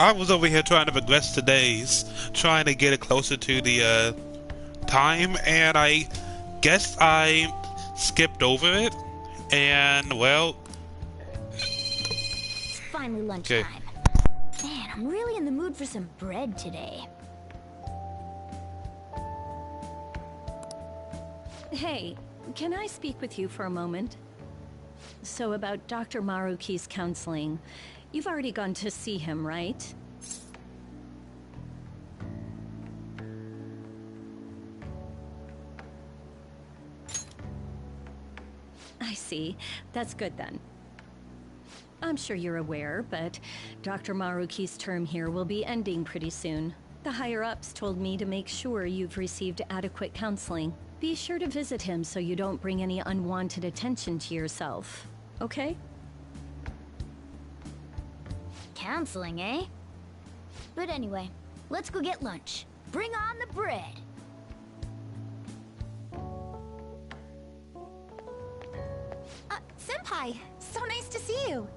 I was over here trying to progress the days, trying to get it closer to the time, and I guess I skipped over it. And well, It's finally okay. lunchtime. Man, I'm really in the mood for some bread today. Hey, can I speak with you for a moment? So about Dr. Maruki's counseling. You've already gone to see him, right? I see. That's good then. I'm sure you're aware, but Dr. Maruki's term here will be ending pretty soon. The higher-ups told me to make sure you've received adequate counseling. Be sure to visit him so you don't bring any unwanted attention to yourself, okay? Counseling, eh? But anyway, let's go get lunch. Bring on the bread! Senpai! So nice to see you!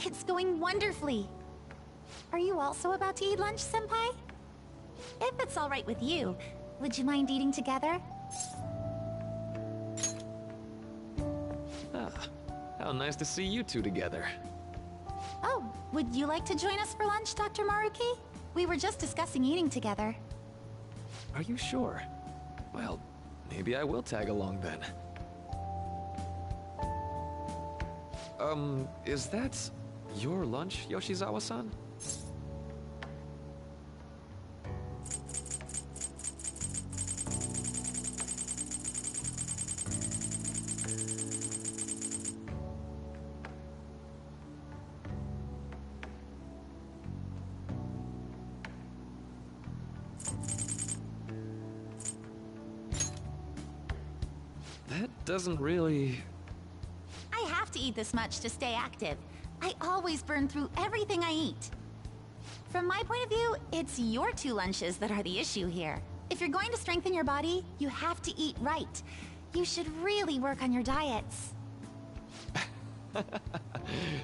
It's going wonderfully. Are you also about to eat lunch, Senpai? If it's alright with you, would you mind eating together? Ah, how nice to see you two together. Oh, would you like to join us for lunch, Dr. Maruki? We were just discussing eating together. Are you sure? Well, maybe I will tag along then. Is that your lunch, Yoshizawa-san? That doesn't really... I have to eat this much to stay active. I always burn through everything I eat. From my point of view, it's your two lunches that are the issue here. If you're going to strengthen your body, you have to eat right. You should really work on your diets.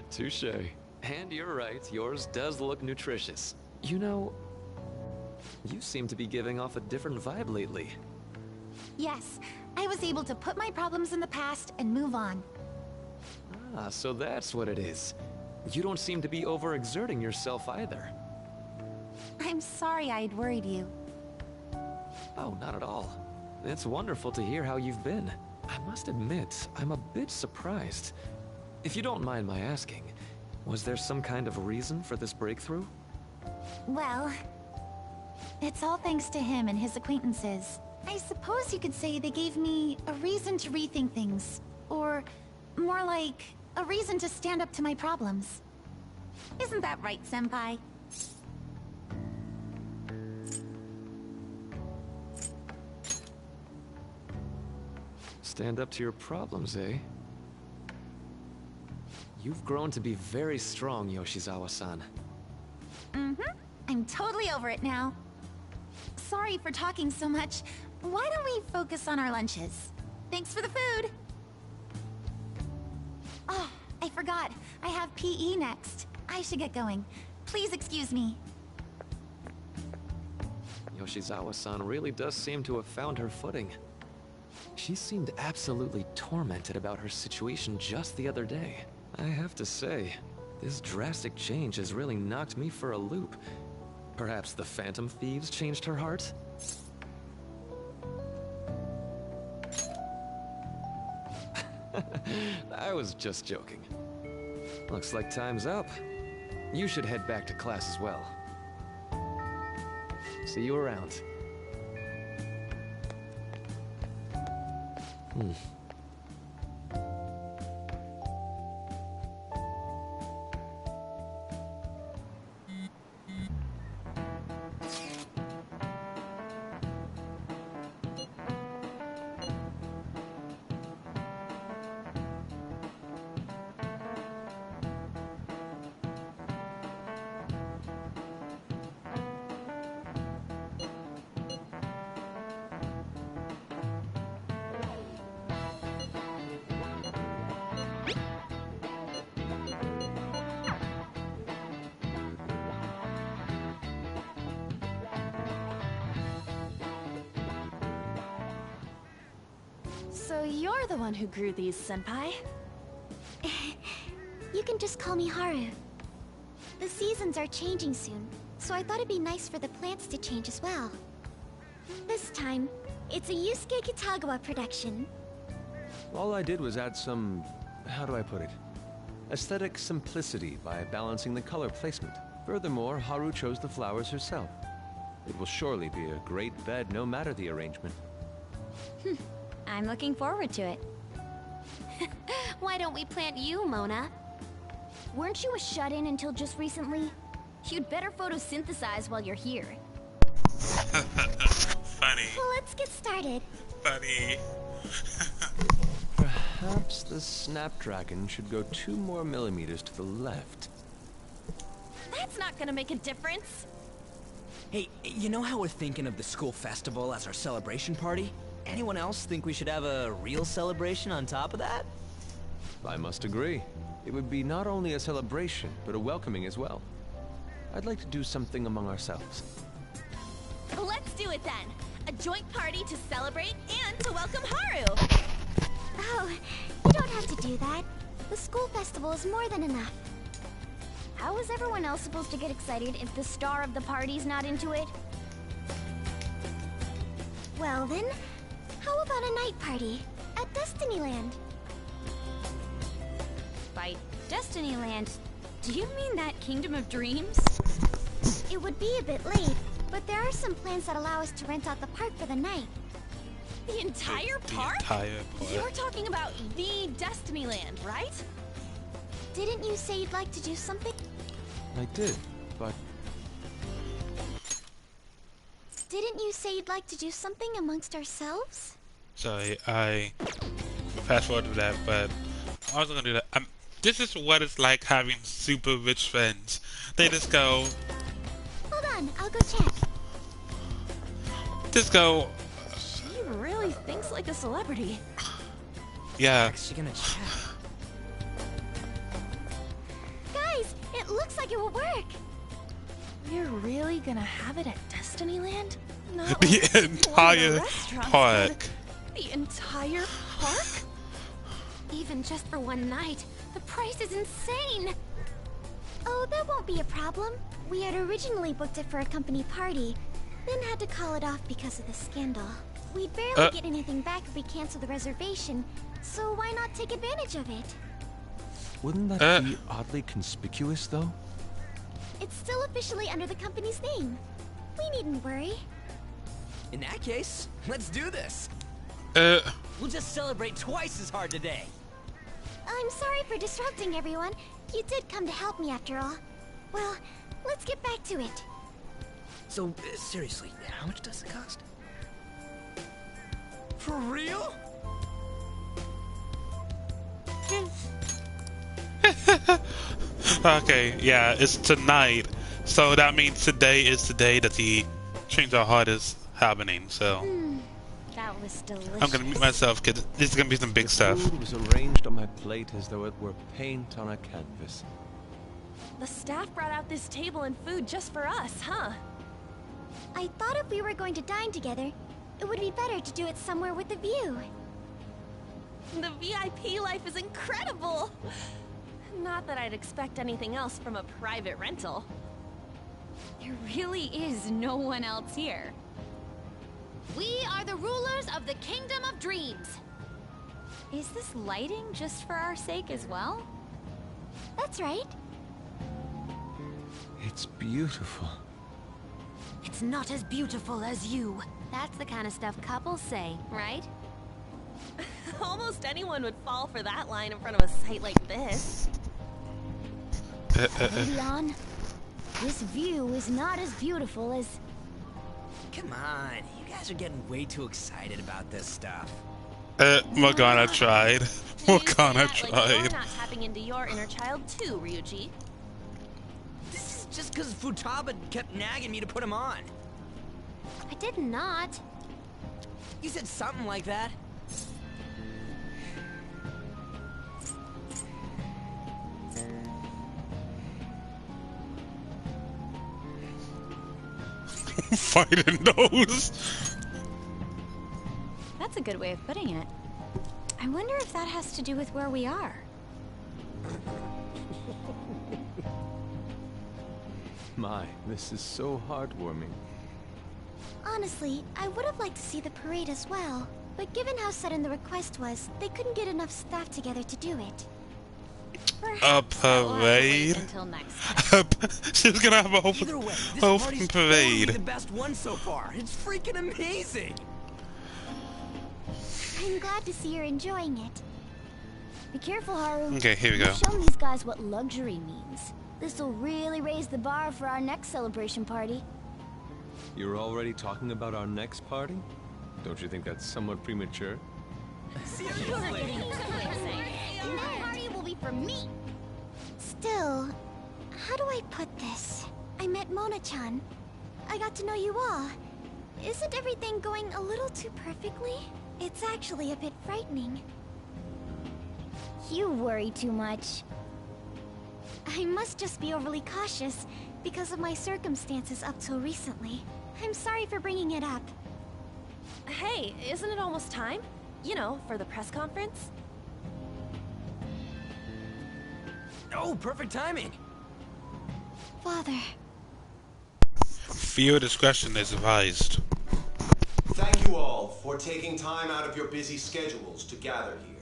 Touche. And you're right, yours does look nutritious. You know, you seem to be giving off a different vibe lately. Yes, I was able to put my problems in the past and move on. Ah, so that's what it is. You don't seem to be overexerting yourself either. I'm sorry I'd worried you. Oh, not at all. It's wonderful to hear how you've been. I must admit, I'm a bit surprised. If you don't mind my asking, was there some kind of reason for this breakthrough? Well, it's all thanks to him and his acquaintances. I suppose you could say they gave me a reason to rethink things. Or, more like, a reason to stand up to my problems. Isn't that right, Senpai? Stand up to your problems, eh? You've grown to be very strong, Yoshizawa-san. Mm-hmm. I'm totally over it now. sorry for talking so much. Why don't we focus on our lunches? Thanks for the food! Oh, I forgot. I have PE next. I should get going. Please excuse me. Yoshizawa-san really does seem to have found her footing. She seemed absolutely tormented about her situation just the other day. I have to say, this drastic change has really knocked me for a loop. Perhaps the Phantom Thieves changed her heart? I was just joking. Looks like time's up. You should head back to class as well. See you around. So you're the one who grew these, Senpai? You can just call me Haru. The seasons are changing soon, so I thought it'd be nice for the plants to change as well. This time, it's a Yusuke Kitagawa production. All I did was add some, how do I put it? Aesthetic simplicity by balancing the color placement. Furthermore, Haru chose the flowers herself. It will surely be a great bed no matter the arrangement. I'm looking forward to it. Why don't we plant you, Mona? Weren't you a shut-in until just recently? You'd better photosynthesize while you're here. Funny. Well, let's get started. Funny. Perhaps the Snapdragon should go 2 more millimeters to the left. That's not gonna make a difference. Hey, you know how we're thinking of the school festival as our celebration party? Anyone else think we should have a real celebration on top of that? I must agree. It would be not only a celebration, but a welcoming as well. I'd like to do something among ourselves. Let's do it then. A joint party to celebrate and to welcome Haru. Oh, you don't have to do that. The school festival is more than enough. How is everyone else supposed to get excited if the star of the party's not into it? Well then, how about a night party at Destinyland? By Destinyland, do you mean that Kingdom of Dreams? It would be a bit late, but there are some plans that allow us to rent out the park for the night. The entire park? Entire You're park. talking about the Destinyland, right? Didn't you say you'd like to do something? I did, but Didn't you say you'd like to do something amongst ourselves? Sorry, I fast forward to that, but I wasn't gonna do that. This is what it's like having super rich friends. They just go, Hold on, I'll go check. She really thinks like a celebrity. yeah. Is she gonna check? Guys, it looks like it will work. We're really gonna have it at Destinyland? Not The like one of entire the restaurants park. did. The entire park? Even just for one night, the price is insane. Oh, that won't be a problem. We had originally booked it for a company party, then had to call it off because of the scandal. We'd barely get anything back if we cancel the reservation, so why not take advantage of it? wouldn't that be oddly conspicuous, though? It's still officially under the company's name. We needn't worry. In that case, let's do this. We'll just celebrate twice as hard today. I'm sorry for disrupting everyone. You did come to help me after all. Well, let's get back to it. So, seriously, how much does it cost? For real? Okay, yeah, it's tonight. So that means today is the day that the Change Our Heart is happening. So That was delicious. I'm gonna mute myself because this is gonna be some big The stuff. food was arranged on my plate as though it were paint on a canvas. The staff brought out this table and food just for us, huh? I thought if we were going to dine together, it would be better to do it somewhere with a view. The VIP life is incredible! Not that I'd expect anything else from a private rental. There really is no one else here. We are the rulers of the Kingdom of Dreams. Is this lighting just for our sake as well? That's right. It's beautiful. It's not as beautiful as you. That's the kind of stuff couples say, right? Almost anyone would fall for that line in front of a site like this. Leon, this view is not as beautiful as... Come on, you guys are getting way too excited about this stuff. Morgana tried. You say Morgana that like you're tried. not tapping into your inner child too, Ryuji. This is just because Futaba kept nagging me to put him on. I did not. You said something like that. Fighting nose. That's a good way of putting it. I wonder if that has to do with where we are. My, this is so heartwarming. Honestly, I would have liked to see the parade as well. But given how sudden the request was, they couldn't get enough staff together to do it. A Perhaps that will have to wait parade? until next time. She's gonna have a whole, Either way, this whole party's parade. totally the best one so far. It's freaking amazing. I'm glad to see you're enjoying it. Be careful, Haru. Okay, here we go. You've shown these guys what luxury means. This'll really raise the bar for our next celebration party. You're already talking about our next party? Don't you think that's somewhat premature? And that party will be for me! Still, how do I put this? I met Mona-chan. I got to know you all. Isn't everything going a little too perfectly? It's actually a bit frightening. You worry too much. I must just be overly cautious because of my circumstances up till recently. I'm sorry for bringing it up. Hey, isn't it almost time? You know, for the press conference? Oh, perfect timing. Father. Viewer discretion is advised. Thank you all for taking time out of your busy schedules to gather here.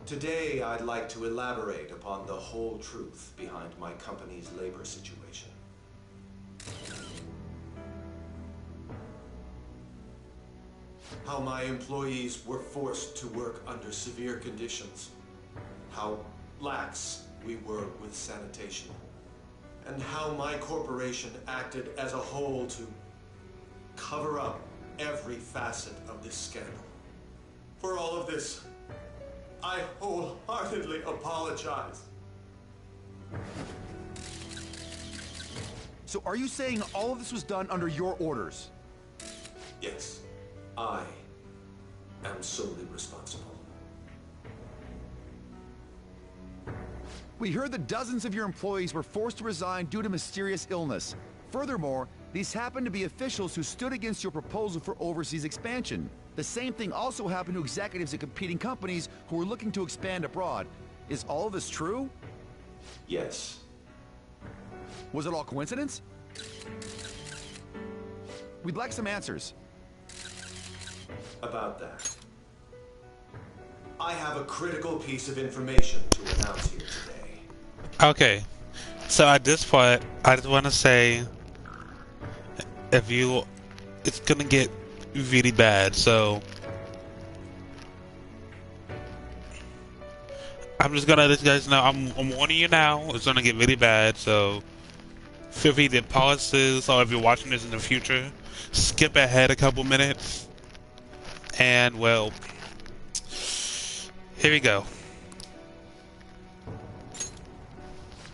Today, I'd like to elaborate upon the whole truth behind my company's labor situation. How my employees were forced to work under severe conditions. How lax we were with sanitation. And how my corporation acted as a whole to cover up every facet of this scandal. For all of this, I wholeheartedly apologize. So are you saying all of this was done under your orders? Yes, I am solely responsible. We heard that dozens of your employees were forced to resign due to mysterious illness. Furthermore, these happened to be officials who stood against your proposal for overseas expansion. The same thing also happened to executives at competing companies who were looking to expand abroad. Is all of this true? Yes. Was it all coincidence? We'd like some answers. About that. I have a critical piece of information to announce here today. Okay, so at this point, I just want to say, it's gonna get really bad, so I'm just gonna let you guys know, I'm warning you now, it's gonna get really bad, so feel free to pause this, or if you're watching this in the future, skip ahead a couple minutes, and well, here we go.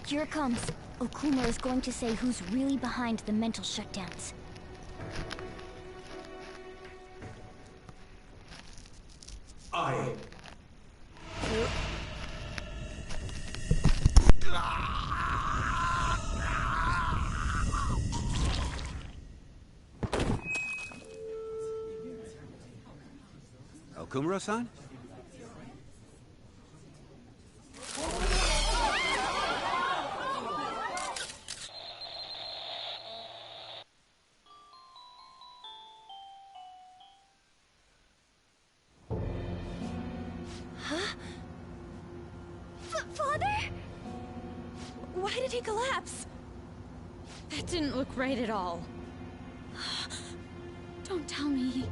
Here it comes. Okuma is going to say who's really behind the mental shutdowns. I... Okumura-san? Father? Why did he collapse? That didn't look right at all. Don't tell me.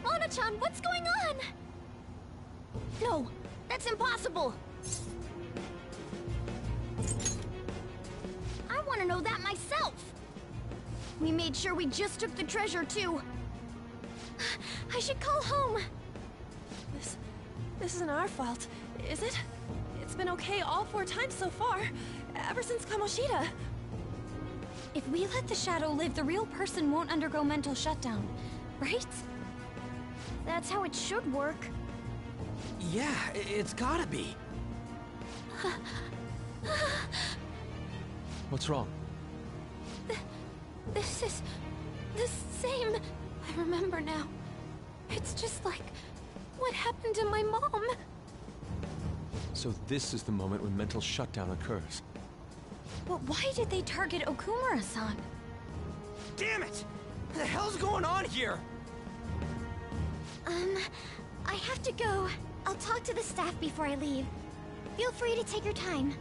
Mona-chan, what's going on? No, that's impossible. I want to know that myself. We made sure we just took the treasure, too. I should call home. This isn't our fault, is it? It's been okay all 4 times so far, ever since Kamoshida. If we let the shadow live, the real person won't undergo mental shutdown, right? That's how it should work. Yeah, it's gotta be. What's wrong? This is the same. I remember now. It's just like what happened to my mom. So this is the moment when mental shutdown occurs. But why did they target Okumura-san? Damn it! What the hell's going on here? I have to go. I'll talk to the staff before I leave. Feel free to take your time.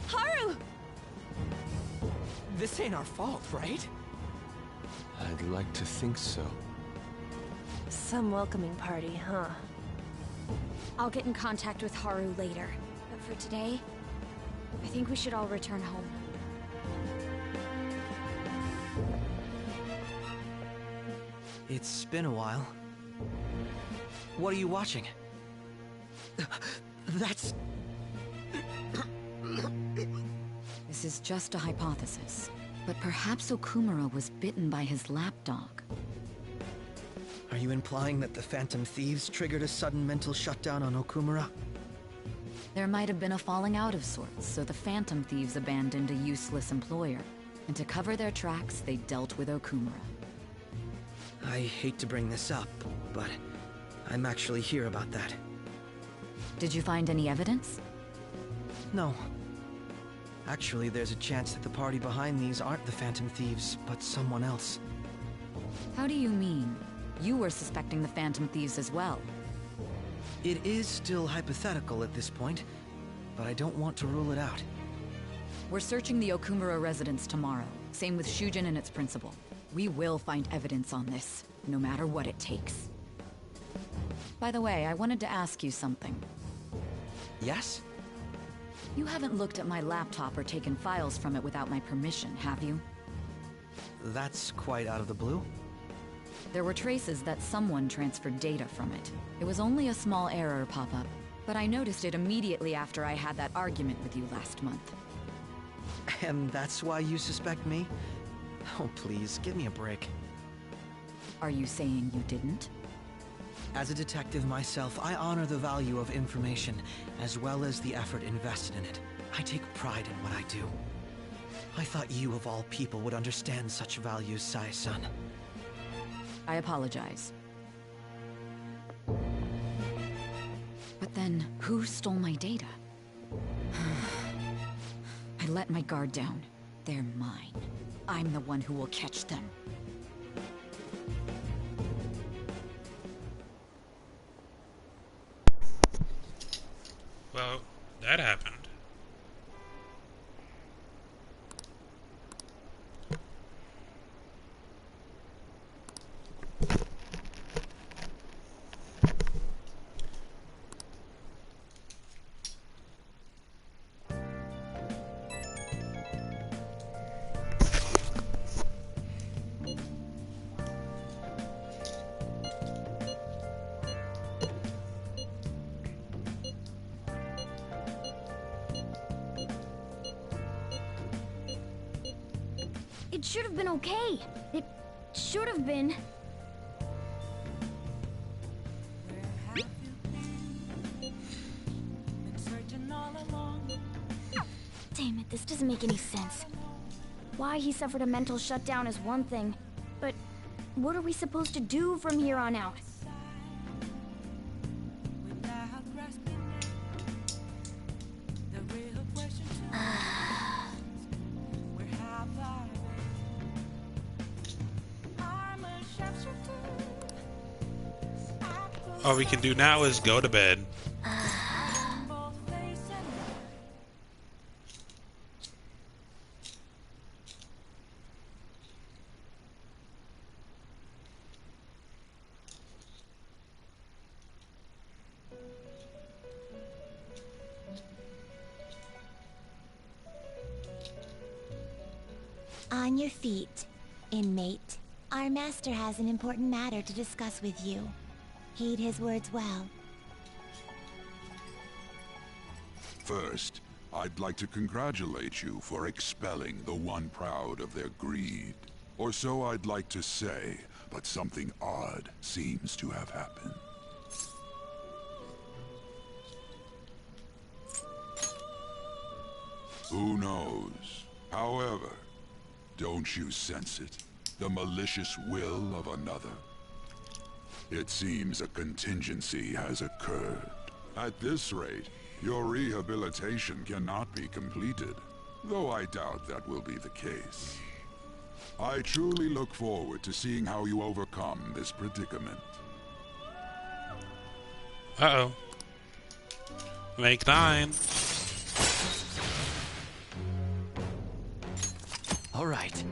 Haru! This ain't our fault, right? I'd like to think so. Some welcoming party, huh? I'll get in contact with Haru later. But for today, I think we should all return home. It's been a while. What are you watching? That's... This is just a hypothesis, but perhaps Okumura was bitten by his lapdog. Are you implying that the Phantom Thieves triggered a sudden mental shutdown on Okumura? There might have been a falling out of sorts, so the Phantom Thieves abandoned a useless employer. And to cover their tracks, they dealt with Okumura. I hate to bring this up, but I'm actually here about that. Did you find any evidence? No. Actually, there's a chance that the party behind these aren't the Phantom Thieves, but someone else. How do you mean? You were suspecting the Phantom Thieves as well. It is still hypothetical at this point, but I don't want to rule it out. We're searching the Okumura residence tomorrow. Same with Shujin and its principal. We will find evidence on this, no matter what it takes. By the way, I wanted to ask you something. Yes? You haven't looked at my laptop or taken files from it without my permission, have you? That's quite out of the blue. There were traces that someone transferred data from it. It was only a small error pop-up, but I noticed it immediately after I had that argument with you last month. And that's why you suspect me? Oh, please, give me a break. Are you saying you didn't? As a detective myself, I honor the value of information, as well as the effort invested in it. I take pride in what I do. I thought you, of all people, would understand such values, Sai-san. I apologize. But then, who stole my data? I let my guard down. They're mine. I'm the one who will catch them. Well, that happened. It should have been okay. It should have been. Damn it, this doesn't make any sense. Why he suffered a mental shutdown is one thing, but what are we supposed to do from here on out? All we can do now is go to bed. On your feet, inmate. Our master has an important matter to discuss with you. Heed his words well. First, I'd like to congratulate you for expelling the one proud of their greed. Or so I'd like to say, but something odd seems to have happened. Who knows? However, don't you sense it? The malicious will of another? It seems a contingency has occurred. At this rate, your rehabilitation cannot be completed, though I doubt that will be the case. I truly look forward to seeing how you overcome this predicament. Uh-oh. Make 9. All right.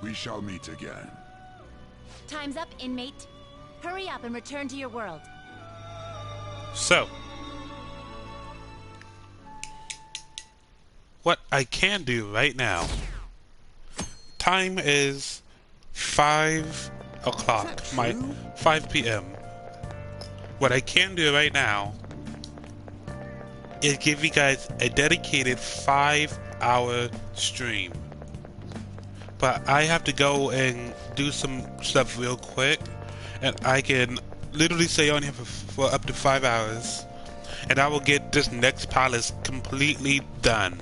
We shall meet again. Time's up, inmate. Hurry up and return to your world. So, what I can do right now, time is 5 o'clock, 5 p.m. What I can do right now is give you guys a dedicated 5-hour stream. But I have to go and do some stuff real quick, and I can literally stay on here for up to 5 hours, and I will get this next palace completely done.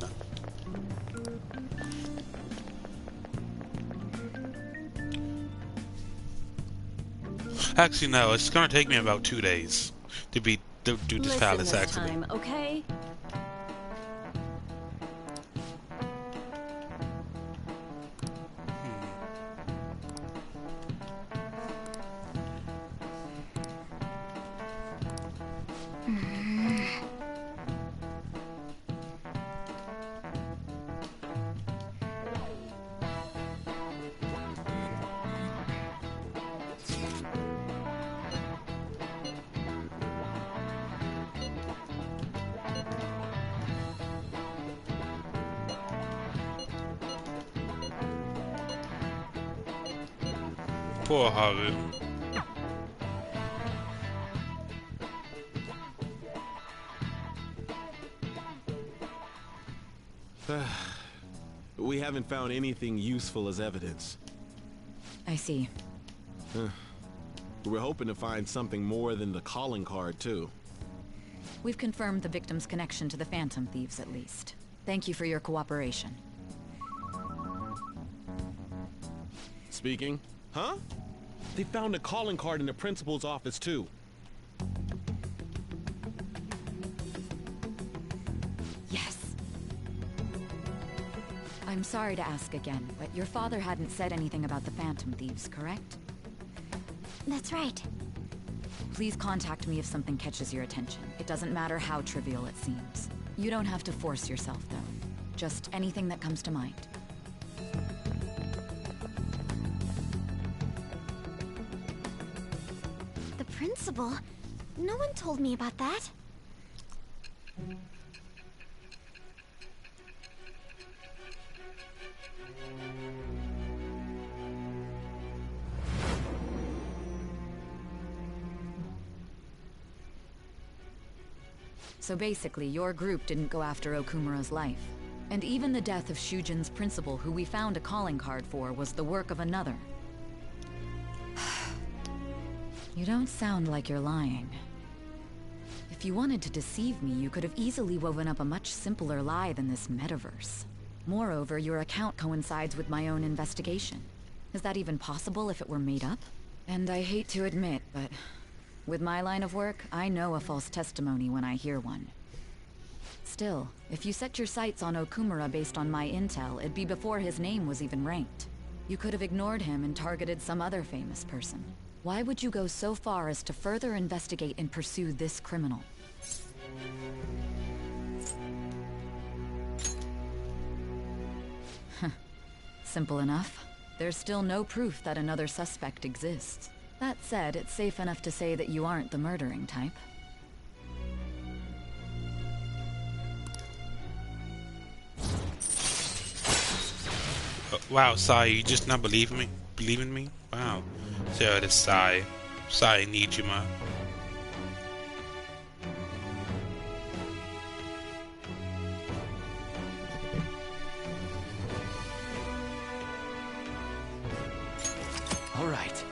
Actually, no, it's gonna take me about 2 days to do this palace. Actually, time, okay? poor Haru. We haven't found anything useful as evidence. I see. We're hoping to find something more than the calling card, too. We've confirmed the victim's connection to the Phantom Thieves, at least. Thank you for your cooperation. Speaking? Huh? They found a calling card in the principal's office, too. Yes. I'm sorry to ask again, but your father hadn't said anything about the Phantom Thieves, correct? That's right. Please contact me if something catches your attention. It doesn't matter how trivial it seems. You don't have to force yourself, though. Just anything that comes to mind. The principal? No one told me about that. So basically, your group didn't go after Okumura's life. And even the death of Shujin's principal, who we found a calling card for, was the work of another. You don't sound like you're lying. If If you wanted to deceive me, you could have easily woven up a much simpler lie than this metaverse. Moreover, your account coincides with my own investigation. Is that even possible if it were made up? And I hate to admit, but with my line of work, I know a false testimony when I hear one. Still, if you set your sights on Okumura based on my intel, it'd be before his name was even ranked. You could have ignored him and targeted some other famous person. Why would you go so far as to further investigate and pursue this criminal? Simple enough. There's still no proof that another suspect exists. That said, it's safe enough to say that you aren't the murdering type. Wow, Sai, you just not believe me? Believe in me? Wow. So this Sai Nijima. All right.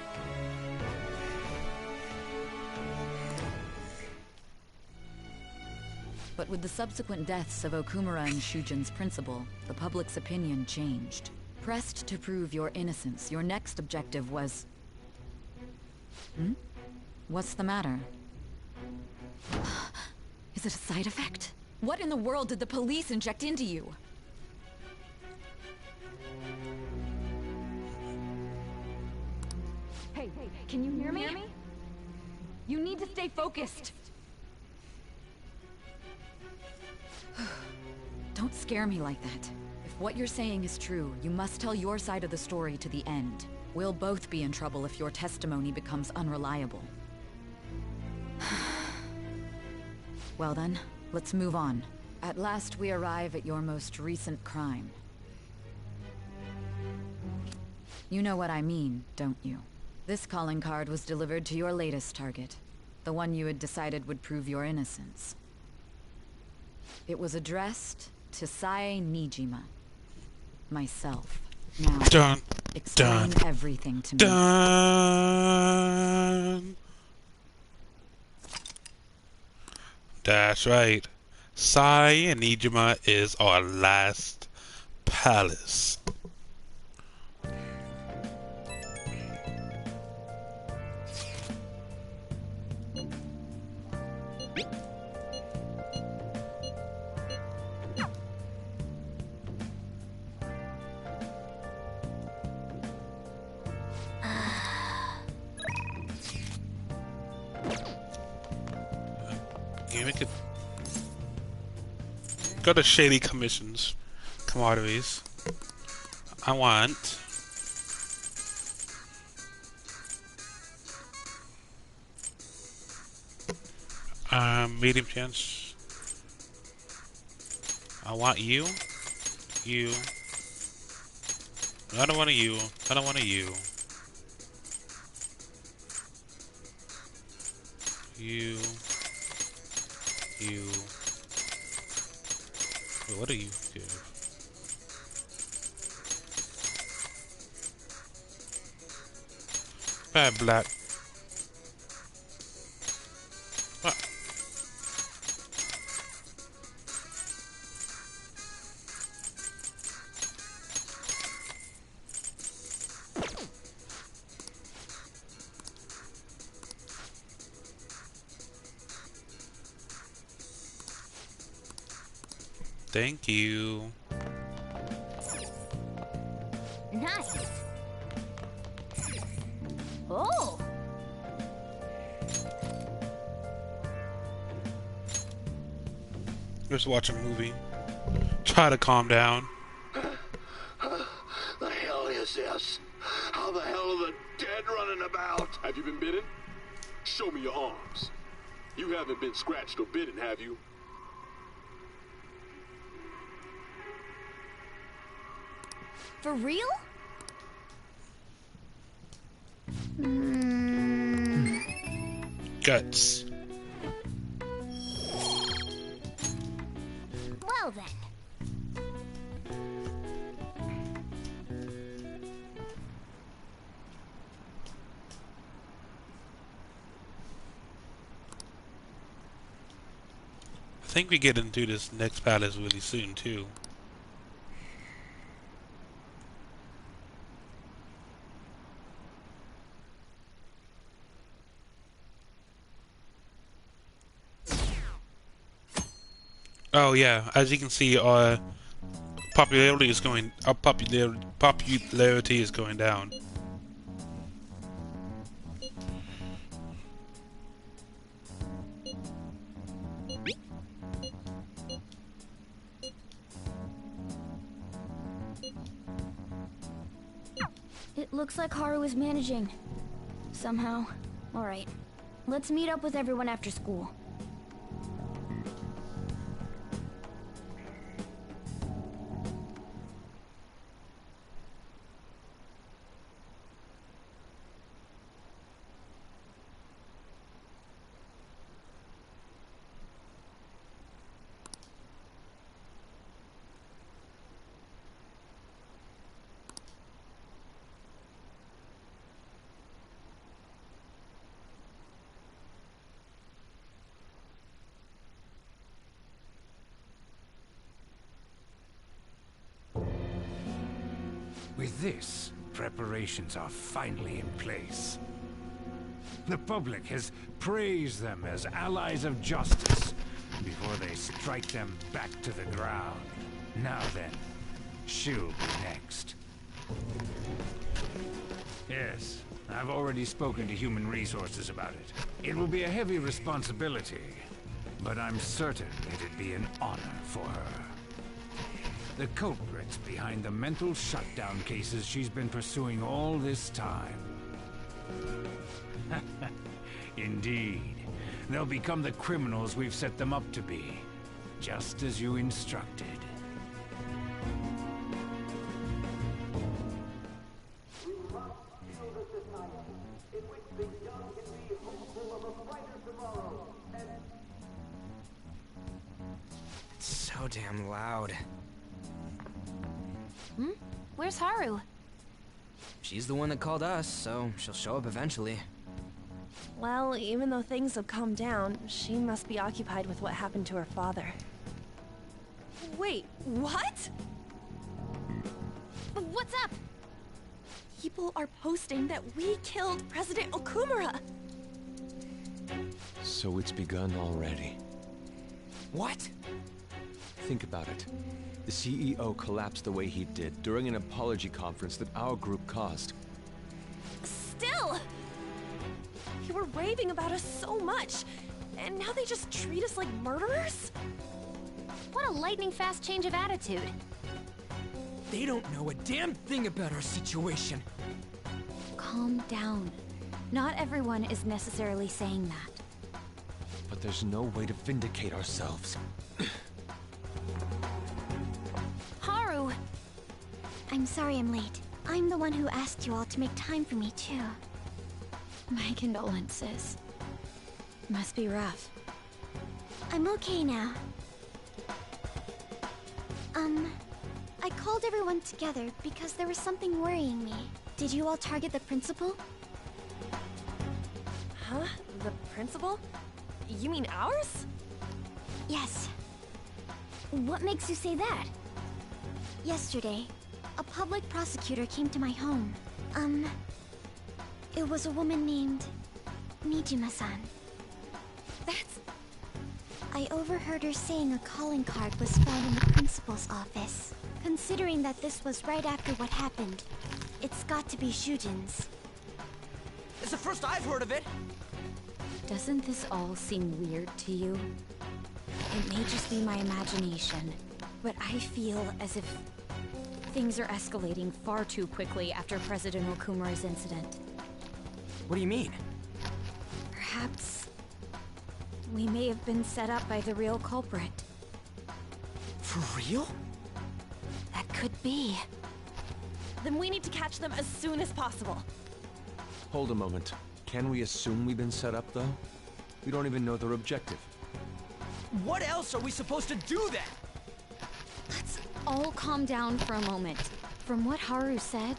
But with the subsequent deaths of Okumura and Shujin's principal, the public's opinion changed. Pressed to prove your innocence, your next objective was... What's the matter? Is it a side effect? What in the world did the police inject into you? Hey, can you hear me? You need to stay focused. Don't scare me like that. If what you're saying is true, you must tell your side of the story to the end. We'll both be in trouble if your testimony becomes unreliable. Well then, let's move on. At last we arrive at your most recent crime. You know what I mean, don't you? This calling card was delivered to your latest target. The one you had decided would prove your innocence. It was addressed to Sae Nijima. Myself. Now, explain everything to me. Done. That's right. Sae Nijima is our last palace. We could go to shady commissions, commodities. I want medium chance. I want you. I don't want you. I don't want you. You. Wait, what do you give? Bad black. What? Thank you. Nice. Oh. Just watch a movie. Try to calm down. The hell is this? How the hell are the dead running about? Have you been bitten? Show me your arms. You haven't been scratched or bitten, have you? For real? Guts. Well then. think we get into this next palace really soon too. Oh yeah, as you can see, our popularity is going. Our popularity is going down. It looks like Haru is managing. Somehow. Alright. Let's meet up with everyone after school. With this, preparations are finally in place. The public has praised them as allies of justice before they strike them back to the ground. Now then, she'll be next. Yes, I've already spoken to Human Resources about it. It will be a heavy responsibility, but I'm certain it'd be an honor for her. The culprits behind the mental shutdown cases she's been pursuing all this time. Indeed. They'll become the criminals we've set them up to be, just as you instructed. It's so damn loud. Hmm? Where's Haru? She's the one that called us, so she'll show up eventually. Well, even though things have calmed down, she must be occupied with what happened to her father. Wait, what? What's up? People are posting that we killed President Okumura! So it's begun already. What? Think about it. The CEO collapsed the way he did during an apology conference that our group caused. Still! You were raving about us so much, and now they just treat us like murderers? What a lightning-fast change of attitude. They don't know a damn thing about our situation. Calm down. Not everyone is necessarily saying that. But there's no way to vindicate ourselves. Haru! I'm sorry I'm late. I'm the one who asked you all to make time for me, too. My condolences. Must be rough. I'm okay now. I called everyone together because there was something worrying me. Did you all target the principal? Huh? The principal? You mean ours? Yes. What makes you say that? Yesterday, a public prosecutor came to my home. It was a woman named Nijima-san. That's... I overheard her saying a calling card was found in the principal's office. Considering that this was right after what happened, it's got to be Shujin's. It's the first I've heard of it! Doesn't this all seem weird to you? It may just be my imagination, but I feel as if things are escalating far too quickly after President Okumura's incident. What do you mean? Perhaps we may have been set up by the real culprit. For real? That could be. Then we need to catch them as soon as possible. Hold a moment. Can we assume we've been set up, though? We don't even know their objective. What else are we supposed to do then? Let's all calm down for a moment. From what Haru said,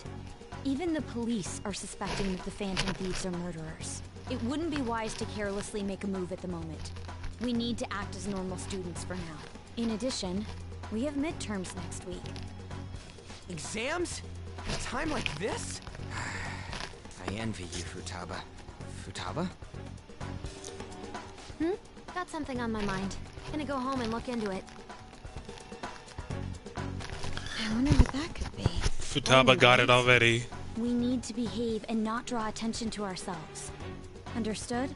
even the police are suspecting that the Phantom Thieves are murderers. It wouldn't be wise to carelessly make a move at the moment. We need to act as normal students for now. In addition, we have midterms next week. Exams? At a time like this? I envy you, Futaba. Futaba? Got something on my mind. Gonna go home and look into it. I wonder what that could be. Futaba got it already. We need to behave and not draw attention to ourselves. Understood?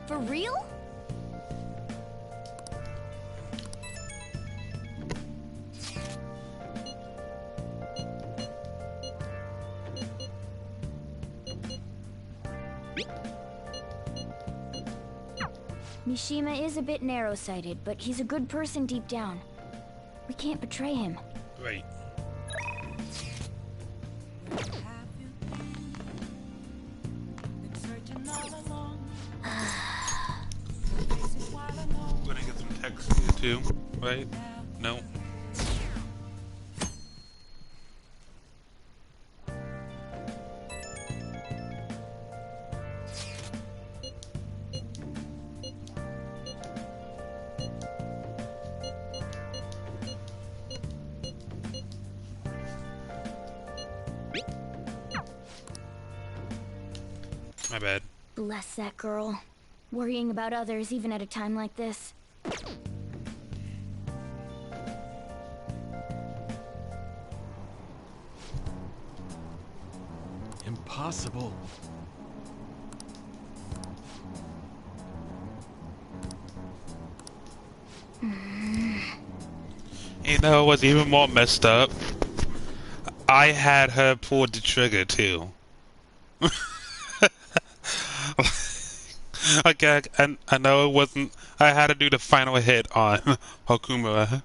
For real? Mishima is a bit narrow-sighted, but he's a good person deep down. We can't betray him. Right. We're gonna get some text here too, right? No. My bad. Bless that girl. Worrying about others even at a time like this. Impossible. You know what's even more messed up? I had her pull the trigger too. Okay, and I know it wasn't. I had to do the final hit on Hokumura.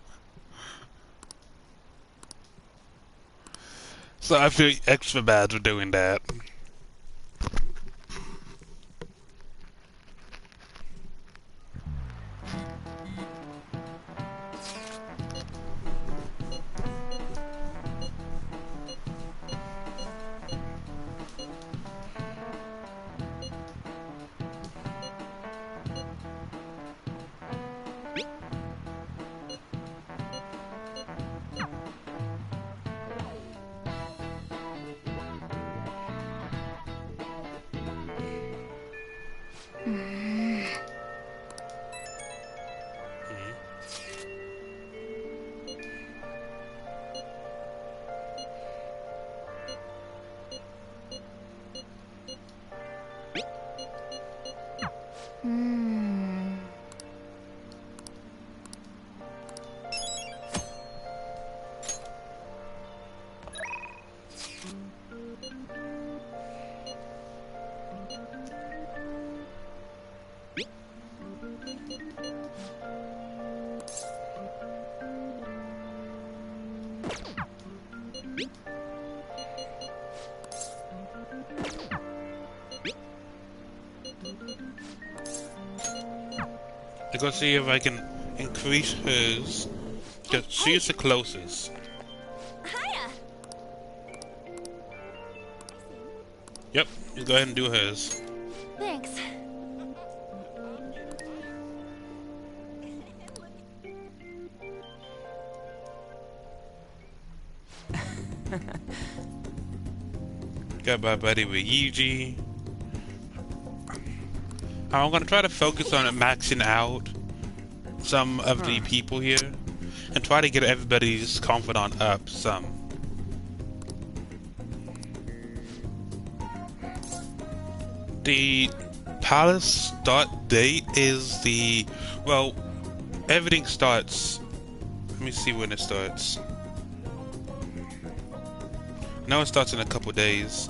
So I feel extra bad for doing that. I go see if I can increase hers. Cause she's the closest. Hiya. Yep, you go ahead and do hers. Thanks. Got my buddy with Yuji. I'm gonna try to focus on maxing out some of the people here and try to get everybody's confidence up some. The palace start date is the, well, Everything starts. Let me see when it starts. Now it starts in a couple days.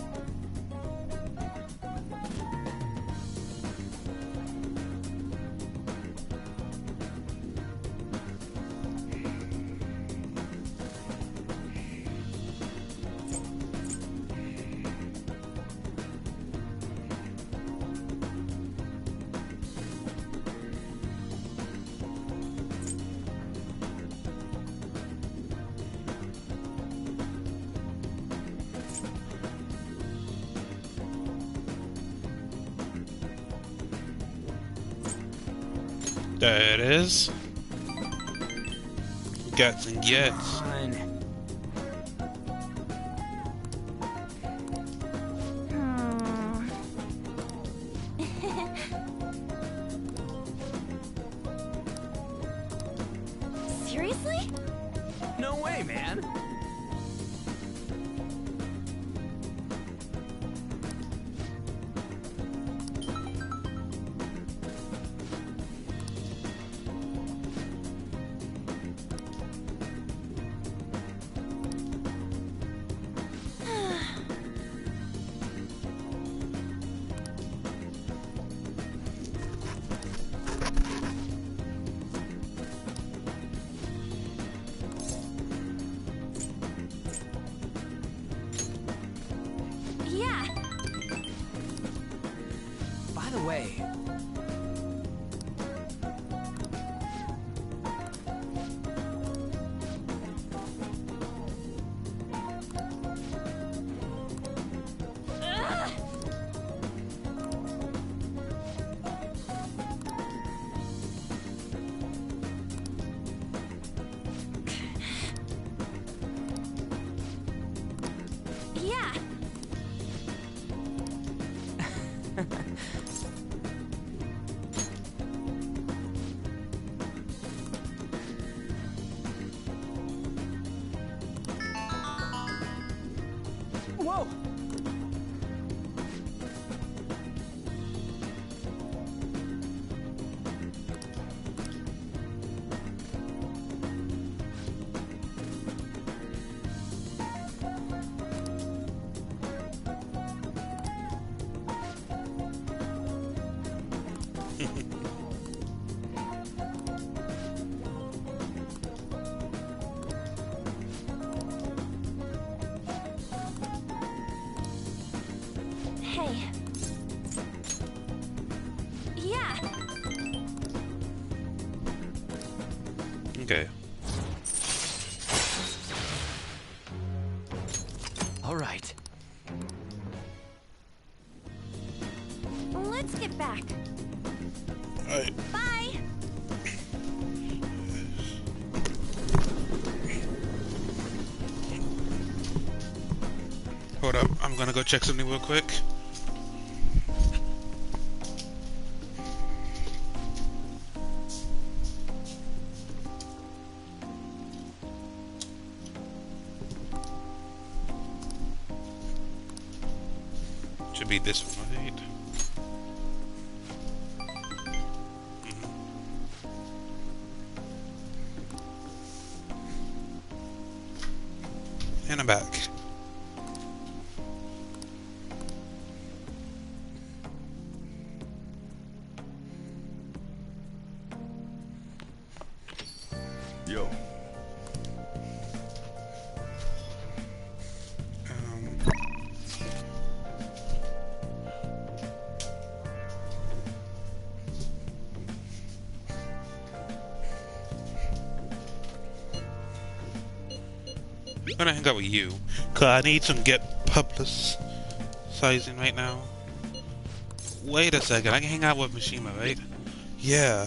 There it is. Gets and gets. Seriously? No way, man. Yeah. By the way, Yeah. Whoa! Hey. Yeah. Okay. all right. Let's get back. Alright. Bye. Hold up. I'm gonna go check something real quick. Should be this one, right? And I'm back. Yo. I'm gonna hang out with you, cause I need some get publicizing right now. Wait a second, I can hang out with Mishima, right? Yeah.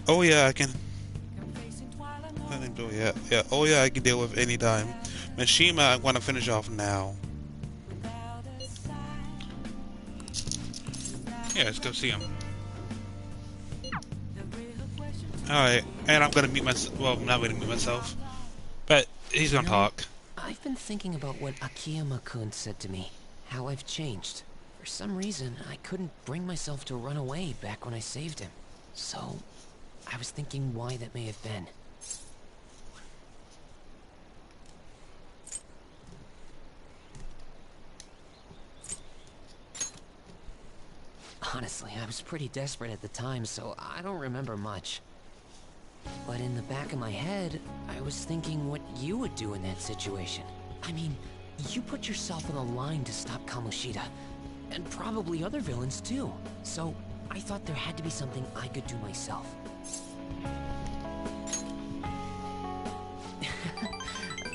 Oh yeah, I can. Yeah. Oh yeah, I can deal with any time. Mishima, I want to finish off now. Yeah, let's go see him. Alright, and I'm gonna meet myself. Well, I'm not gonna meet myself, but he's gonna talk. I've been thinking about what Akiyama-kun said to me. How I've changed. For some reason, I couldn't bring myself to run away back when I saved him. So, I was thinking why that may have been. Honestly, I was pretty desperate at the time, so I don't remember much. But in the back of my head, I was thinking what you would do in that situation. I mean, you put yourself on the line to stop Kamoshida, and probably other villains too. So, I thought there had to be something I could do myself.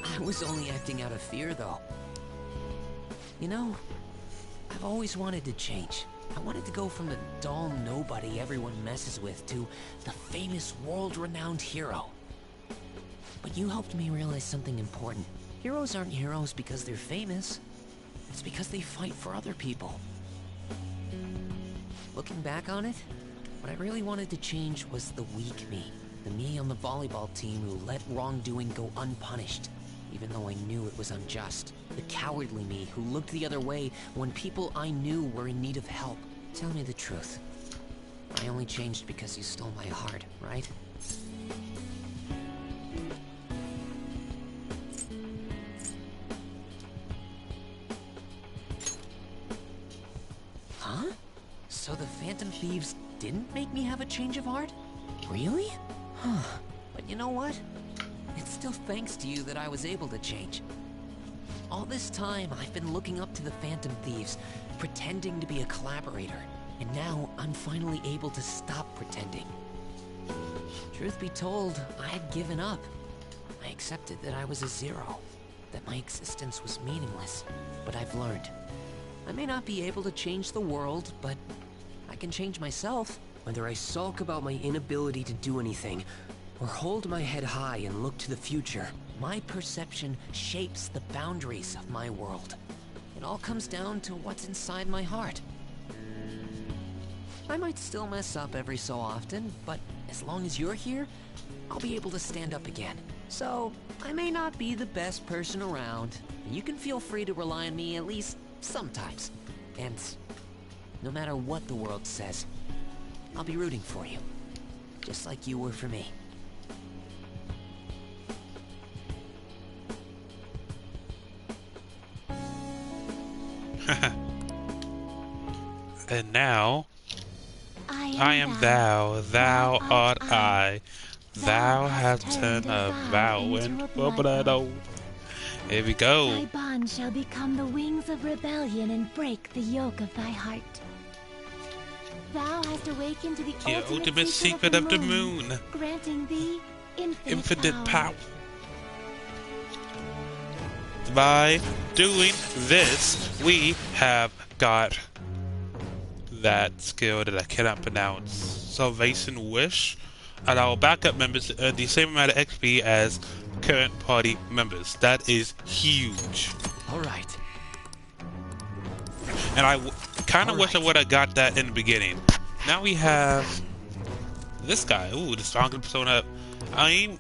I was only acting out of fear, though. You know, I've always wanted to change. I wanted to go from the dull nobody everyone messes with to the famous world-renowned hero. But you helped me realize something important. Heroes aren't heroes because they're famous. It's because they fight for other people. Looking back on it, what I really wanted to change was the weak me. The me on the volleyball team who let wrongdoing go unpunished, even though I knew it was unjust. The cowardly me who looked the other way when people I knew were in need of help. Tell me the truth. I only changed because you stole my heart, right? Huh? So the Phantom Thieves didn't make me have a change of heart? Really? Huh. But you know what? It's still thanks to you that I was able to change. All this time, I've been looking up to the Phantom Thieves, pretending to be a collaborator. And now, I'm finally able to stop pretending. Truth be told, I had given up. I accepted that I was a zero, that my existence was meaningless. But I've learned. I may not be able to change the world, but I can change myself. Whether I sulk about my inability to do anything, or hold my head high and look to the future, my perception shapes the boundaries of my world. It all comes down to what's inside my heart. I might still mess up every so often, but as long as you're here, I'll be able to stand up again. So, I may not be the best person around, but you can feel free to rely on me at least sometimes. And no matter what the world says, I'll be rooting for you, just like you were for me. And now, I am thou, thou art I. Thou hast turned a vow into a blood oath. Here we go. Thy bond shall become the wings of rebellion and break the yoke of thy heart. Thou hast awakened to the ultimate secret of the moon, granting thee infinite power. By doing this, we have got that skill that I cannot pronounce. Salvation Wish. Allow backup members to earn the same amount of XP as current party members. That is huge. Alright. And I kind of wish I would have got that in the beginning. Now we have this guy. Ooh, the strongest persona. I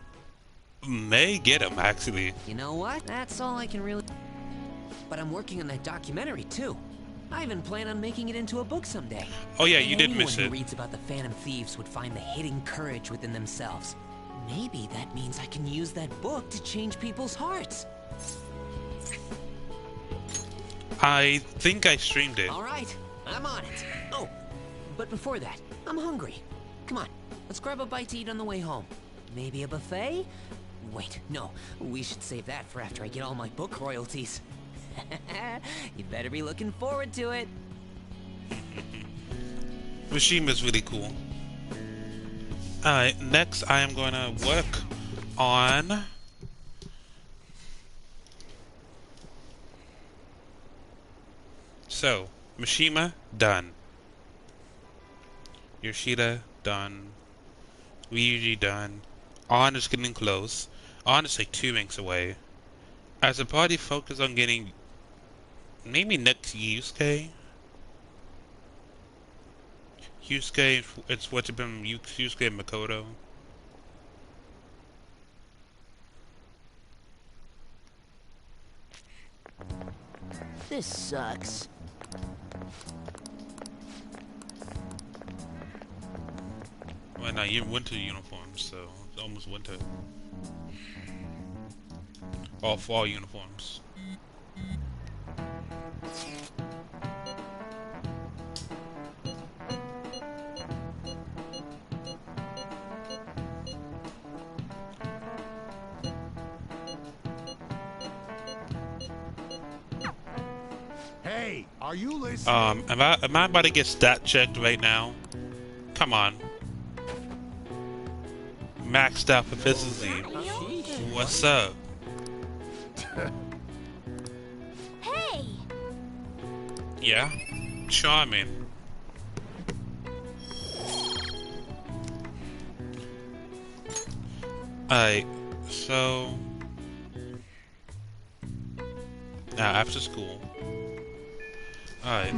may get him, actually. You know what? That's all I can really... But I'm working on that documentary, too. I even plan on making it into a book someday. Oh yeah, you did miss it. Anyone who reads about the Phantom Thieves would find the hidden courage within themselves. Maybe that means I can use that book to change people's hearts. I think I streamed it. Alright, I'm on it. Oh, but before that, I'm hungry. Come on, let's grab a bite to eat on the way home. Maybe a buffet? Wait, no, we should save that for after I get all my book royalties. You better be looking forward to it. Mishima's really cool. Alright, next I am going to work on... So, Mishima, done. Yoshida, done. Ryuji, done. On is getting close. On is like 2 ranks away. As a party focus on getting... maybe next Yusuke? Yusuke, it's what's been Yusuke and Makoto. This sucks. Well, not winter uniforms, so it's almost winter. All fall uniforms. Hey, are you listening? Am I about to get stat checked right now? Come on. Maxed out efficiency. What's up? Hey! Yeah? Charming. Alright, so now after school. Alright.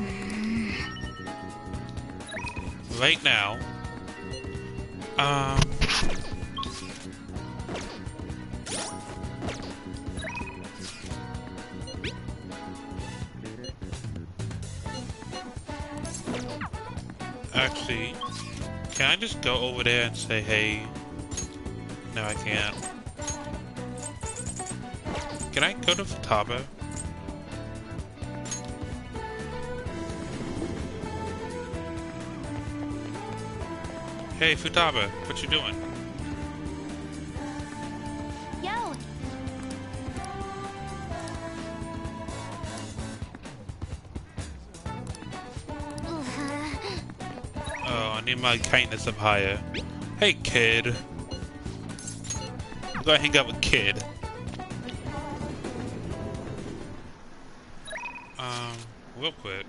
Right now. Actually, can I just go over there and say, hey? No, I can't. Can I go to Futaba? Hey, Futaba, what you doing? Yo! Oh, I need my kindness up higher. Hey, kid. I'm gonna hang out with Kid. Real quick.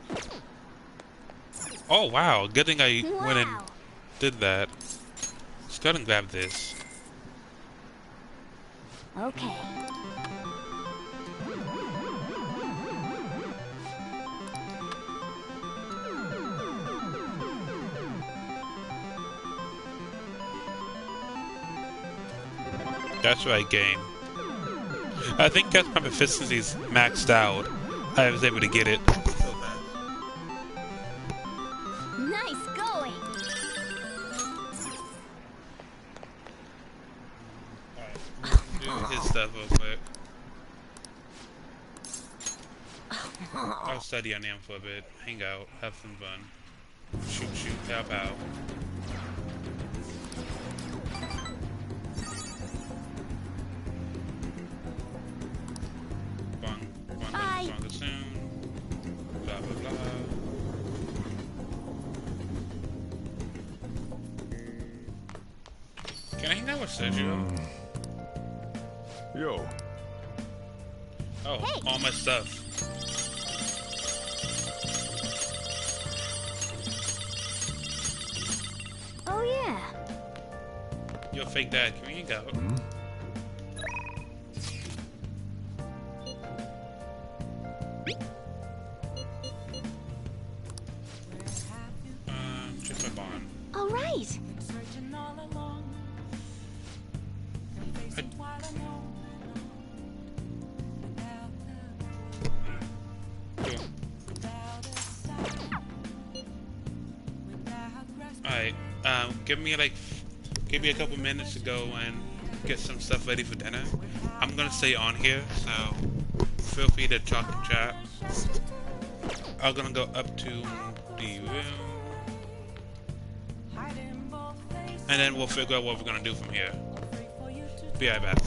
Oh, wow. Good thing I went and did that. Let's go ahead and grab this. Okay. That's right, game. I think that's my efficiency's maxed out. I was able to get it. Nice going! Do his stuff real quick. I'll study on him for a bit. Hang out. Have some fun. Shoot, shoot, pow, pow. Bye. Stronger soon. Blah blah blah. Can I hang out with Sergio? Yo. Oh, hey. All my stuff. Oh yeah. Yo, fake dad, can we hang out? Check my bond. All right. Alright, give me a couple minutes to go and get some stuff ready for dinner. I'm gonna stay on here, so feel free to talk and chat. I'm gonna go up to the room, and then we'll figure out what we're gonna do from here. Be right back.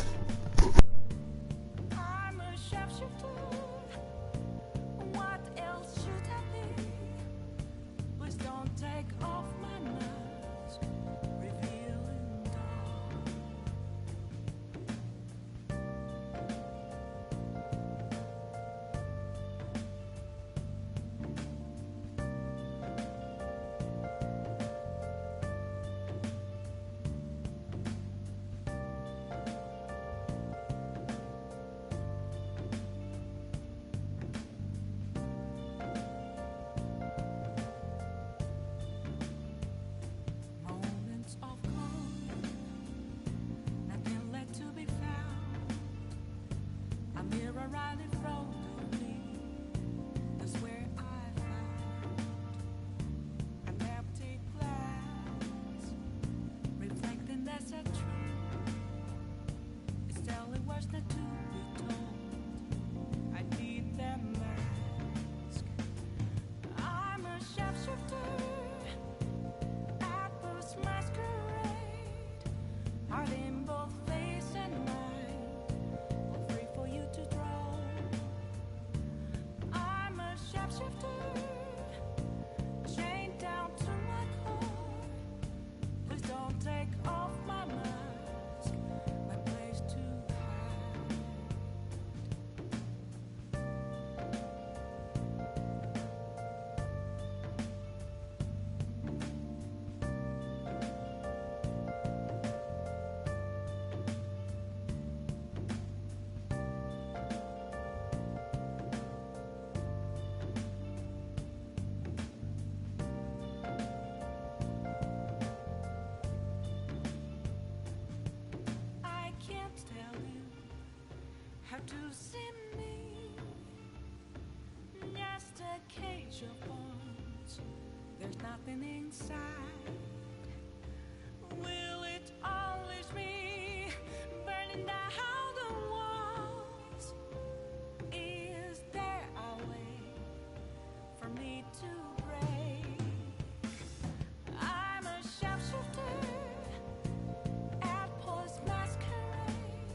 to see me. Just a cage of bones. There's nothing inside. Will it always be burning down the walls? Is there a way for me to break? I'm a sharpshooter at Post Masquerade,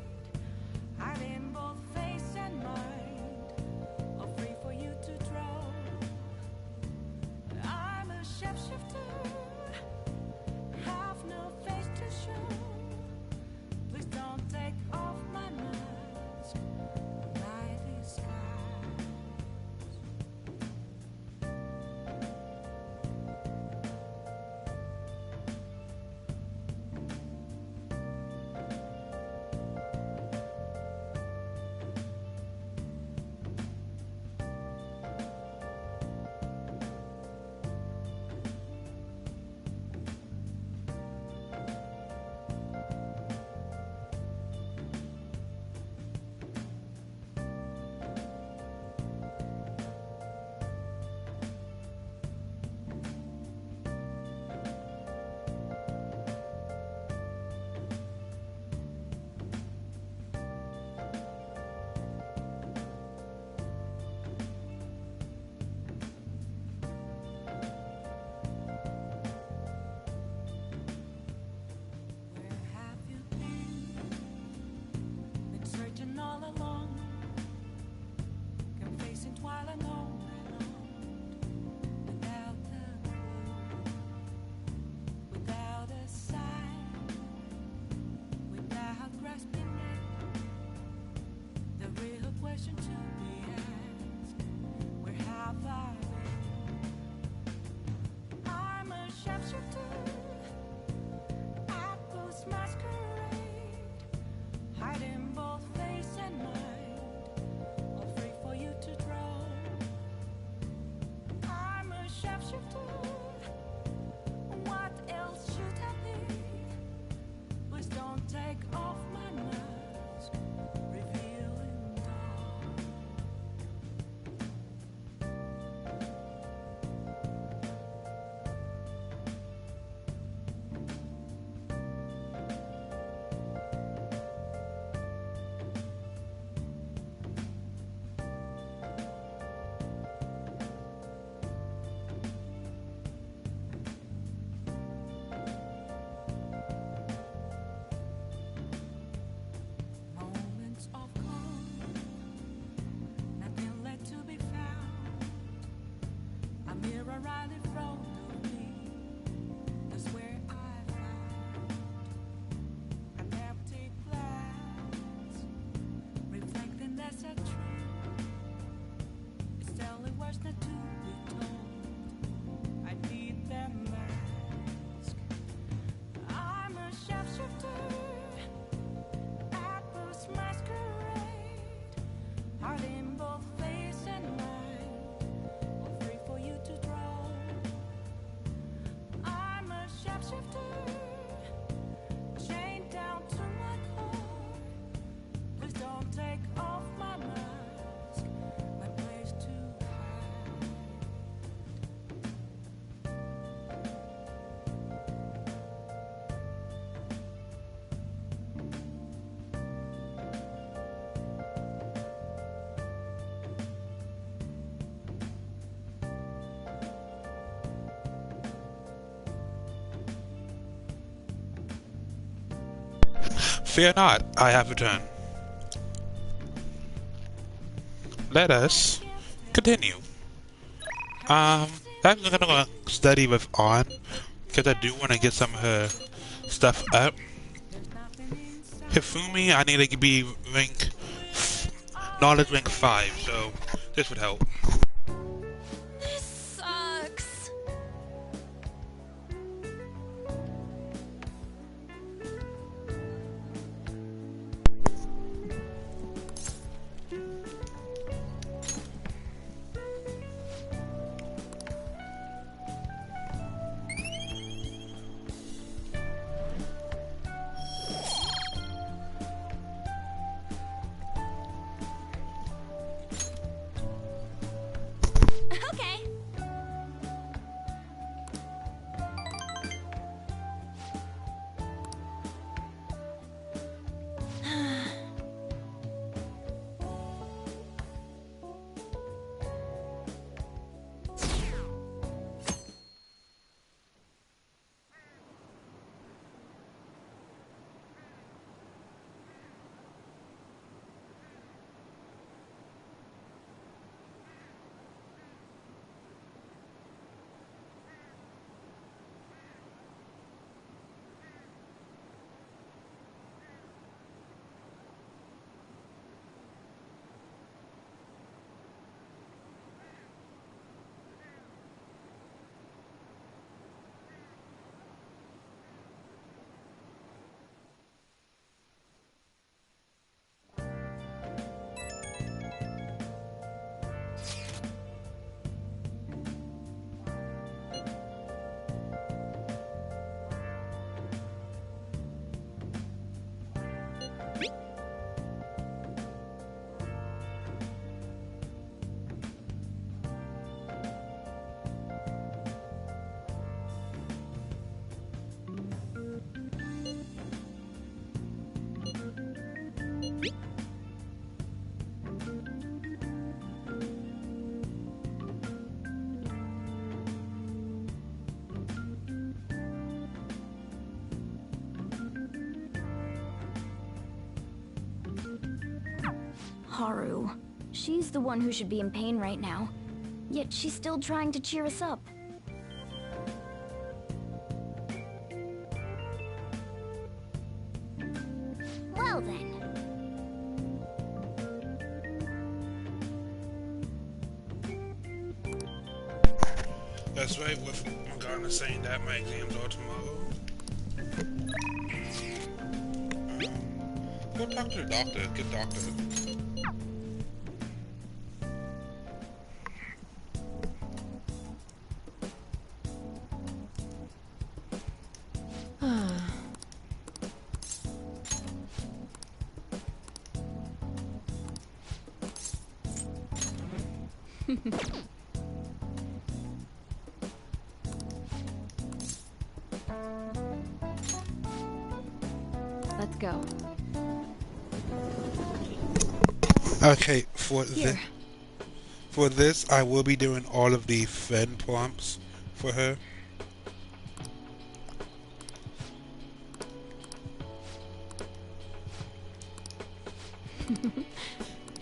hiding both face and mind, all free for you to draw. I'm a shapeshifter, have no face to show. Please don't take off my mask, my disguise. All along, confessing while alone, without a clue, without a sign, without grasping it. The real question to be asked: where have I been? I'm a sharpshooter at Post Masquerade, hiding both face and mind, all free for you to draw. I'm a sharpshooter. What else should I be? Please don't take off my mask, revealing dawn. Moments of calm, nothing left to be found. A mirror right in front of me, that's where I found an empty glass, reflecting that's a tree. It's telling words not to be told. I need that mask. I'm a sharpshooter at Post Masquerade, hiding both face and mind, all free for you to draw. I'm a sharpshooter, chained down to my core. Please don't take off my mask, my place to hide. Fear not, I have returned. Let us continue. I'm gonna go study with On, because I do want to get some of her stuff up. Hifumi, I need to be knowledge rank 5, so this would help. This sucks. Haru. She's the one who should be in pain right now. Yet she's still trying to cheer us up. Well then. That's right, with Morgana saying that my exams are tomorrow. Go talk to the doctor, good doctor. Let's go. Okay, for Here. this, I will be doing all of the Fen prompts for her.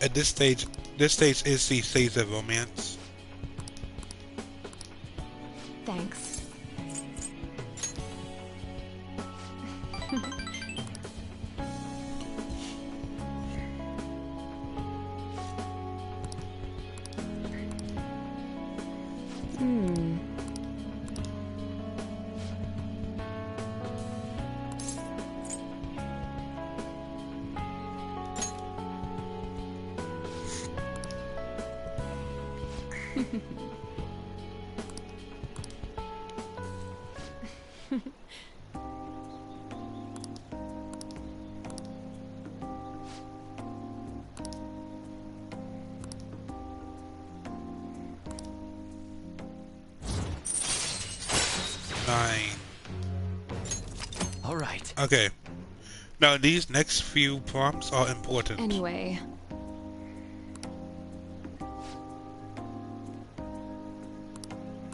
At this stage is the stage of romance. Thanks. All right. Okay. Now these next few prompts are important. Anyway.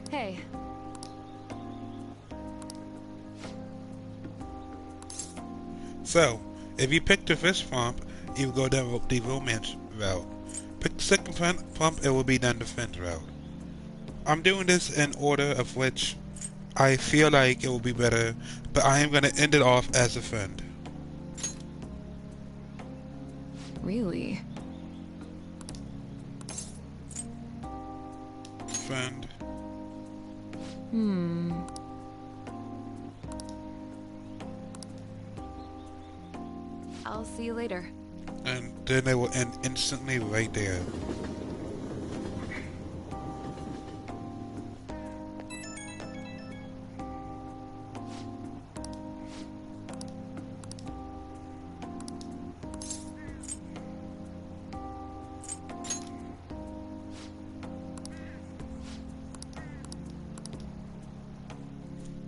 Hey. So, if you pick the first prompt, you go down the romance route. Pick the second prompt, it will be down the friends route. I'm doing this in order of which I feel like it will be better, but I am going to end it off as a friend. Really? Friend. I'll see you later. And then it will end instantly right there.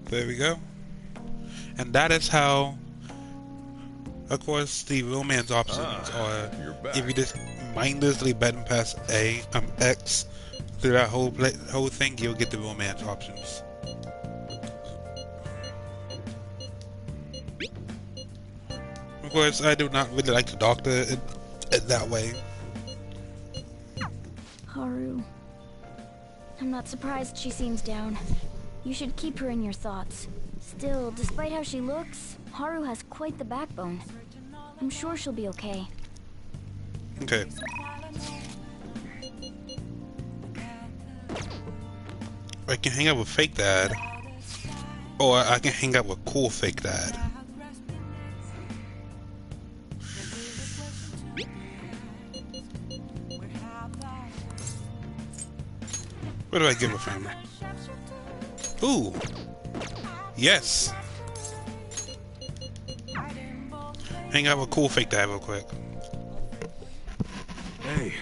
There we go. And that is how, of course, the romance options are. If you just mindlessly button past X through that whole thing, you'll get the romance options. Of course, I do not really like to doctor it that way. Haru. I'm not surprised she seems down. You should keep her in your thoughts. Still, despite how she looks, Haru has quite the backbone. I'm sure she'll be okay. Okay. I can hang out with fake dad, or I can hang out with cool fake dad. What do I give a family? Ooh. Yes. Hang out with cool fake dad real quick. Hey.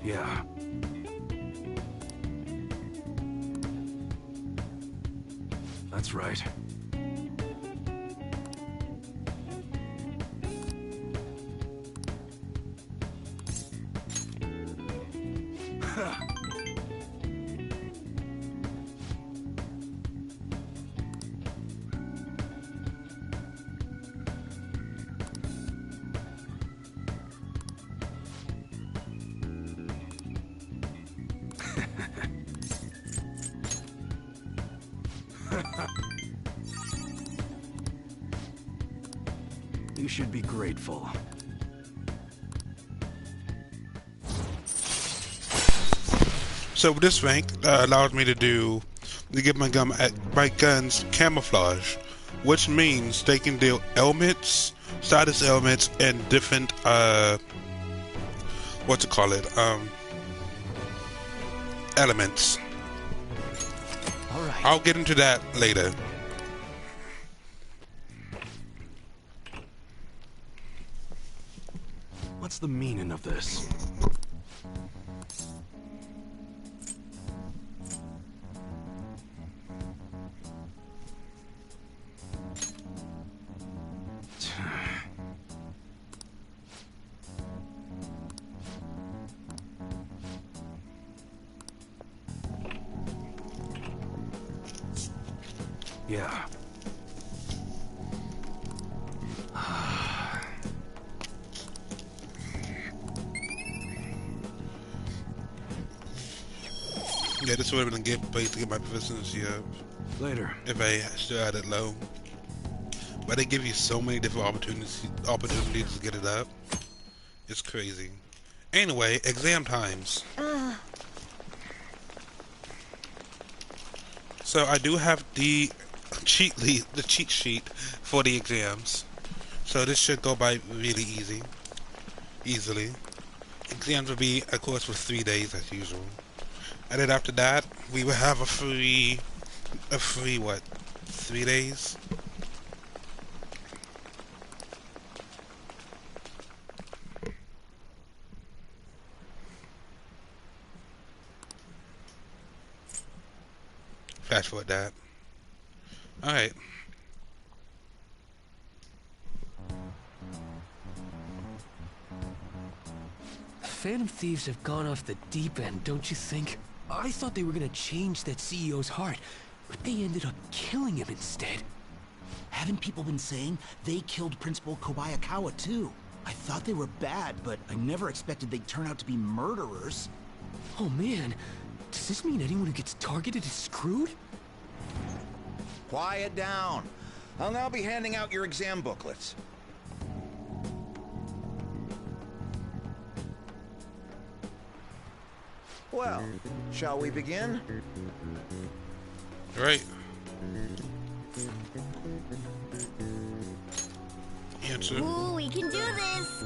Yeah. That's right. You should be grateful. So this rank allows me to give my guns camouflage, which means they can deal ailments, status ailments, and different elements. All right. I'll get into that later. What's the meaning of this? Yeah. Yeah, this would have been a good place to get my proficiency up. Later. If I still had it low. But they give you so many different opportunities to get it up. It's crazy. Anyway, exam times. So I do have the cheat sheet for the exams. So this should go by really easily. Exams will be, of course, for 3 days as usual. And then after that, we will have a free what? 3 days? Fast forward that. Alright. Phantom Thieves have gone off the deep end, don't you think? I thought they were gonna change that CEO's heart, but they ended up killing him instead. Haven't people been saying they killed Principal Kobayakawa too? I thought they were bad, but I never expected they'd turn out to be murderers. Oh man, does this mean anyone who gets targeted is screwed? Quiet down. I'll now be handing out your exam booklets. Well, shall we begin? Right. Answer. Ooh, we can do this!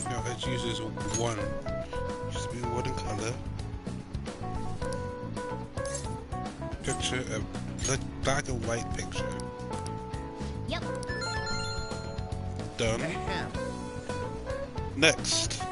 No, let's use this one. Just be one in color. Picture of black and white picture. Yep. Done. Next.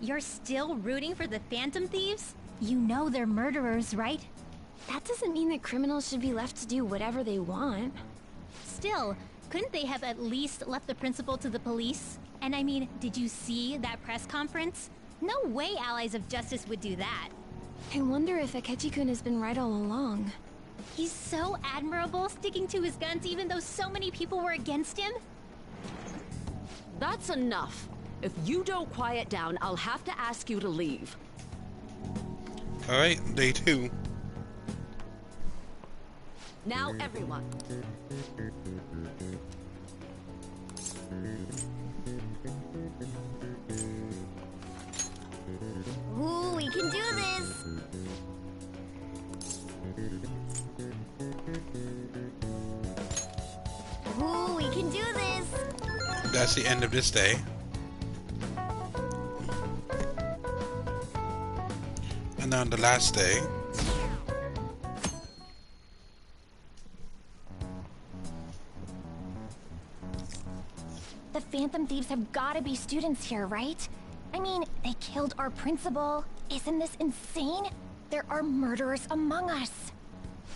You're still rooting for the Phantom Thieves? You know they're murderers, right? That doesn't mean that criminals should be left to do whatever they want. Still, couldn't they have at least left the principal to the police? And I mean, did you see that press conference? No way Allies of Justice would do that. I wonder if Akechi-kun has been right all along. He's so admirable, sticking to his guns even though so many people were against him. That's enough. If you don't quiet down, I'll have to ask you to leave. Alright, day 2. Now, everyone. Ooh, we can do this! Ooh, we can do this! That's the end of this day. And on the last day, Phantom Thieves have gotta be students here, right? I mean, they killed our principal. Isn't this insane? There are murderers among us.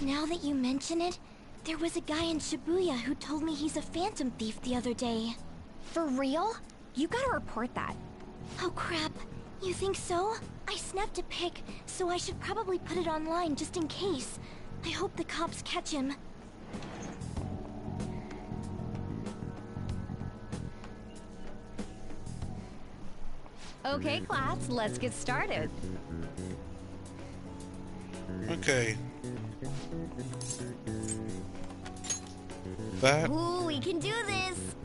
Now that you mention it, there was a guy in Shibuya who told me he's a Phantom Thief the other day. For real? You gotta report that. Oh crap. You think so? I snapped a pic, so I should probably put it online just in case. I hope the cops catch him. Okay, class, let's get started. Okay. That. Ooh, we can do this!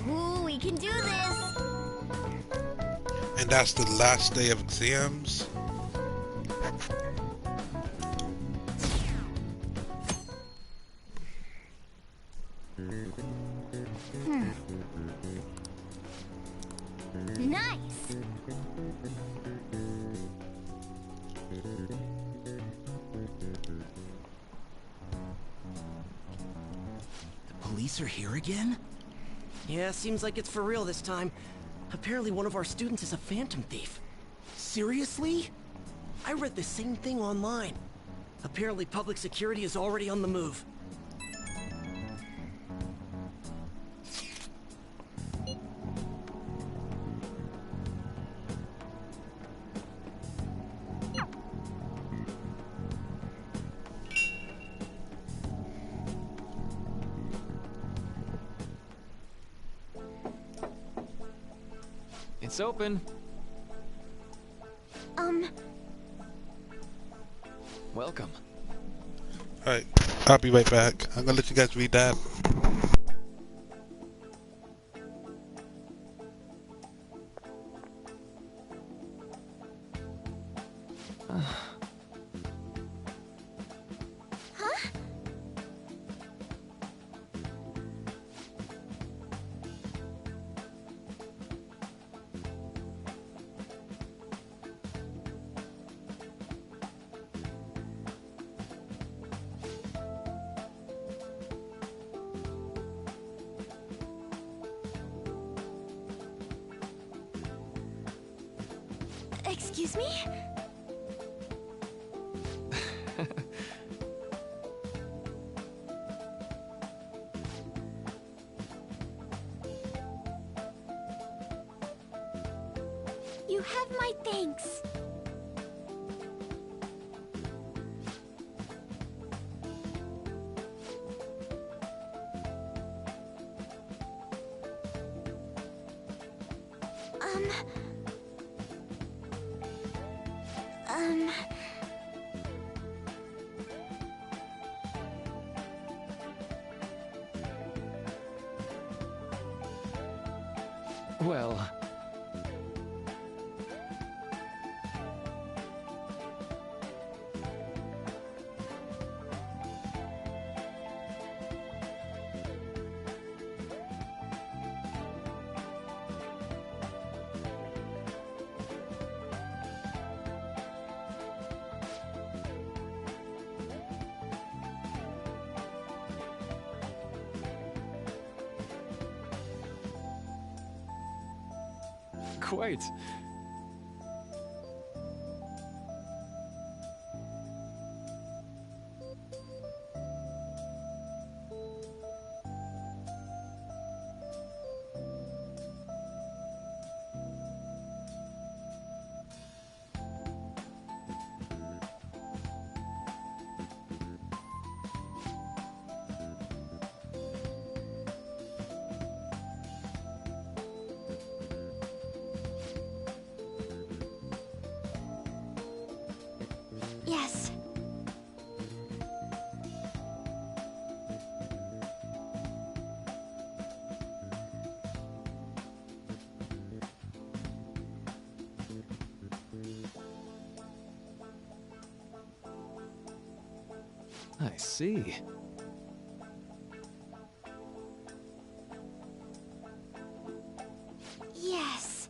Ooh, we can do this! And that's the last day of exams. Nice! The police are here again? Yeah, seems like it's for real this time. Apparently one of our students is a Phantom Thief. Seriously? I read the same thing online. Apparently public security is already on the move. It's open. Welcome. Alright, I'll be right back. I'm gonna let you guys read that. Huh? Excuse me? You have my thanks. Well... Quite. Yes. I see. Yes.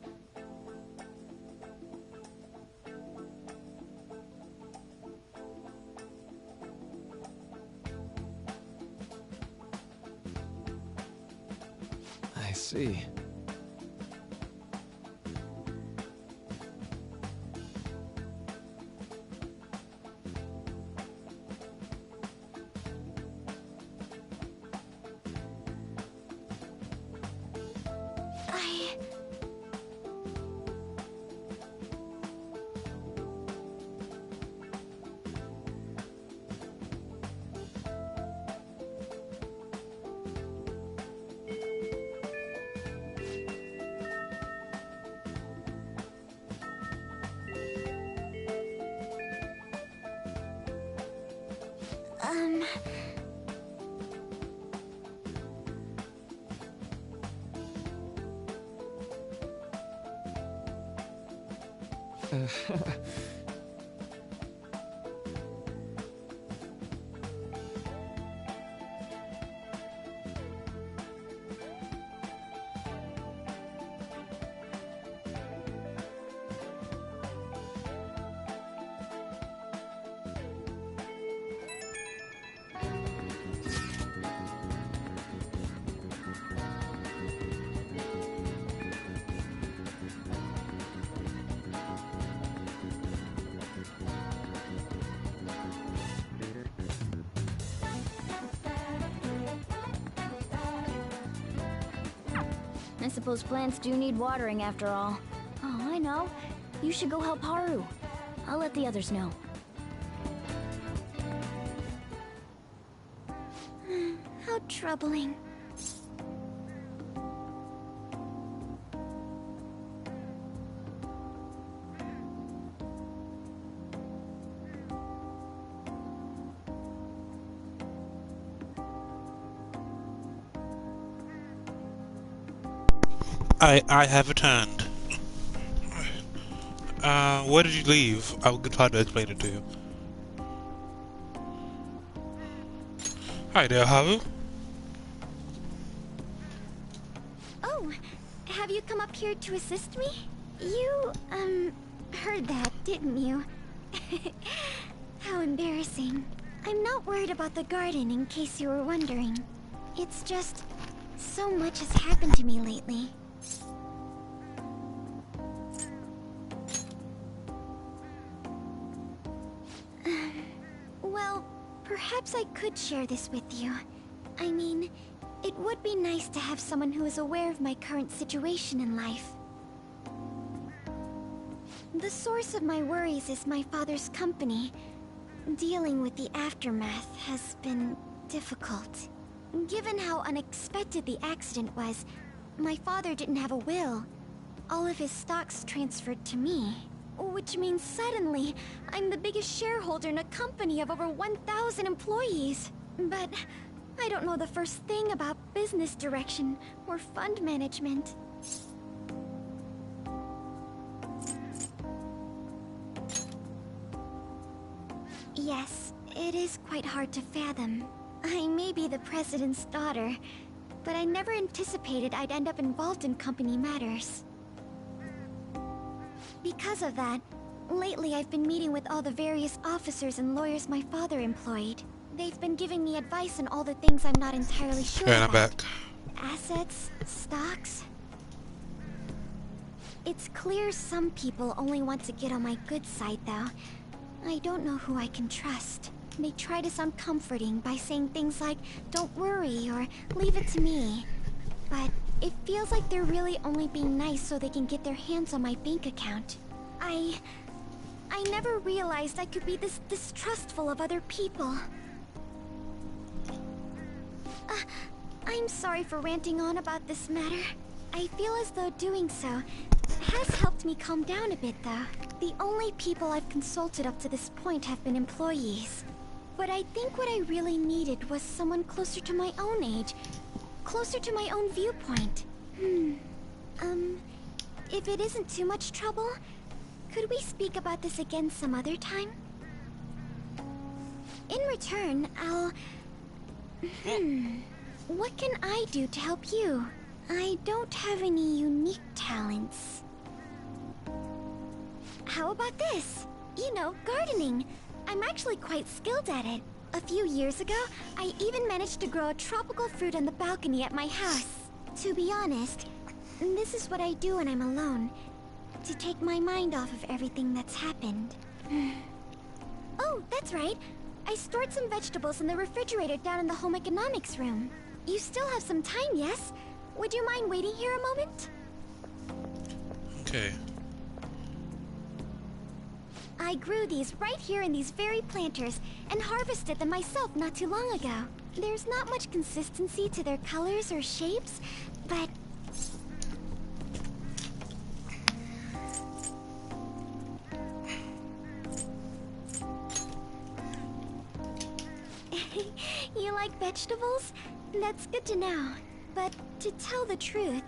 see. I suppose plants do need watering after all. Oh, I know. You should go help Haru. I'll let the others know. How troubling. I have returned. Where did you leave? I will try to explain it to you. Hi there, Haru. Oh, have you come up here to assist me? You, heard that, didn't you? How embarrassing. I'm not worried about the garden, in case you were wondering. It's just, so much has happened to me lately. Well, perhaps I could share this with you. I mean, it would be nice to have someone who is aware of my current situation in life. The source of my worries is my father's company. Dealing with the aftermath has been difficult. Given how unexpected the accident was, my father didn't have a will. All of his stocks transferred to me. Which means suddenly, I'm the biggest shareholder in a company of over 1,000 employees. But I don't know the first thing about business direction or fund management. Yes, it is quite hard to fathom. I may be the president's daughter, but I never anticipated I'd end up involved in company matters. Because of that, lately I've been meeting with all the various officers and lawyers my father employed. They've been giving me advice on all the things I'm not entirely sure And I'm about. back. Assets, stocks. It's clear some people only want to get on my good side, though. I don't know who I can trust. They try to sound comforting by saying things like, "Don't worry," or "Leave it to me." But it feels like they're really only being nice so they can get their hands on my bank account. I never realized I could be this distrustful of other people. I'm sorry for ranting on about this matter. I feel as though doing so has helped me calm down a bit, though. The only people I've consulted up to this point have been employees. But I think what I really needed was someone closer to my own age, closer to my own viewpoint. If it isn't too much trouble, could we speak about this again some other time? In return, I'll... What can I do to help you? I don't have any unique talents. How about this? You know, gardening. I'm actually quite skilled at it. A few years ago, I even managed to grow a tropical fruit on the balcony at my house. To be honest, this is what I do when I'm alone. To take my mind off of everything that's happened. Oh, that's right. I stored some vegetables in the refrigerator down in the home economics room. You still have some time, yes? Would you mind waiting here a moment? Okay. I grew these right here in these very planters and harvested them myself not too long ago. There's not much consistency to their colors or shapes, but... You like vegetables? That's good to know. But to tell the truth,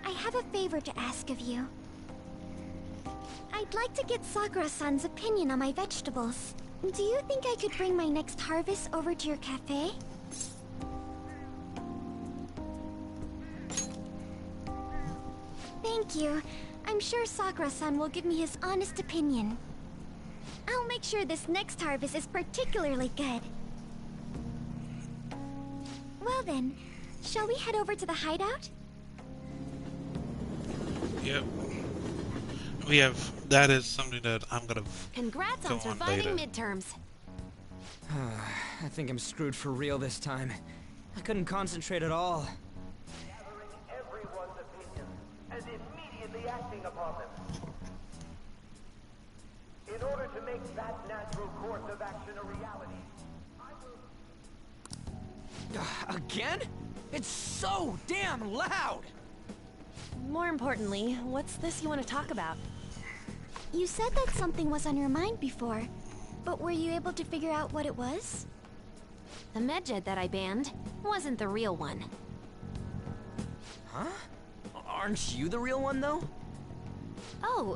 I have a favor to ask of you. I'd like to get Sakura-san's opinion on my vegetables. Do you think I could bring my next harvest over to your cafe? Thank you. I'm sure Sakura-san will give me his honest opinion. I'll make sure this next harvest is particularly good. Well then, shall we head over to the hideout? Yep. We have... That is something that I'm gonna Congrats go on surviving midterms. I think I'm screwed for real this time. I couldn't concentrate at all. Everyone's opinions and immediately acting upon them. In order to make that natural course of action a reality. Again? It's so damn loud! More importantly, what's this you want to talk about? You said that something was on your mind before, but were you able to figure out what it was? The Medjed that I banned wasn't the real one. Huh? Aren't you the real one, though? Oh,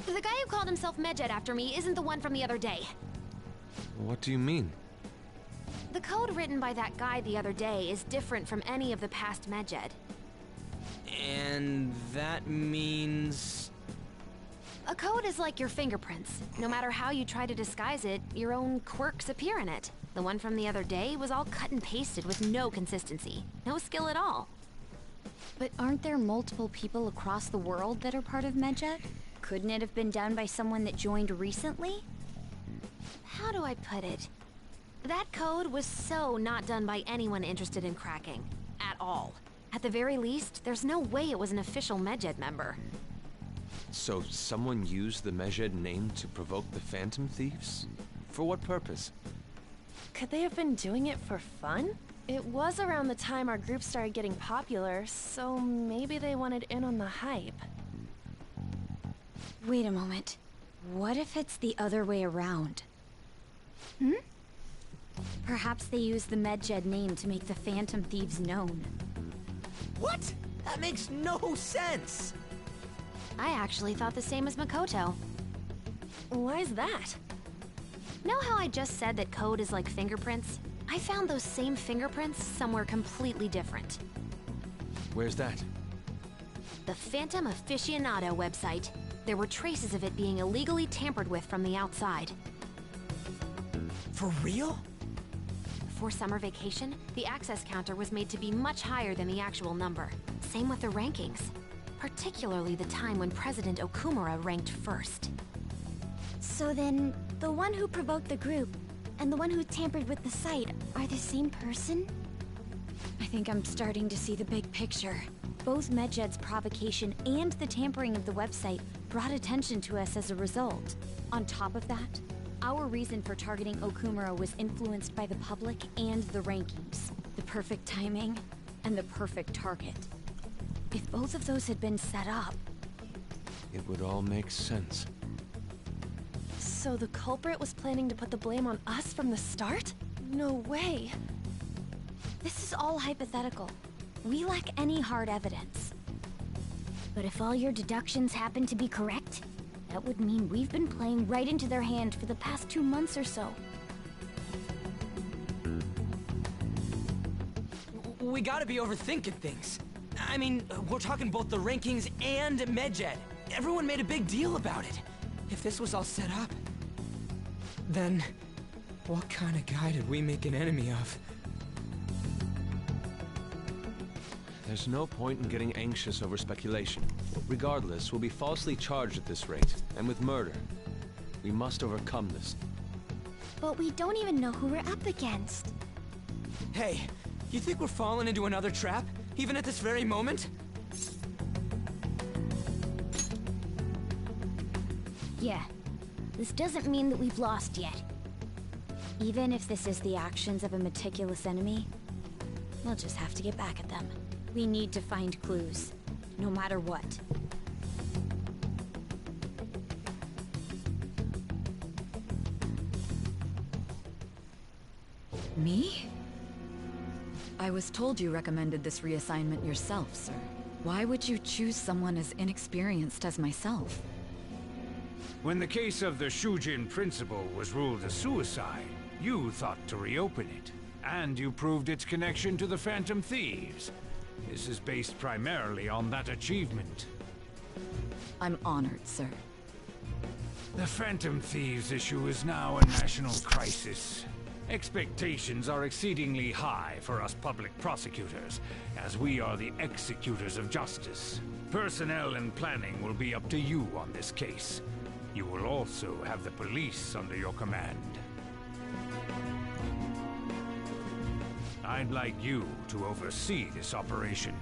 the guy who called himself Medjed after me isn't the one from the other day. What do you mean? The code written by that guy the other day is different from any of the past Medjed. And that means... A code is like your fingerprints. No matter how you try to disguise it, your own quirks appear in it. The one from the other day was all cut and pasted with no consistency. No skill at all. But aren't there multiple people across the world that are part of Medjed? Couldn't it have been done by someone that joined recently? How do I put it? That code was so not done by anyone interested in cracking. At all. At the very least, there's no way it was an official Medjed member. So someone used the Medjed name to provoke the Phantom Thieves? For what purpose? Could they have been doing it for fun? It was around the time our group started getting popular, so maybe they wanted in on the hype. Wait a moment. What if it's the other way around? Perhaps they used the Medjed name to make the Phantom Thieves known. What? That makes no sense! I actually thought the same as Makoto. Why's that? Know how I just said that code is like fingerprints? I found those same fingerprints somewhere completely different. Where's that? The Phantom Aficionado website. There were traces of it being illegally tampered with from the outside. For real? Before summer vacation, the access counter was made to be much higher than the actual number. Same with the rankings. Particularly the time when President Okumura ranked first. So then, the one who provoked the group and the one who tampered with the site are the same person? I think I'm starting to see the big picture. Both Medjed's provocation and the tampering of the website brought attention to us as a result. On top of that, our reason for targeting Okumura was influenced by the public and the rankings. The perfect timing and the perfect target. If both of those had been set up... It would all make sense. So the culprit was planning to put the blame on us from the start? No way. This is all hypothetical. We lack any hard evidence. But if all your deductions happen to be correct, that would mean we've been playing right into their hand for the past 2 months or so. We gotta be overthinking things. I mean, we're talking both the rankings and Medjed. Everyone made a big deal about it. If this was all set up, then what kind of guy did we make an enemy of? There's no point in getting anxious over speculation. Regardless, we'll be falsely charged at this rate, and with murder. We must overcome this. But we don't even know who we're up against. Hey, you think we're falling into another trap? Even at this very moment? Yeah. This doesn't mean that we've lost yet. Even if this is the actions of a meticulous enemy, we'll just have to get back at them. We need to find clues, no matter what. Me? I was told you recommended this reassignment yourself, sir. Why would you choose someone as inexperienced as myself? When the case of the Shujin principal was ruled a suicide, you thought to reopen it. And you proved its connection to the Phantom Thieves. This is based primarily on that achievement. I'm honored, sir. The Phantom Thieves issue is now a national crisis. Expectations are exceedingly high for us public prosecutors, as we are the executors of justice. Personnel and planning will be up to you on this case. You will also have the police under your command. I'd like you to oversee this operation.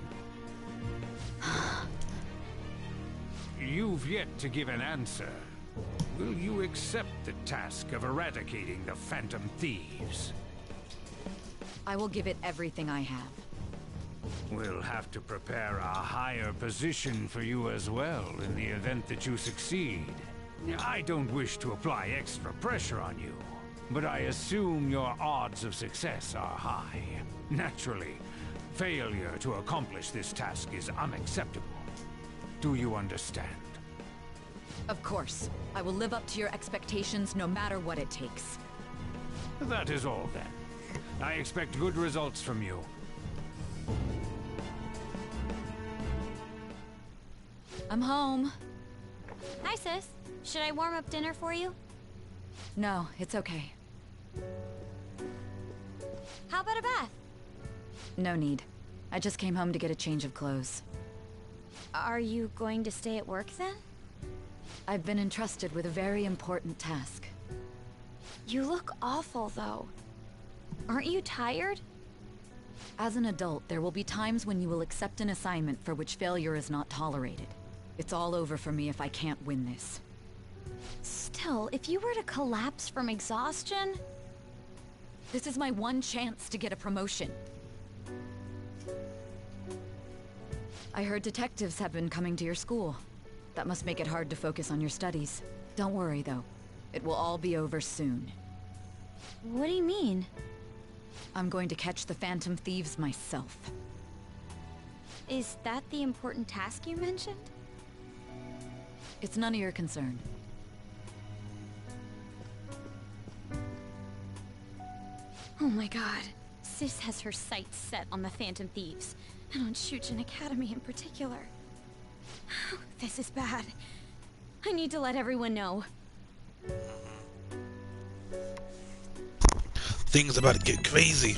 You've yet to give an answer. Will you accept the task of eradicating the Phantom Thieves? I will give it everything I have. We'll have to prepare a higher position for you as well in the event that you succeed. I don't wish to apply extra pressure on you, but I assume your odds of success are high. Naturally, failure to accomplish this task is unacceptable. Do you understand? Of course. I will live up to your expectations no matter what it takes. That is all then. I expect good results from you. I'm home. Hi, sis. Should I warm up dinner for you? No, it's okay. How about a bath? No need. I just came home to get a change of clothes. Are you going to stay at work then? I've been entrusted with a very important task. You look awful, though. Aren't you tired? As an adult, there will be times when you will accept an assignment for which failure is not tolerated. It's all over for me if I can't win this. Still, if you were to collapse from exhaustion... This is my one chance to get a promotion. I heard detectives have been coming to your school. That must make it hard to focus on your studies. Don't worry, though. It will all be over soon. What do you mean? I'm going to catch the Phantom Thieves myself. Is that the important task you mentioned? It's none of your concern. Oh my god. Sis has her sights set on the Phantom Thieves, and on Shujin Academy in particular. This is bad. I need to let everyone know. Things about to get crazy.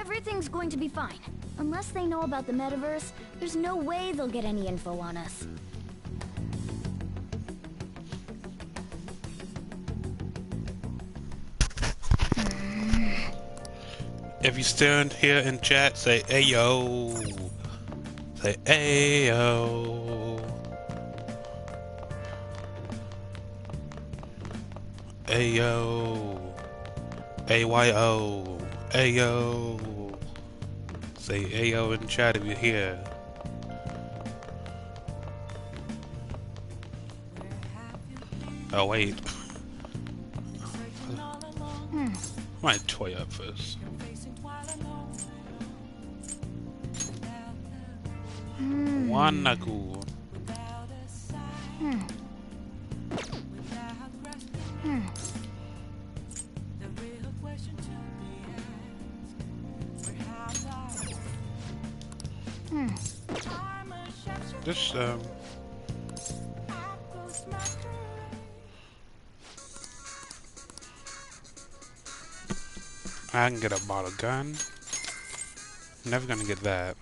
Everything's going to be fine. Unless they know about the metaverse, there's no way they'll get any info on us. If you stand here in chat, say ayo. Say ayo. Ayo. AYO. Ayo. Say ayo in chat if you're here. Oh wait. Might toy up first. Wanaku. Just I can get a bottle gun. Never gonna get that.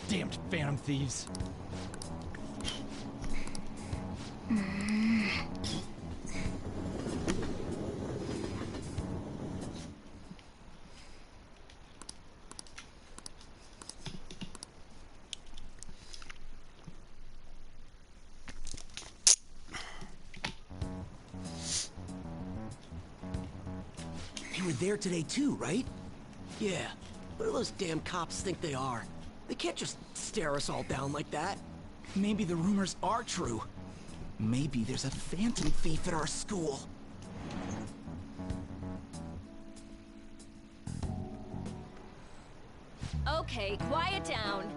Damned Phantom Thieves. They were there today too, right? Yeah. What do those damn cops think they are? They can't just stare us all down like that. Maybe the rumors are true. Maybe there's a phantom thief at our school. Okay, quiet down.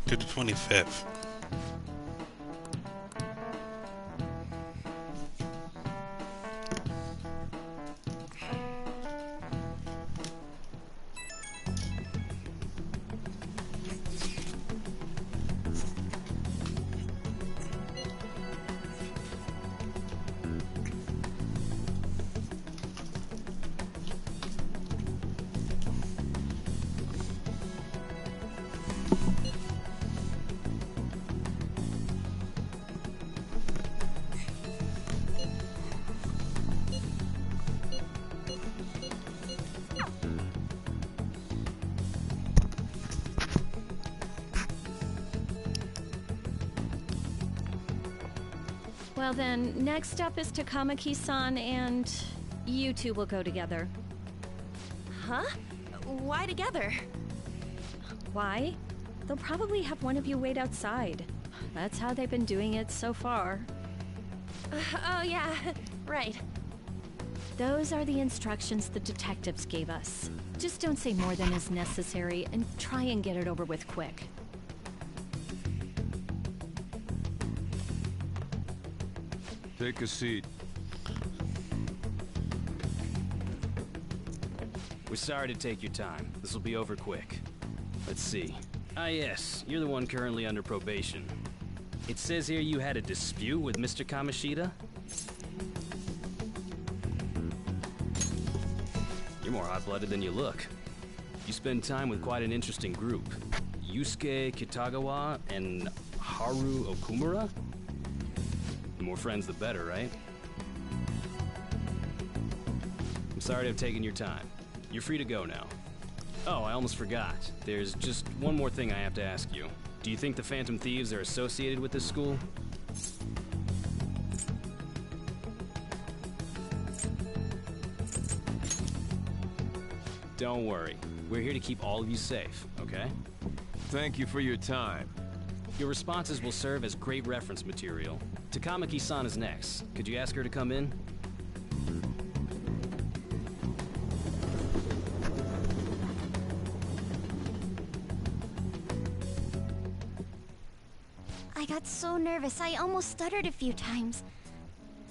To the 25th. Well then, next up is Takamaki-san, and you two will go together. Huh? Why together? Why? They'll probably have one of you wait outside. That's how they've been doing it so far. Oh yeah, right. Those are the instructions the detectives gave us. Just don't say more than is necessary, and try and get it over with quick. Take a seat. We're sorry to take your time. This will be over quick. Let's see. Ah yes, you're the one currently under probation. It says here you had a dispute with Mr. Kamoshida? You're more hot-blooded than you look. You spend time with quite an interesting group. Yusuke Kitagawa and Haru Okumura? The more friends, the better, right? I'm sorry to have taken your time. You're free to go now. Oh, I almost forgot. There's just one more thing I have to ask you. Do you think the Phantom Thieves are associated with this school? Don't worry. We're here to keep all of you safe, okay? Thank you for your time. Your responses will serve as great reference material. Takamaki-san is next. Could you ask her to come in? I got so nervous, I almost stuttered a few times.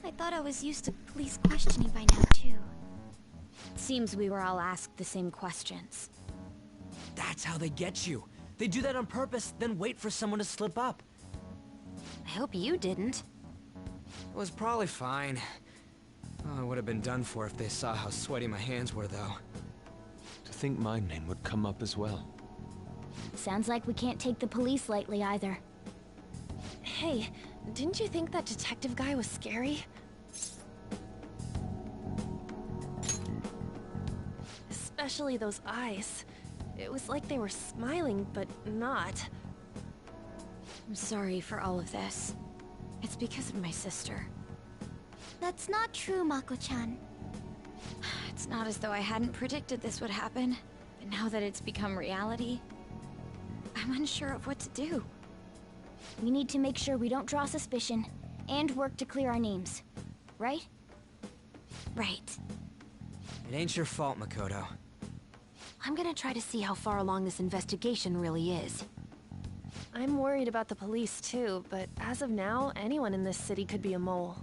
I thought I was used to police questioning by now, too. Seems we were all asked the same questions. That's how they get you. They do that on purpose, then wait for someone to slip up. I hope you didn't. It was probably fine. Oh, I would have been done for if they saw how sweaty my hands were, though. To think my name would come up as well. Sounds like we can't take the police lightly either. Hey, didn't you think that detective guy was scary? Especially those eyes. It was like they were smiling, but not. I'm sorry for all of this. It's because of my sister. That's not true, Mako-chan. It's not as though I hadn't predicted this would happen, but now that it's become reality, I'm unsure of what to do. We need to make sure we don't draw suspicion, and work to clear our names. Right? Right. It ain't your fault, Makoto. I'm gonna try to see how far along this investigation really is. I'm worried about the police too, but as of now, anyone in this city could be a mole.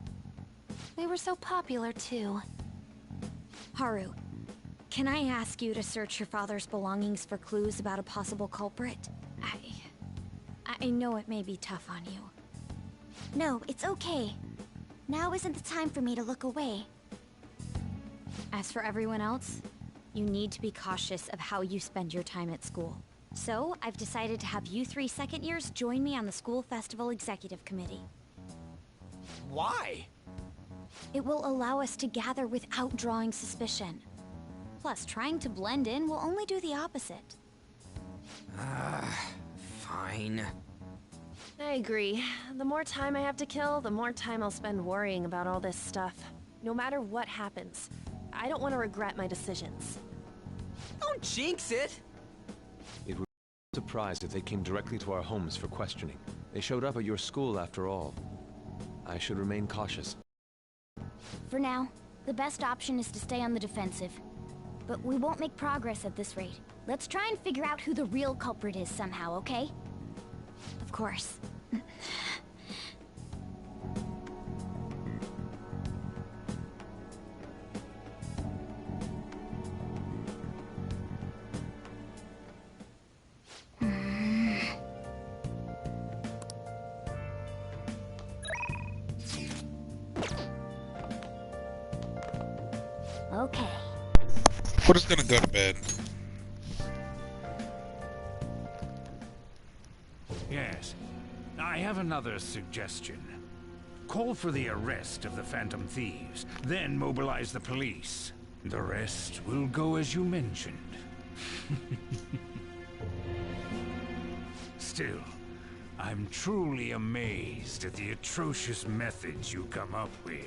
They were so popular too. Haru, can I ask you to search your father's belongings for clues about a possible culprit? I know it may be tough on you. No, it's okay. Now isn't the time for me to look away. As for everyone else, you need to be cautious of how you spend your time at school. So, I've decided to have you 3 second years join me on the School Festival Executive Committee. Why? It will allow us to gather without drawing suspicion. Plus, trying to blend in will only do the opposite. Fine. I agree. The more time I have to kill, the more time I'll spend worrying about all this stuff. No matter what happens, I don't want to regret my decisions. Don't jinx it! It would be surprised if they came directly to our homes for questioning. They showed up at your school after all. I should remain cautious. For now, the best option is to stay on the defensive. But we won't make progress at this rate. Let's try and figure out who the real culprit is somehow, okay? Of course. Okay. We're just gonna go to bed. Yes. I have another suggestion. Call for the arrest of the Phantom Thieves, then mobilize the police. The rest will go as you mentioned. Still, I'm truly amazed at the atrocious methods you come up with.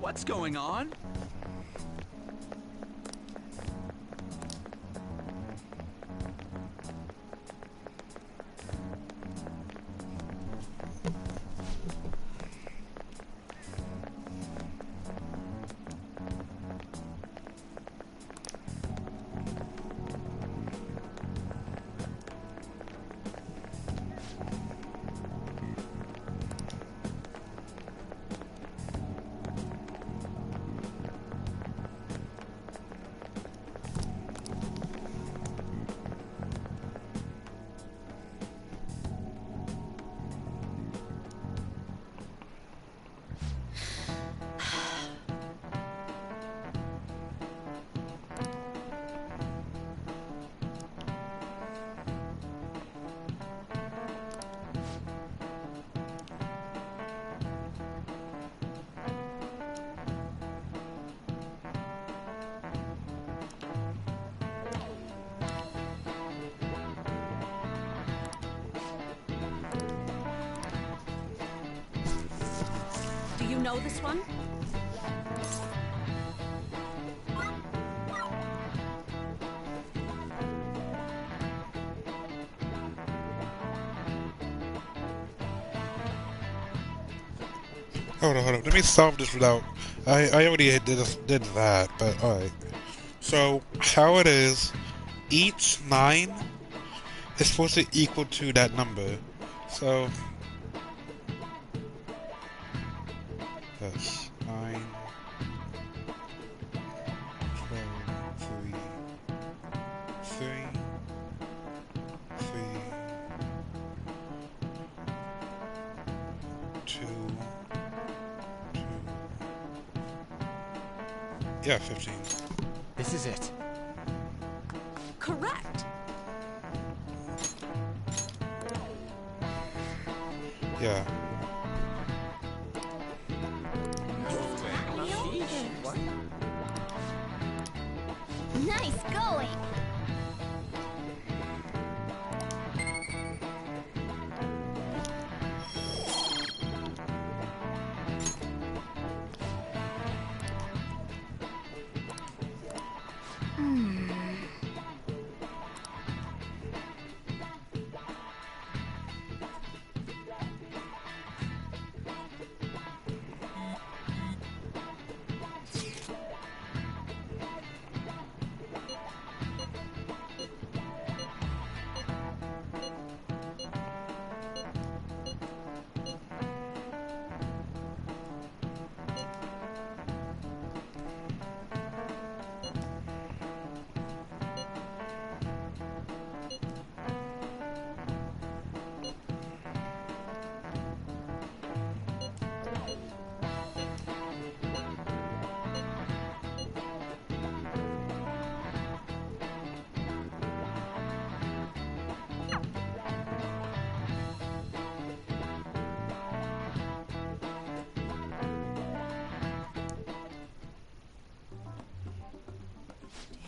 What's going on? know this one? Hold on. Let me solve this without. I already did that, but alright. So, how it is, each 9 is supposed to equal to that number. So, that's 9, 12, 3, 2, yeah, 15. This is it. Correct. Yeah. Nice going!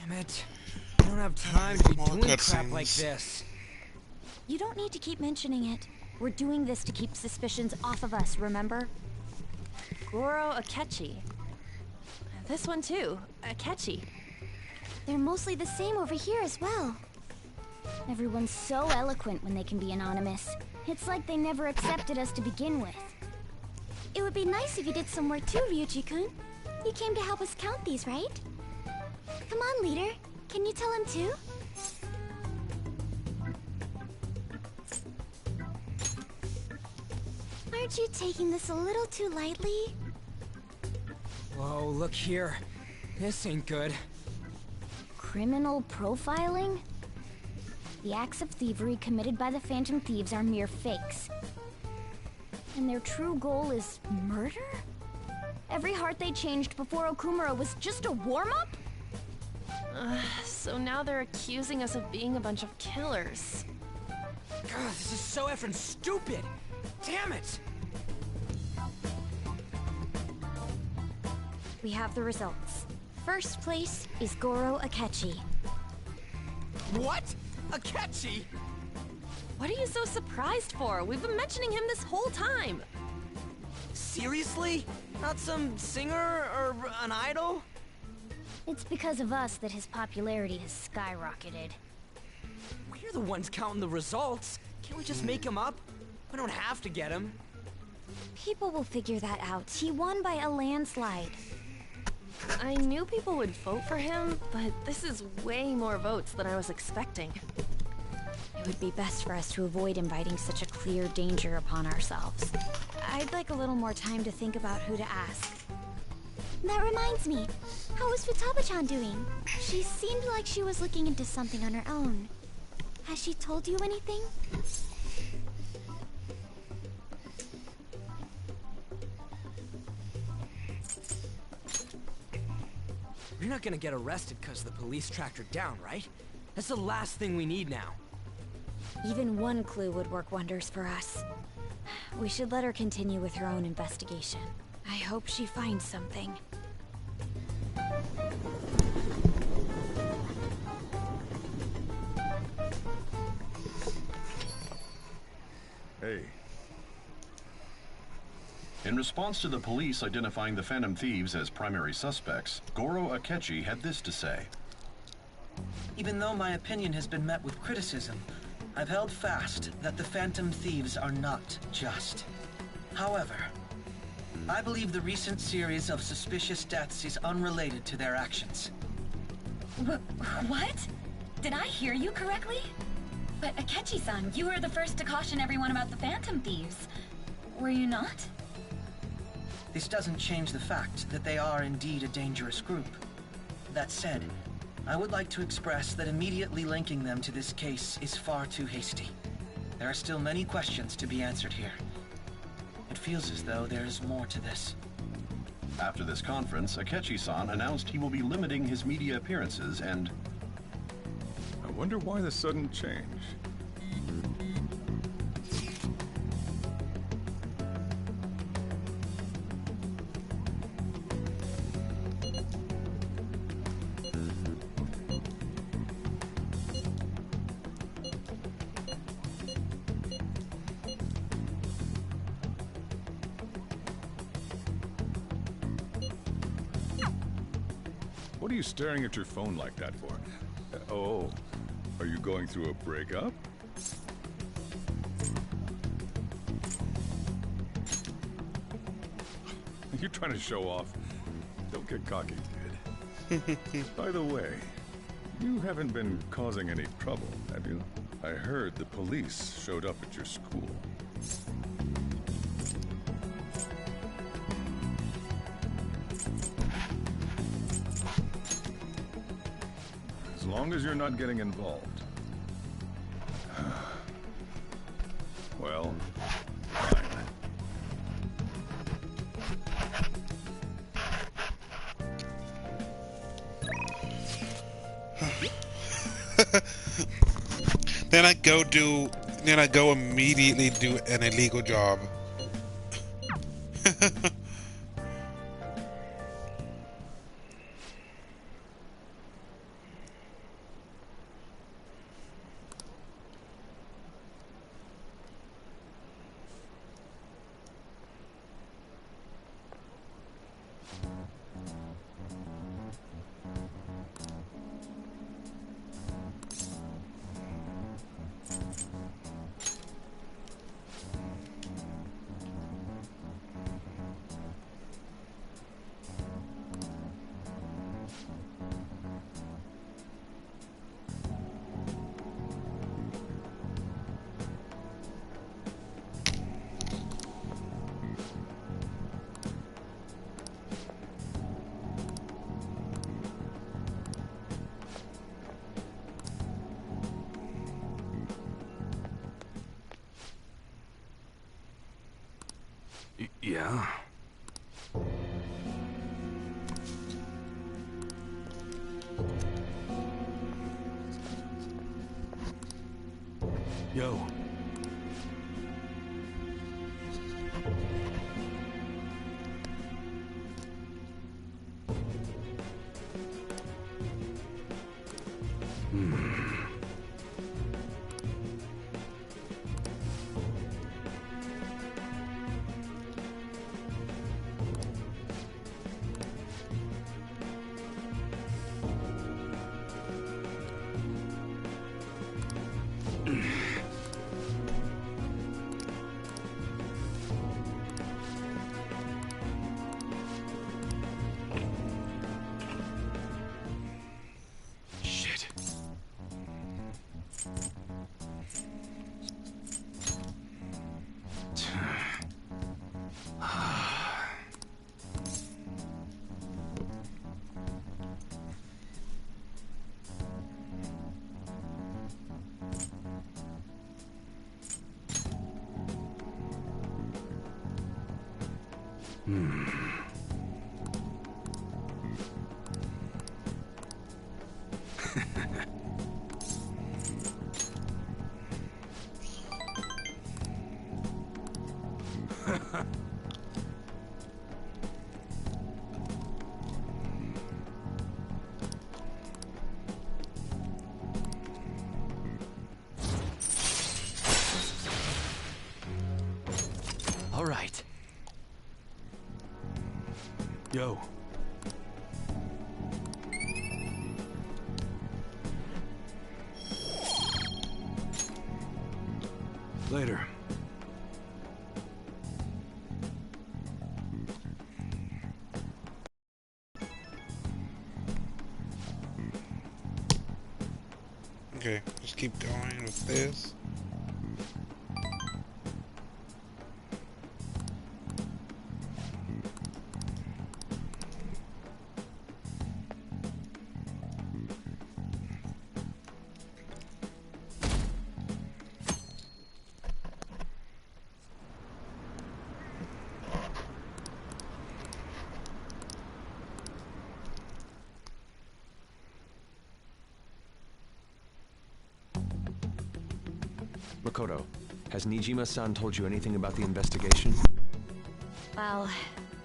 Damn it. I don't have time to be More doing crap cutscenes. like this. You don't need to keep mentioning it. We're doing this to keep suspicions off of us, remember? Goro Akechi. This one too, Akechi. They're mostly the same over here as well. Everyone's so eloquent when they can be anonymous. It's like they never accepted us to begin with. It would be nice if you did some work too, Ryuji-kun. You came to help us count these, right? Come on, leader. Can you tell him too? Aren't you taking this a little too lightly? Whoa, look here. This ain't good. Criminal profiling? The acts of thievery committed by the Phantom Thieves are mere fakes. And their true goal is murder? Every heart they changed before Okumura was just a warm-up? So now they're accusing us of being a bunch of killers. God, this is so effing stupid! Damn it! We have the results. First place is Goro Akechi. What? Akechi? What are you so surprised for? We've been mentioning him this whole time. Seriously? Not some singer or an idol? It's because of us that his popularity has skyrocketed. We're the ones counting the results. Can't we just make him up? We don't have to get him. People will figure that out. He won by a landslide. I knew people would vote for him, but this is way more votes than I was expecting. It would be best for us to avoid inviting such a clear danger upon ourselves. I'd like a little more time to think about who to ask. That reminds me. How is Futaba-chan doing? She seemed like she was looking into something on her own. Has she told you anything? You're not gonna get arrested because the police tracked her down, right? That's the last thing we need now. Even one clue would work wonders for us. We should let her continue with her own investigation. I hope she finds something. Hey. In response to the police identifying the Phantom Thieves as primary suspects, Goro Akechi had this to say. Even though my opinion has been met with criticism, I've held fast that the Phantom Thieves are not just. However, I believe the recent series of suspicious deaths is unrelated to their actions. What? Did I hear you correctly? But Akechi-san, you were the first to caution everyone about the Phantom Thieves. Were you not? This doesn't change the fact that they are indeed a dangerous group. That said, I would like to express that immediately linking them to this case is far too hasty. There are still many questions to be answered here. It feels as though there is more to this. After this conference, Akechi-san announced he will be limiting his media appearances and... I wonder why the sudden change. What are you staring at your phone like that for? Oh, are you going through a breakup? Are you trying to show off? Don't get cocky, kid. By the way, you haven't been causing any trouble, have you? I heard the police showed up at your school. As long as you're not getting involved. Well, fine. Then I go immediately do an illegal job. Yeah? Yo. All right. Yo. Later. Okay, just keep going with this. Makoto, has Nijima-san told you anything about the investigation? Well,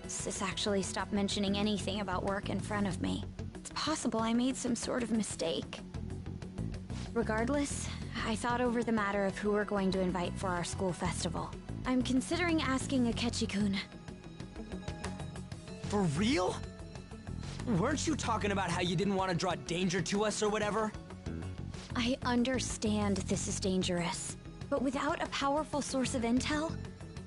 Sis actually stopped mentioning anything about work in front of me. It's possible I made some sort of mistake. Regardless, I thought over the matter of who we're going to invite for our school festival. I'm considering asking Akechi-kun. For real? Weren't you talking about how you didn't want to draw danger to us or whatever? I understand this is dangerous, but without a powerful source of intel,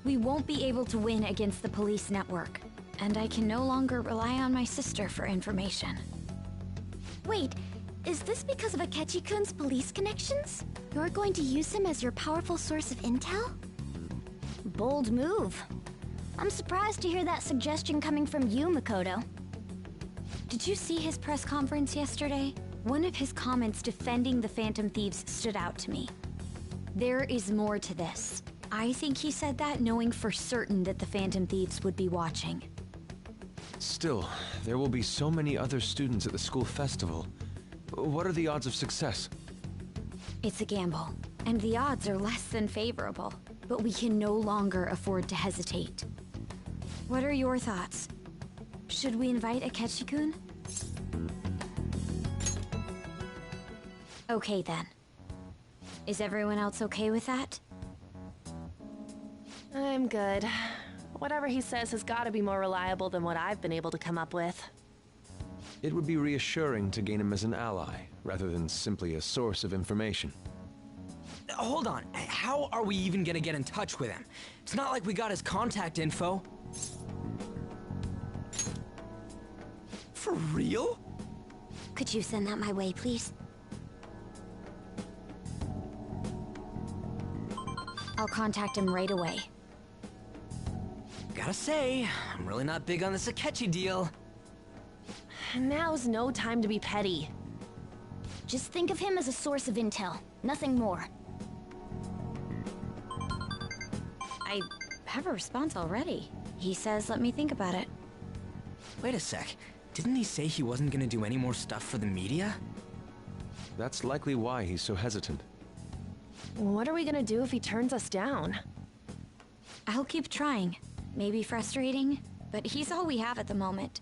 we won't be able to win against the police network, and I can no longer rely on my sister for information. Wait, is this because of Akechi-kun's police connections? You're going to use him as your powerful source of intel? Bold move. I'm surprised to hear that suggestion coming from you, Makoto. Did you see his press conference yesterday? One of his comments defending the Phantom Thieves stood out to me. There is more to this. I think he said that knowing for certain that the Phantom Thieves would be watching. Still, there will be so many other students at the school festival. What are the odds of success? It's a gamble, and the odds are less than favorable, but we can no longer afford to hesitate. What are your thoughts? Should we invite Akechi-kun? Okay then. Is everyone else okay with that? I'm good. Whatever he says has got to be more reliable than what I've been able to come up with. It would be reassuring to gain him as an ally, rather than simply a source of information. Hold on, how are we even gonna get in touch with him? It's not like we got his contact info. For real? Could you send that my way, please? I'll contact him right away. Gotta say, I'm really not big on this Akechi deal. Now's no time to be petty. Just think of him as a source of intel, nothing more. I have a response already. He says let me think about it. Wait a sec. Didn't he say he wasn't gonna do any more stuff for the media? That's likely why he's so hesitant. What are we gonna do if he turns us down? I'll keep trying. Maybe frustrating, but he's all we have at the moment.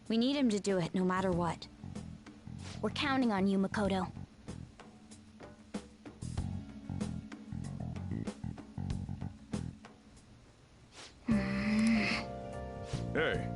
We need him to do it no matter what. We're counting on you, Makoto. Hey.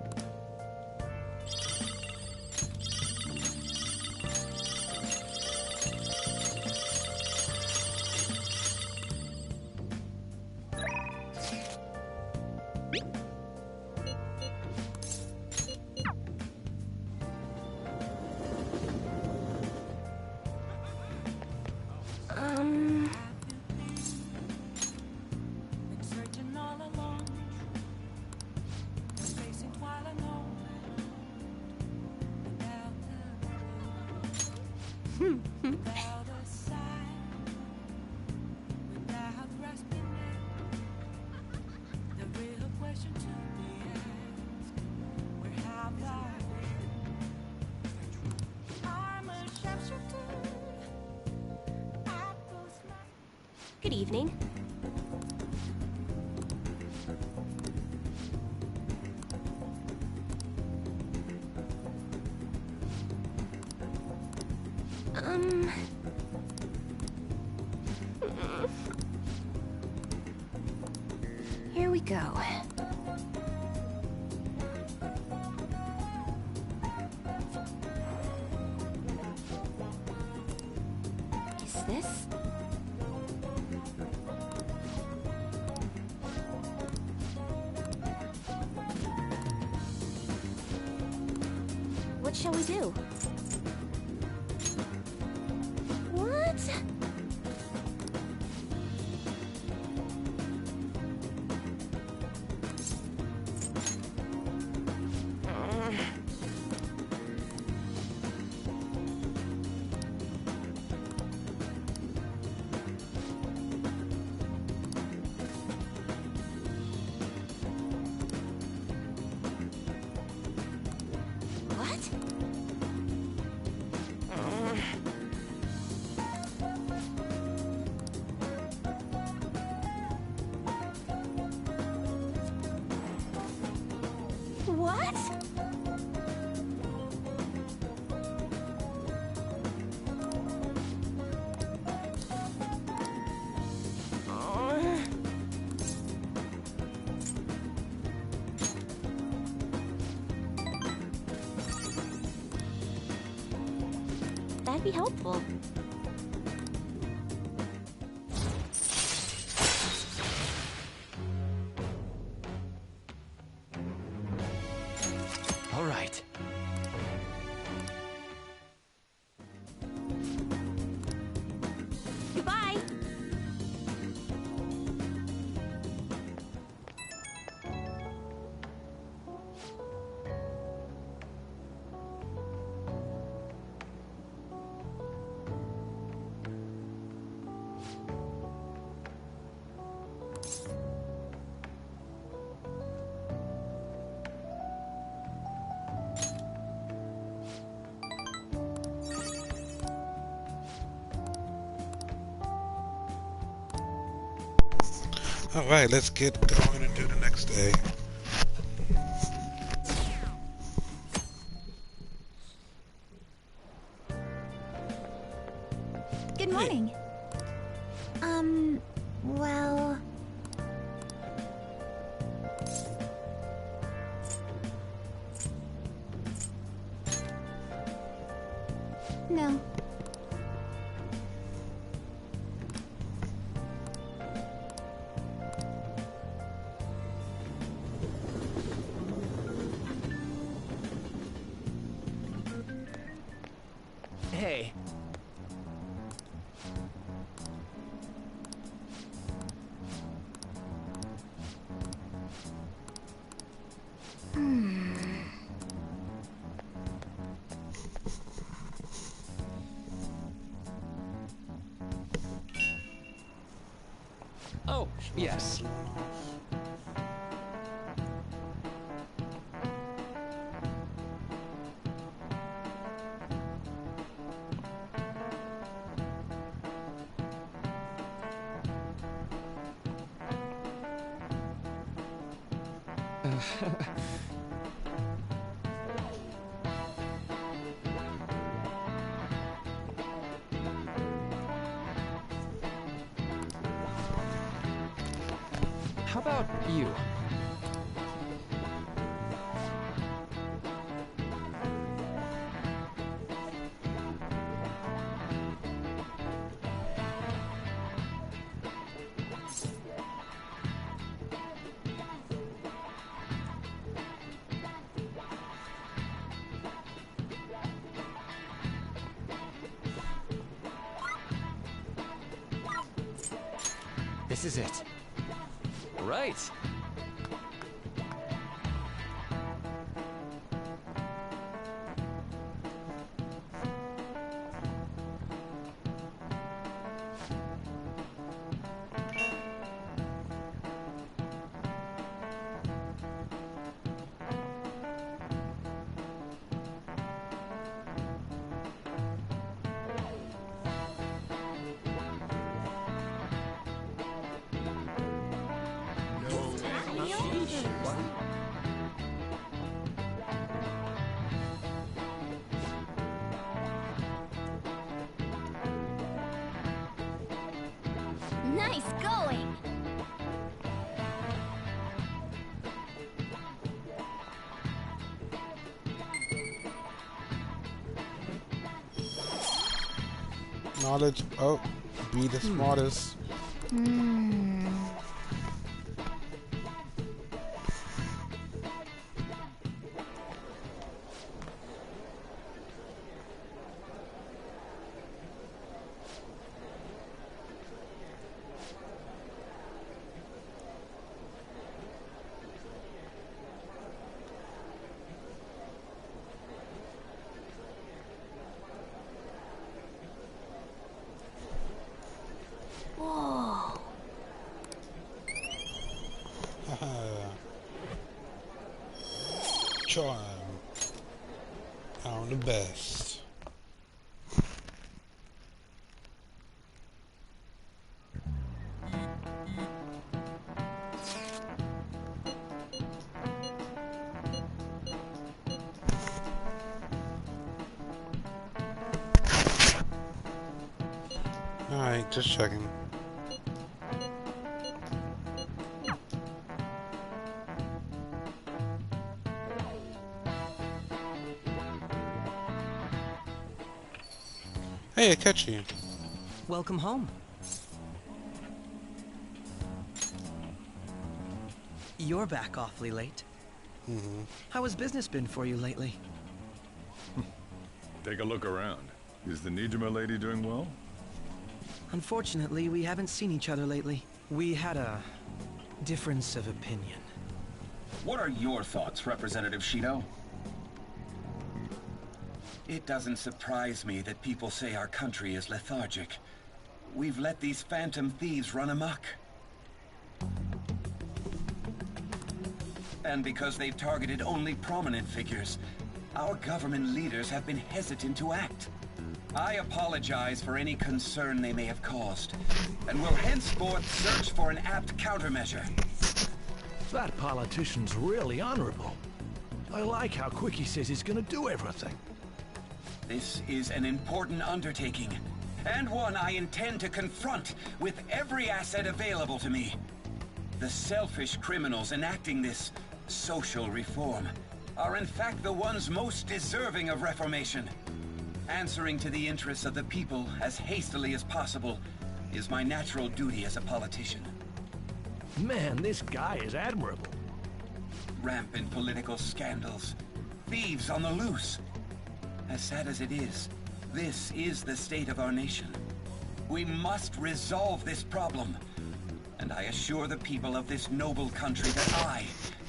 Good evening. Here we go. What's this? What shall we do? What? What? What? That'd be helpful. All right. Goodbye. Alright, let's get going and do the next day. Good morning. Well... No. Hey. Oh, yes. How about you? This is it. Right. Nice going! Knowledge. Oh, be the smartest. Whoa. Charm. I'm the best. Alright, just checking. Hey, Akechi. Welcome home. You're back awfully late. How has business been for you lately? Take a look around. Is the Nijima lady doing well? Unfortunately, we haven't seen each other lately. We had a difference of opinion. What are your thoughts, Representative Shido? It doesn't surprise me that people say our country is lethargic. We've let these phantom thieves run amok. And because they've targeted only prominent figures, our government leaders have been hesitant to act. I apologize for any concern they may have caused, and will henceforth search for an apt countermeasure. That politician's really honorable. I like how quick he says he's gonna do everything. This is an important undertaking, and one I intend to confront with every asset available to me. The selfish criminals enacting this social reform are in fact the ones most deserving of reformation. Answering to the interests of the people as hastily as possible is my natural duty as a politician. Man, this guy is admirable. Rampant political scandals, thieves on the loose. As sad as it is, this is the state of our nation. We must resolve this problem, and I assure the people of this noble country that I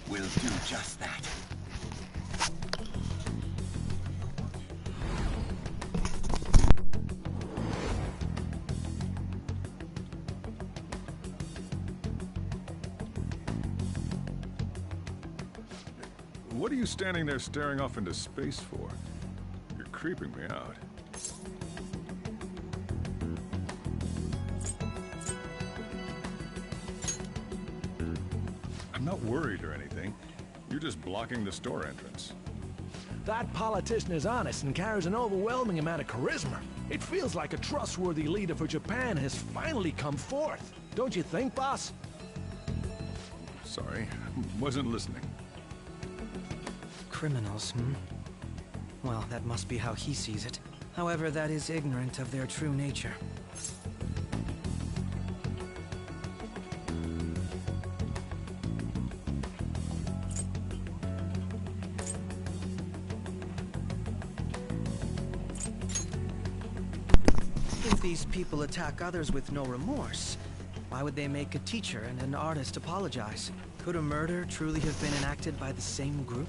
will do just that. What are you standing there staring off into space for? You're creeping me out. I'm not worried or anything. You're just blocking the store entrance. That politician is honest and carries an overwhelming amount of charisma. It feels like a trustworthy leader for Japan has finally come forth. Don't you think, boss? Sorry, wasn't listening. Criminals, Well, that must be how he sees it. However, that is ignorant of their true nature. If these people attack others with no remorse, why would they make a teacher and an artist apologize? Could a murder truly have been enacted by the same group?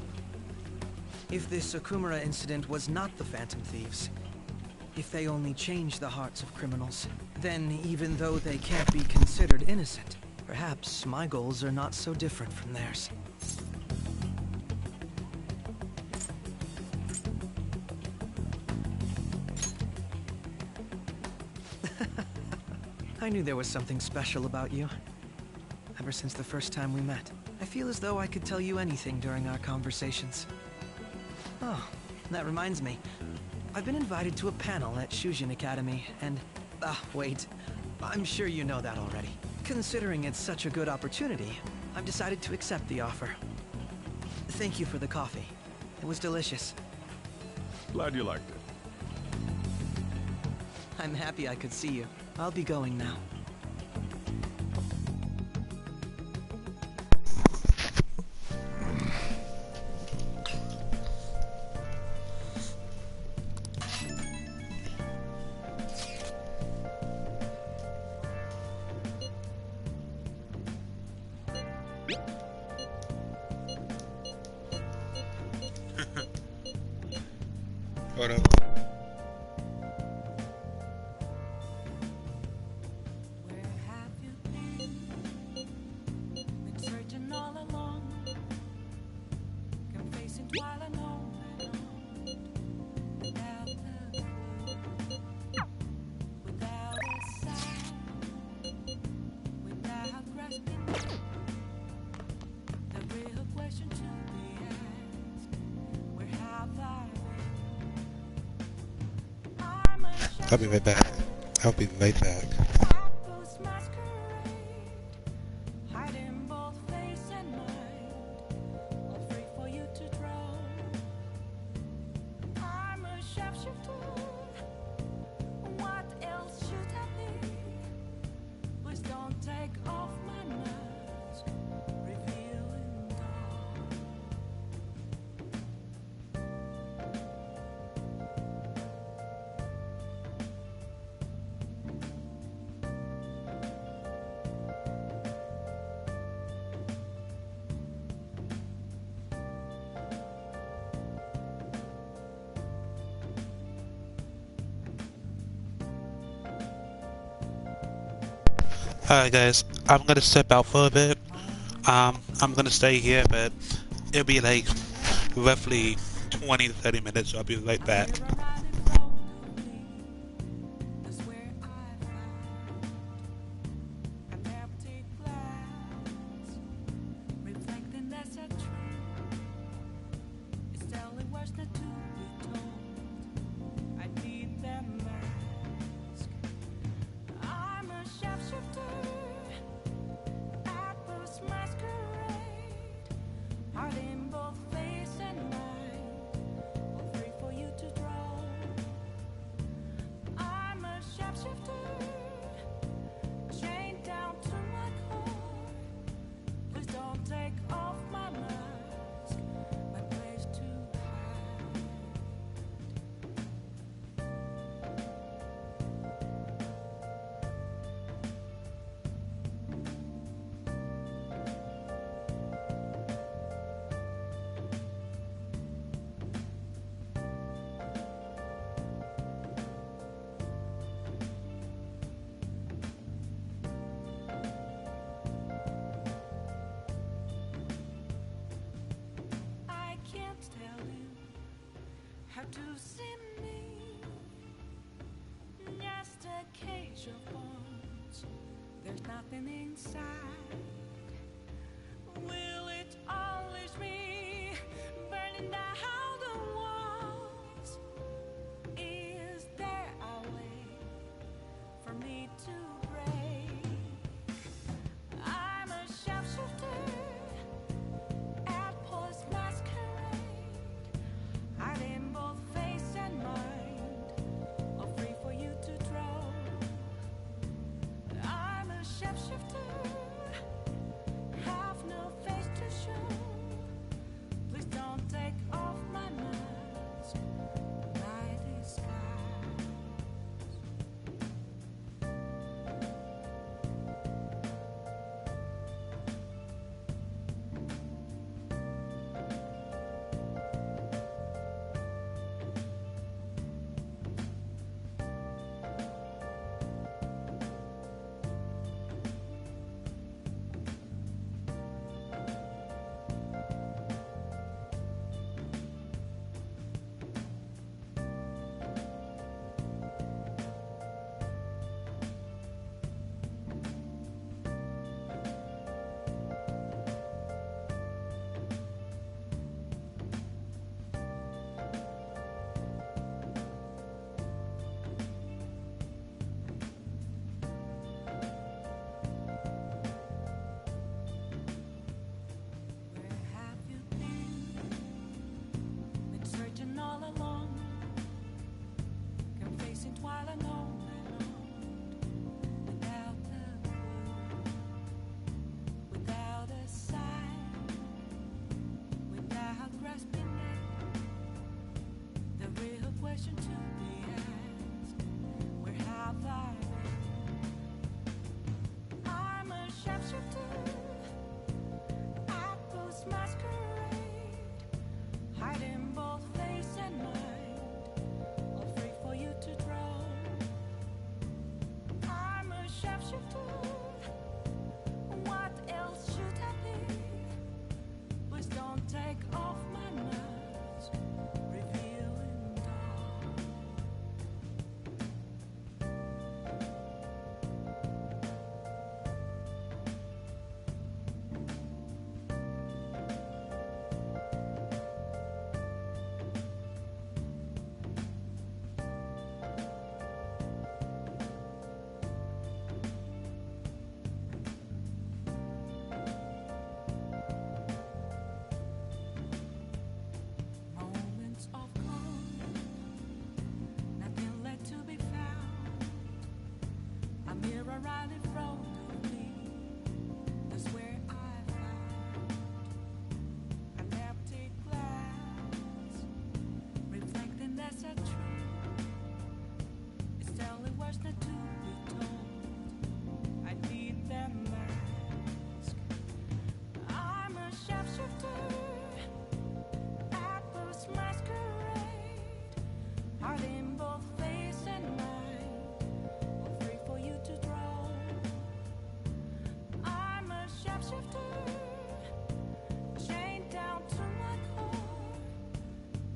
If this Okumura incident was not the Phantom Thieves, if they only change the hearts of criminals, then even though they can't be considered innocent, perhaps my goals are not so different from theirs. I knew there was something special about you. Ever since the first time we met, I feel as though I could tell you anything during our conversations. Oh, that reminds me. I've been invited to a panel at Shujin Academy, and... wait. I'm sure you know that already. Considering it's such a good opportunity, I've decided to accept the offer. Thank you for the coffee. It was delicious. Glad you liked it. I'm happy I could see you. I'll be going now. Hold up. I'll be right back. I'll be right back. Alright guys, I'm gonna step out for a bit. I'm gonna stay here, but it'll be like roughly 20 to 30 minutes, so I'll be right back. To see me, just a cage of bones. There's nothing inside. Will it always be burning down the walls? Is there a way for me to break? I'm a sharpshooter at Post Masquerade. Heart in both face and mind, all free for you to draw. I'm a shapeshifter. mirror right in front of me. That's where I found an empty glass, reflecting that's a truth. It's telling words not to be told. I need that mask. I'm a sharpshooter at this masquerade, hiding both face and mind, free for you to draw. I'm a sharpshooter, chained down to my core.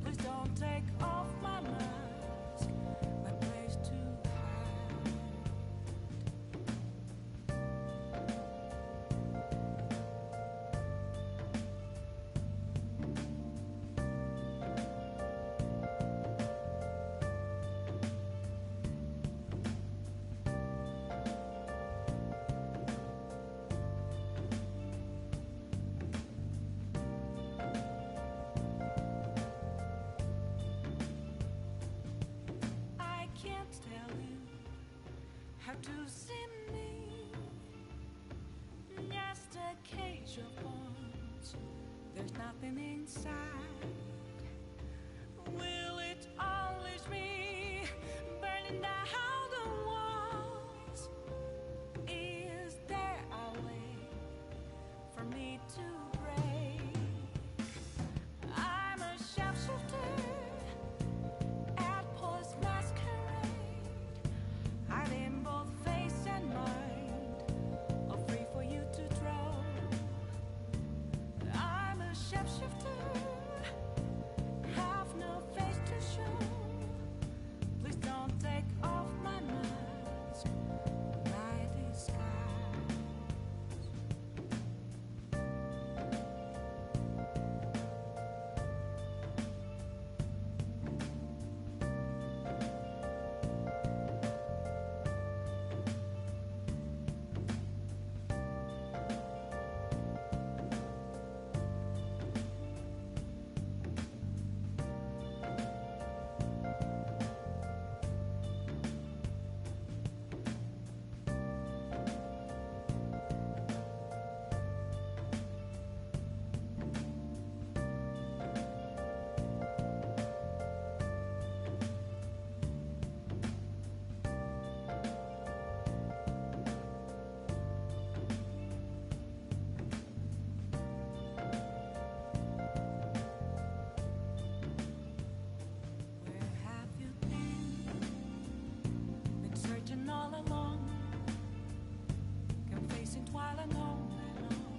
Please don't take off my mask, my place to hide. I can't tell you how to see me. Just a cage of bones. There's nothing inside. Will it always be burning down the walls? Is there a way for me to break? I'm a sharpshooter at post masquerade, hiding both face and mind, all free for you to draw. I'm a sharpshooter, have no face to show. Please don't take off my mask, my disguise. Where have you been? Been searching all along, confessing while I'm on and on,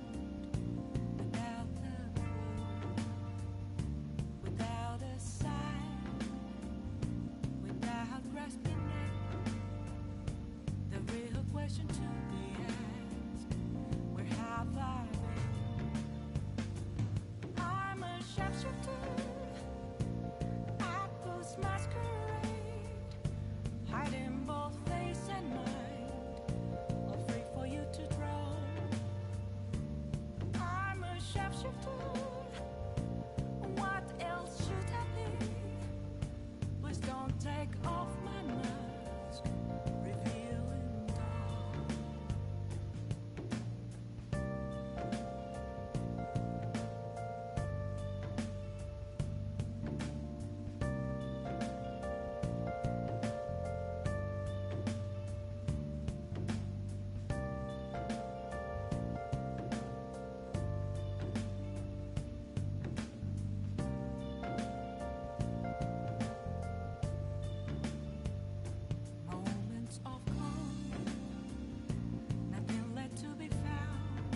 without a clue, without a sign, without grasping it. The real question to be asked: where have I been? I'm a sharpshooter at post masquerade, hiding both face and mind, all free for you to draw. I'm a sharpshooter, what else should I be? Please don't take off my mask, revealing dawn. Moments of calm, nothing left to be found.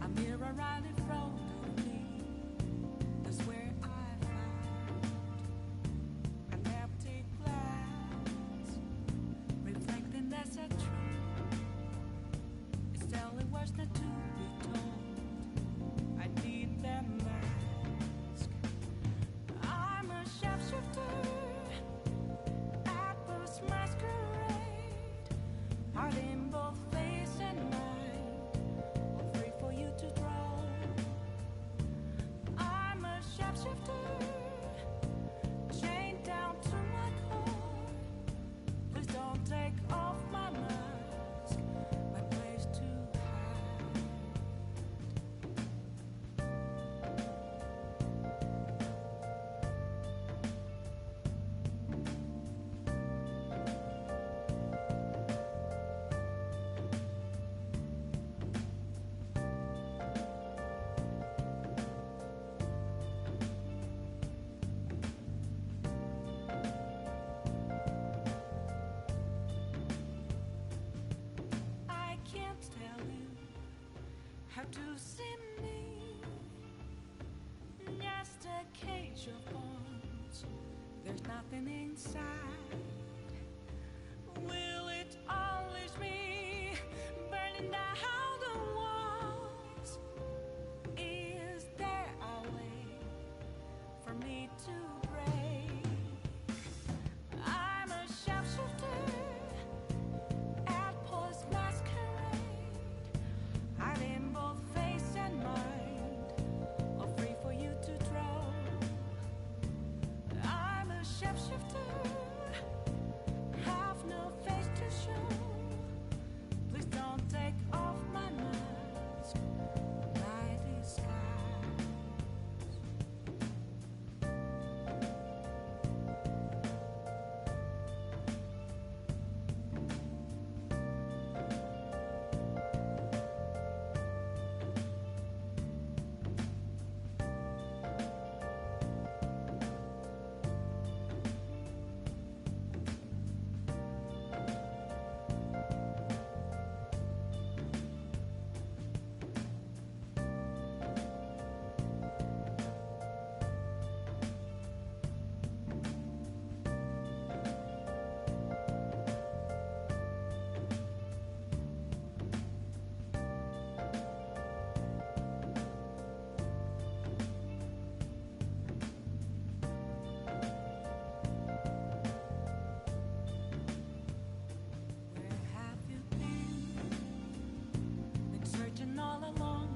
A mirror right in front of me, that's where I found an empty glass, reflecting that's a truth. It's telling words not to be told. I need that mask. I'm a sharpshooter at this masquerade, hiding both face and mind, all free for you to draw. have to see me, just a cage of bones. There's nothing inside. Will it always be burning down the walls? Is there a way for me to break? I'm a sharpshooter at post masquerade, hiding both face and mind, all free for you to throw. I'm a shapeshifter, have no face to show. Please don't take off my mask, my disguise. Been searching all along,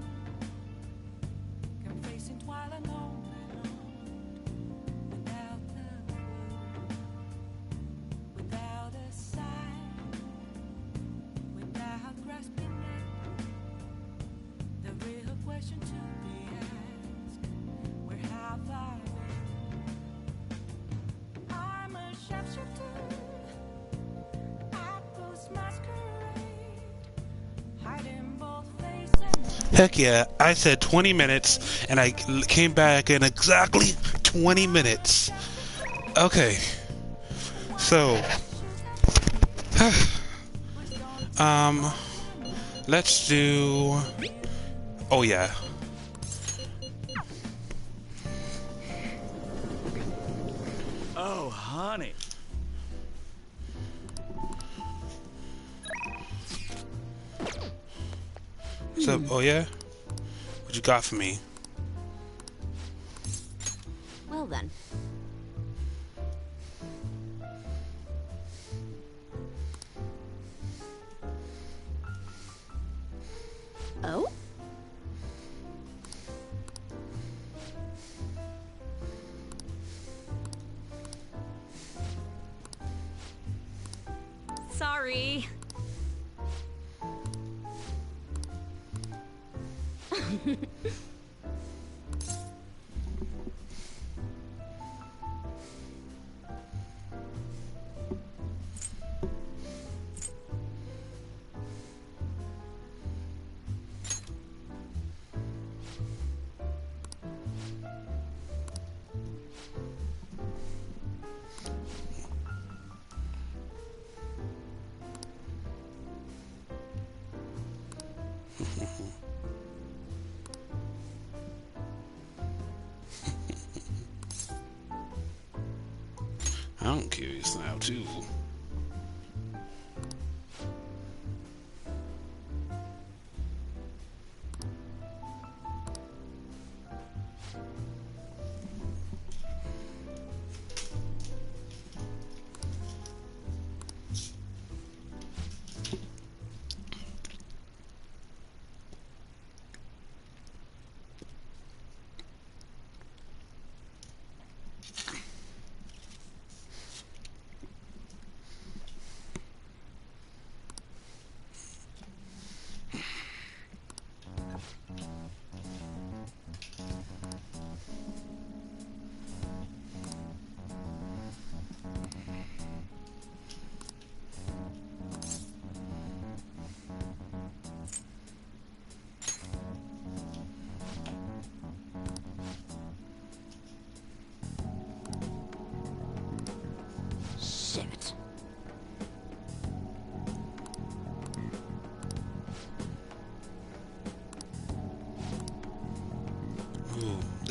confessing while alone and on, without a clue, without a sign, without grasping it. The real question to be asked: where have I been? I'm a sharpshooter at post masquerade, hiding both face and mind. Heck yeah, I said 20 minutes, and I came back in exactly 20 minutes. Okay. So, let's do... Oh yeah. Oh, honey. What's up? Oh yeah? What you got for me? Well then. Oh? Sorry. I'm curious now too.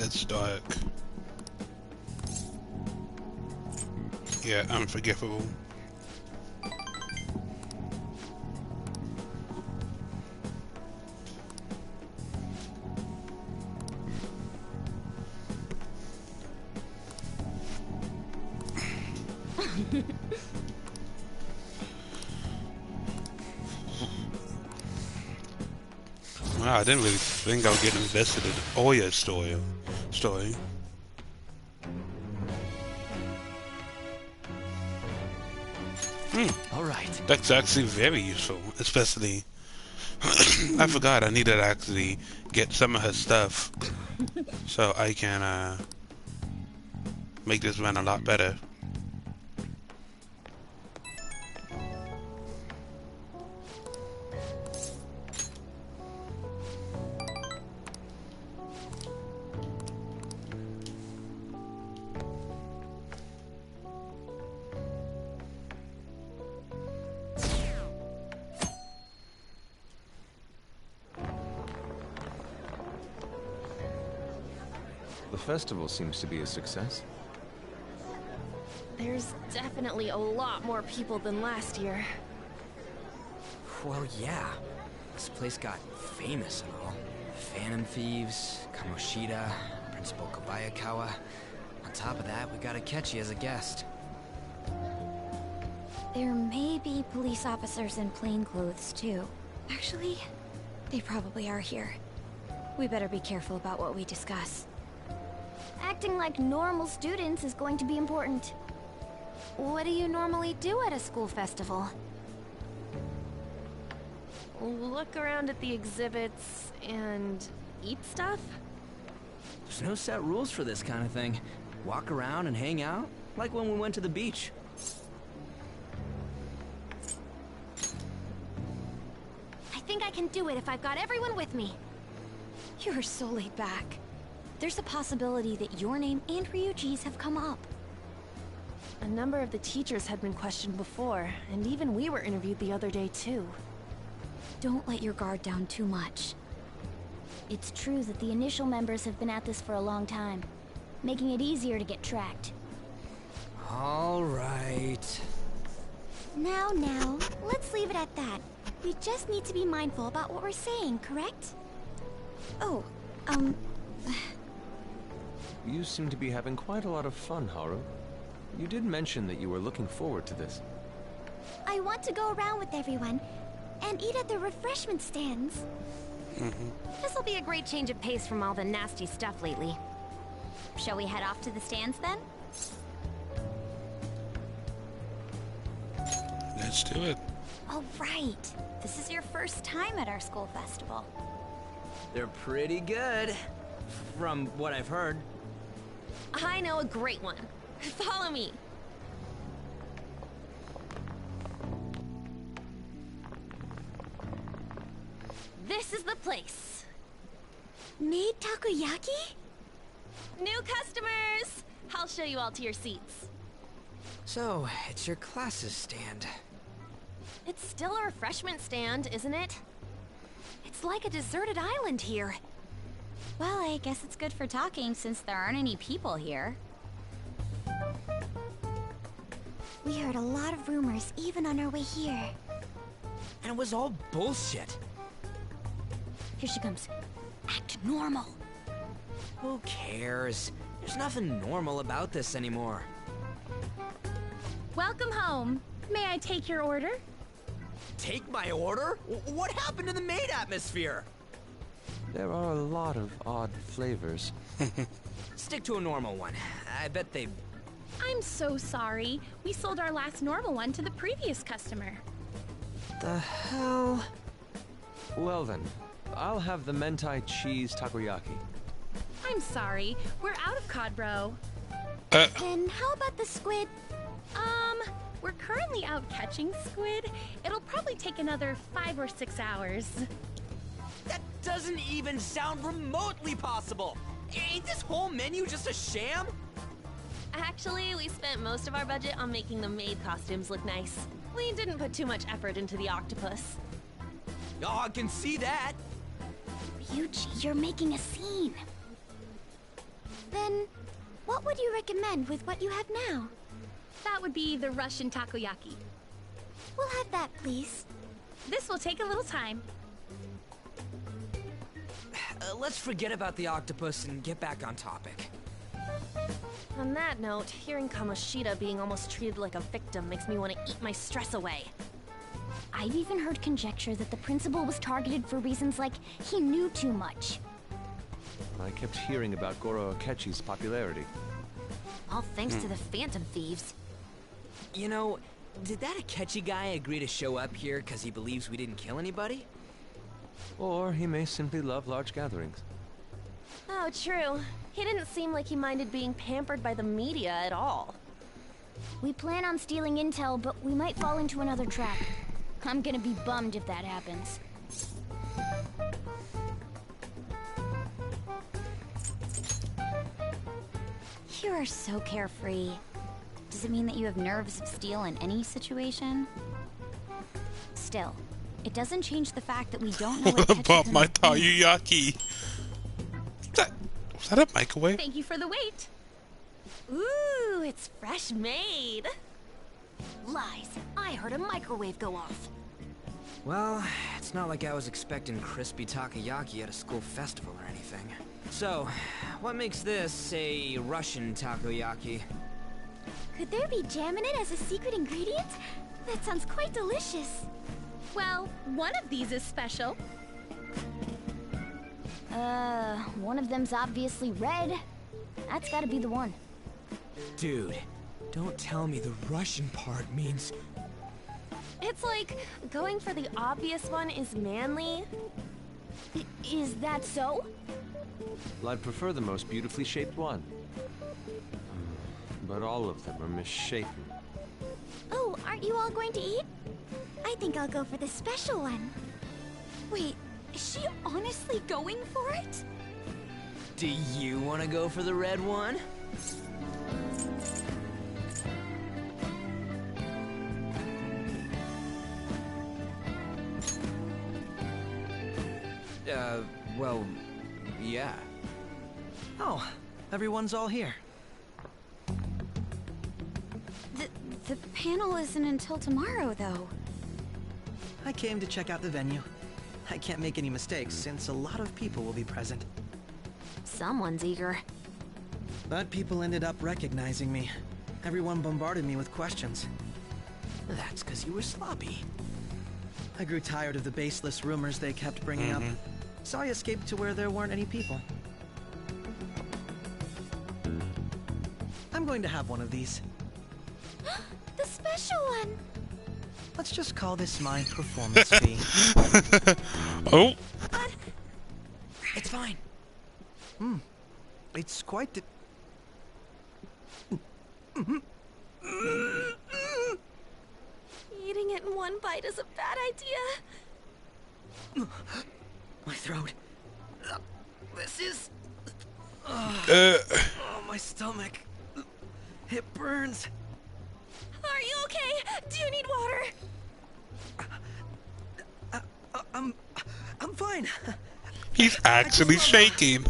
it's dark. Yeah, unforgivable. Wow, I didn't really think I would get invested in Oya's story. All right. That's actually very useful, especially I forgot I needed to actually get some of her stuff so I can make this run a lot better. The festival seems to be a success. There's definitely a lot more people than last year. Well, yeah. This place got famous and all. Phantom Thieves, Kamoshida, Principal Kobayakawa. On top of that, we got Akechi as a guest. There may be police officers in plainclothes, too. Actually, they probably are here. We better be careful about what we discuss. Acting like normal students is going to be important. What do you normally do at a school festival? Look around at the exhibits and eat stuff? There's no set rules for this kind of thing. Walk around and hang out, like when we went to the beach. I think I can do it if I've got everyone with me. You're so laid back. There's a possibility that your name and Ryuji's have come up. A number of the teachers had been questioned before, and even we were interviewed the other day too. Don't let your guard down too much. It's true that the initial members have been at this for a long time, making it easier to get tracked. All right. Now, let's leave it at that. We just need to be mindful about what we're saying, correct? Oh, You seem to be having quite a lot of fun, Haru. You did mention that you were looking forward to this. I want to go around with everyone and eat at the refreshment stands. This'll be a great change of pace from all the nasty stuff lately. Shall we head off to the stands then? Let's do it. Oh, right. This is your first time at our school festival. They're pretty good, from what I've heard. I know a great one. Follow me. This is the place. Made takoyaki? New customers! I'll show you all to your seats. So, it's your class's stand. It's still a refreshment stand, isn't it? It's like a deserted island here. Well, I guess it's good for talking since there aren't any people here. We heard a lot of rumors even on our way here. And it was all bullshit. Here she comes. Act normal. Who cares? There's nothing normal about this anymore. Welcome home. May I take your order? Take my order? What happened to the maid atmosphere? There are a lot of odd flavors. Stick to a normal one. I bet they... I'm so sorry. We sold our last normal one to the previous customer. The hell? Well then, I'll have the mentai cheese takoyaki. I'm sorry. We're out of cod bro. Then how about the squid? We're currently out catching squid. It'll probably take another 5 or 6 hours. That doesn't even sound remotely possible! Ain't this whole menu just a sham? Actually, we spent most of our budget on making the maid costumes look nice. We didn't put too much effort into the octopus. Oh, I can see that! Ryuji, you're making a scene. Then, what would you recommend with what you have now? That would be the Russian takoyaki. We'll have that, please. This will take a little time. Let's forget about the octopus and get back on topic. On that note, hearing Kamoshida being almost treated like a victim makes me want to eat my stress away. I've even heard conjecture that the principal was targeted for reasons like he knew too much. I kept hearing about Goro Akechi's popularity. All thanks to the Phantom Thieves. You know, did that Akechi guy agree to show up here because he believes we didn't kill anybody? Or he may simply love large gatherings. Oh, true. He didn't seem like he minded being pampered by the media at all. We plan on stealing intel, but we might fall into another trap. I'm gonna be bummed if that happens. You are so carefree. Does it mean that you have nerves of steel in any situation? Still, it doesn't change the fact that we don't know what What about Ketchup's my gonna do. takoyaki? Was that a microwave? Thank you for the wait. Ooh, it's fresh made. Lies. I heard a microwave go off. Well, it's not like I was expecting crispy takoyaki at a school festival or anything. So, what makes this a Russian takoyaki? Could there be jam in it as a secret ingredient? That sounds quite delicious. Well, one of these is special. One of them's obviously red. That's gotta be the one. Dude, don't tell me the Russian part means... It's like going for the obvious one is manly. Is that so? Well, I'd prefer the most beautifully shaped one. But all of them are misshapen. Oh, aren't you all going to eat? I think I'll go for the special one. Wait, is she honestly going for it? Do you want to go for the red one? Well, yeah. Oh, everyone's all here. The panel isn't until tomorrow, though. I came to check out the venue. I can't make any mistakes since a lot of people will be present. Someone's eager. But people ended up recognizing me. Everyone bombarded me with questions. That's because you were sloppy. I grew tired of the baseless rumors they kept bringing up, so I escaped to where there weren't any people. I'm going to have one of these. The special one! Let's just call this my performance fee. Oh! It's fine. It's quite the... Eating it in one bite is a bad idea. My throat. This is... Uh. Oh, my stomach. It burns. Are you okay? Do you need water? I'm fine. He's actually shaking.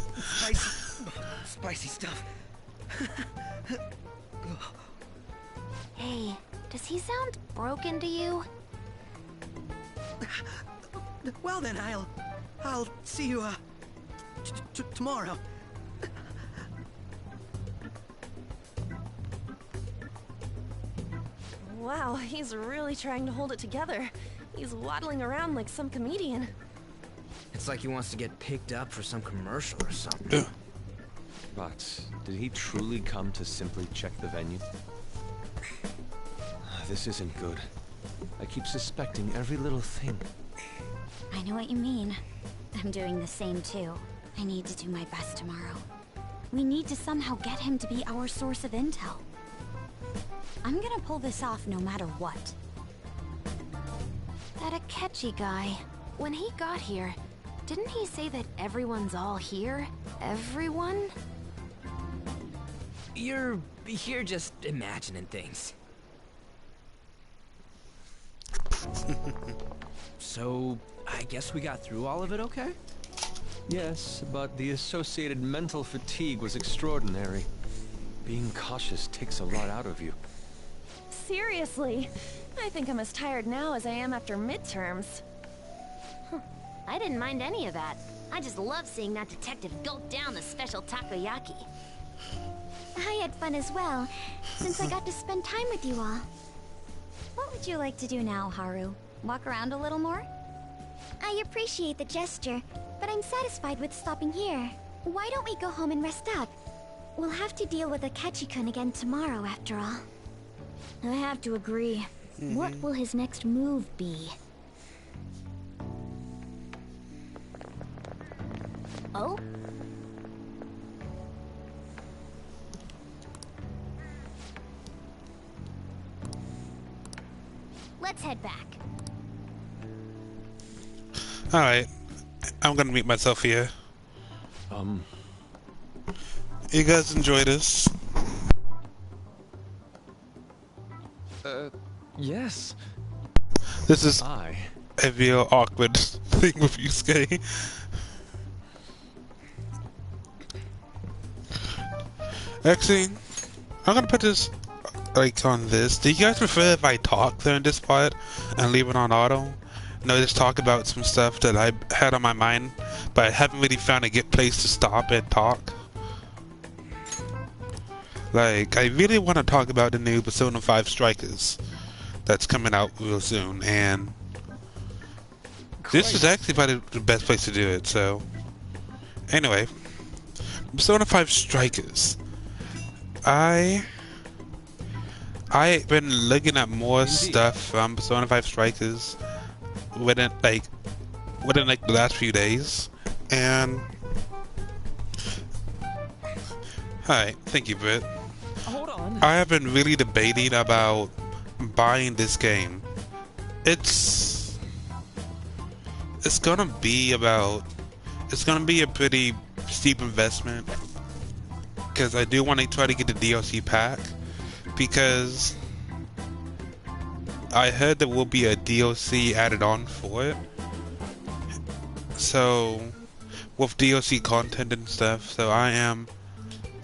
Spicy stuff. Hey, does he sound broken to you? Well then, I'll see you, tomorrow. Wow, he's really trying to hold it together. He's waddling around like some comedian. It's like he wants to get picked up for some commercial or something. But did he truly come to simply check the venue? This isn't good. I keep suspecting every little thing. I know what you mean. I'm doing the same too. I need to do my best tomorrow. We need to somehow get him to be our source of intel. I'm gonna pull this off no matter what. That Akechi guy, when he got here, didn't he say that everyone's all here? Everyone? You're just imagining things. So, I guess we got through all of it okay? Yes, but the associated mental fatigue was extraordinary. Being cautious takes a lot out of you. Seriously, I think I'm as tired now as I am after midterms. I didn't mind any of that. I just love seeing that detective gulp down the special takoyaki. I had fun as well, since I got to spend time with you all. What would you like to do now, Haru? Walk around a little more? I appreciate the gesture, but I'm satisfied with stopping here. Why don't we go home and rest up? We'll have to deal with Akechi-kun again tomorrow, after all. I have to agree. What will his next move be? Oh? Let's head back. Alright. I'm gonna meet myself here. You guys enjoy this? Yes. This is a real awkward thing with Yusuke. Actually, I'm gonna put this like on this. Do you guys prefer if I talk during this part and leave it on auto? No, just talk about some stuff that I had on my mind, but I haven't really found a good place to stop and talk. Like, I really want to talk about the new Persona 5 Strikers that's coming out real soon, and this is actually probably the best place to do it, so... Anyway, Persona 5 Strikers. I've been looking at more stuff from Persona 5 Strikers within the last few days, and... Hi, thank you, Britt. Hold on. I have been really debating about buying this game. It's gonna be a pretty steep investment, because I do want to try to get the DLC pack, because I heard there will be a DLC added on for it, so with DLC content and stuff.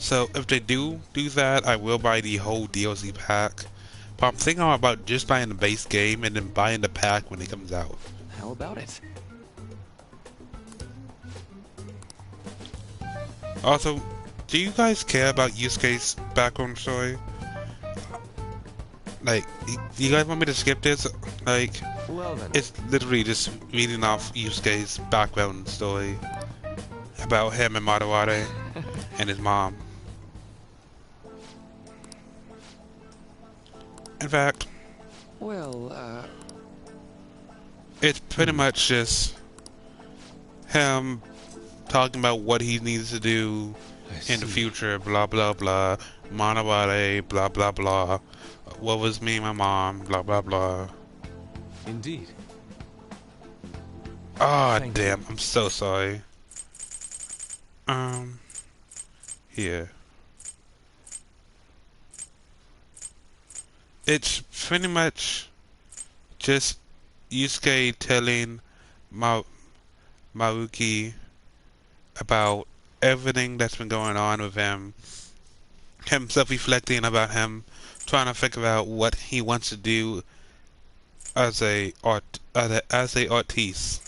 So if they do that, I will buy the whole DLC pack. But I'm thinking about just buying the base game and then buying the pack when it comes out. How about it? Also, do you guys care about Yusuke's background story? Like, do you guys want me to skip this? Like, well then. It's literally just reading off Yusuke's background story about him and Maruare and his mom. In fact, well, it's pretty much just him talking about what he needs to do in the future, blah blah blah, Maruare, blah blah blah, what was me and my mom, blah blah blah. Indeed. Ah, damn, I'm so sorry. Here. It's pretty much just Yusuke telling Maruki about everything that's been going on with him, himself reflecting about him, trying to figure out what he wants to do as a artiste.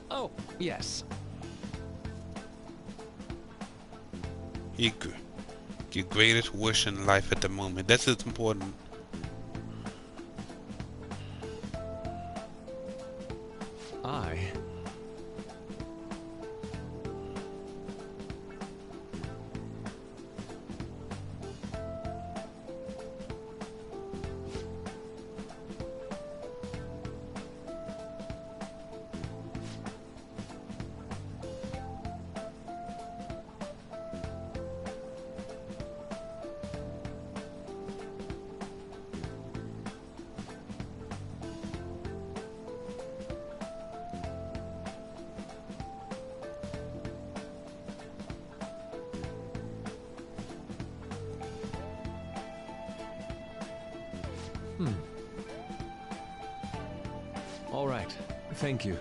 Oh, yes. Your greatest wish in life at the moment. That's what's important. All right. Thank you.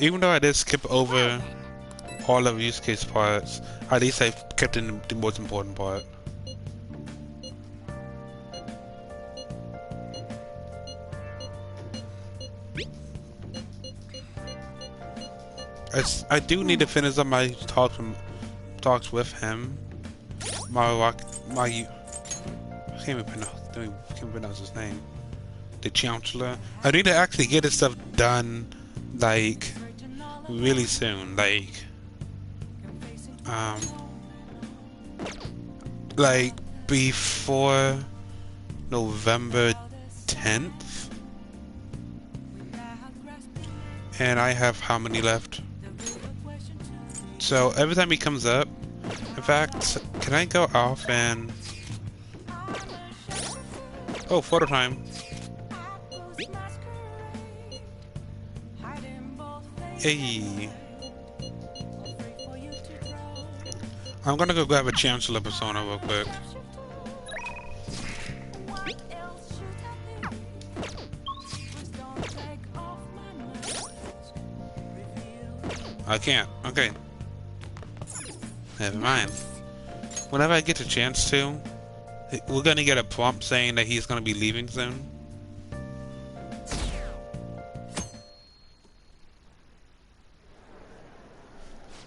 Even though I did skip over all of use case parts, at least I kept in the most important part. I do need to finish up my talks with him. I can't even pronounce his name. The Chancellor. I need to actually get this stuff done, like, really soon. Like before November 10th. And I have how many left? So every time he comes up, in fact, can I go off and... Oh, photo time. Hey. I'm gonna go grab a Chancellor persona real quick. I can't. Okay. Never mind. Whenever I get a chance to, we're gonna get a prompt saying that he's gonna be leaving soon.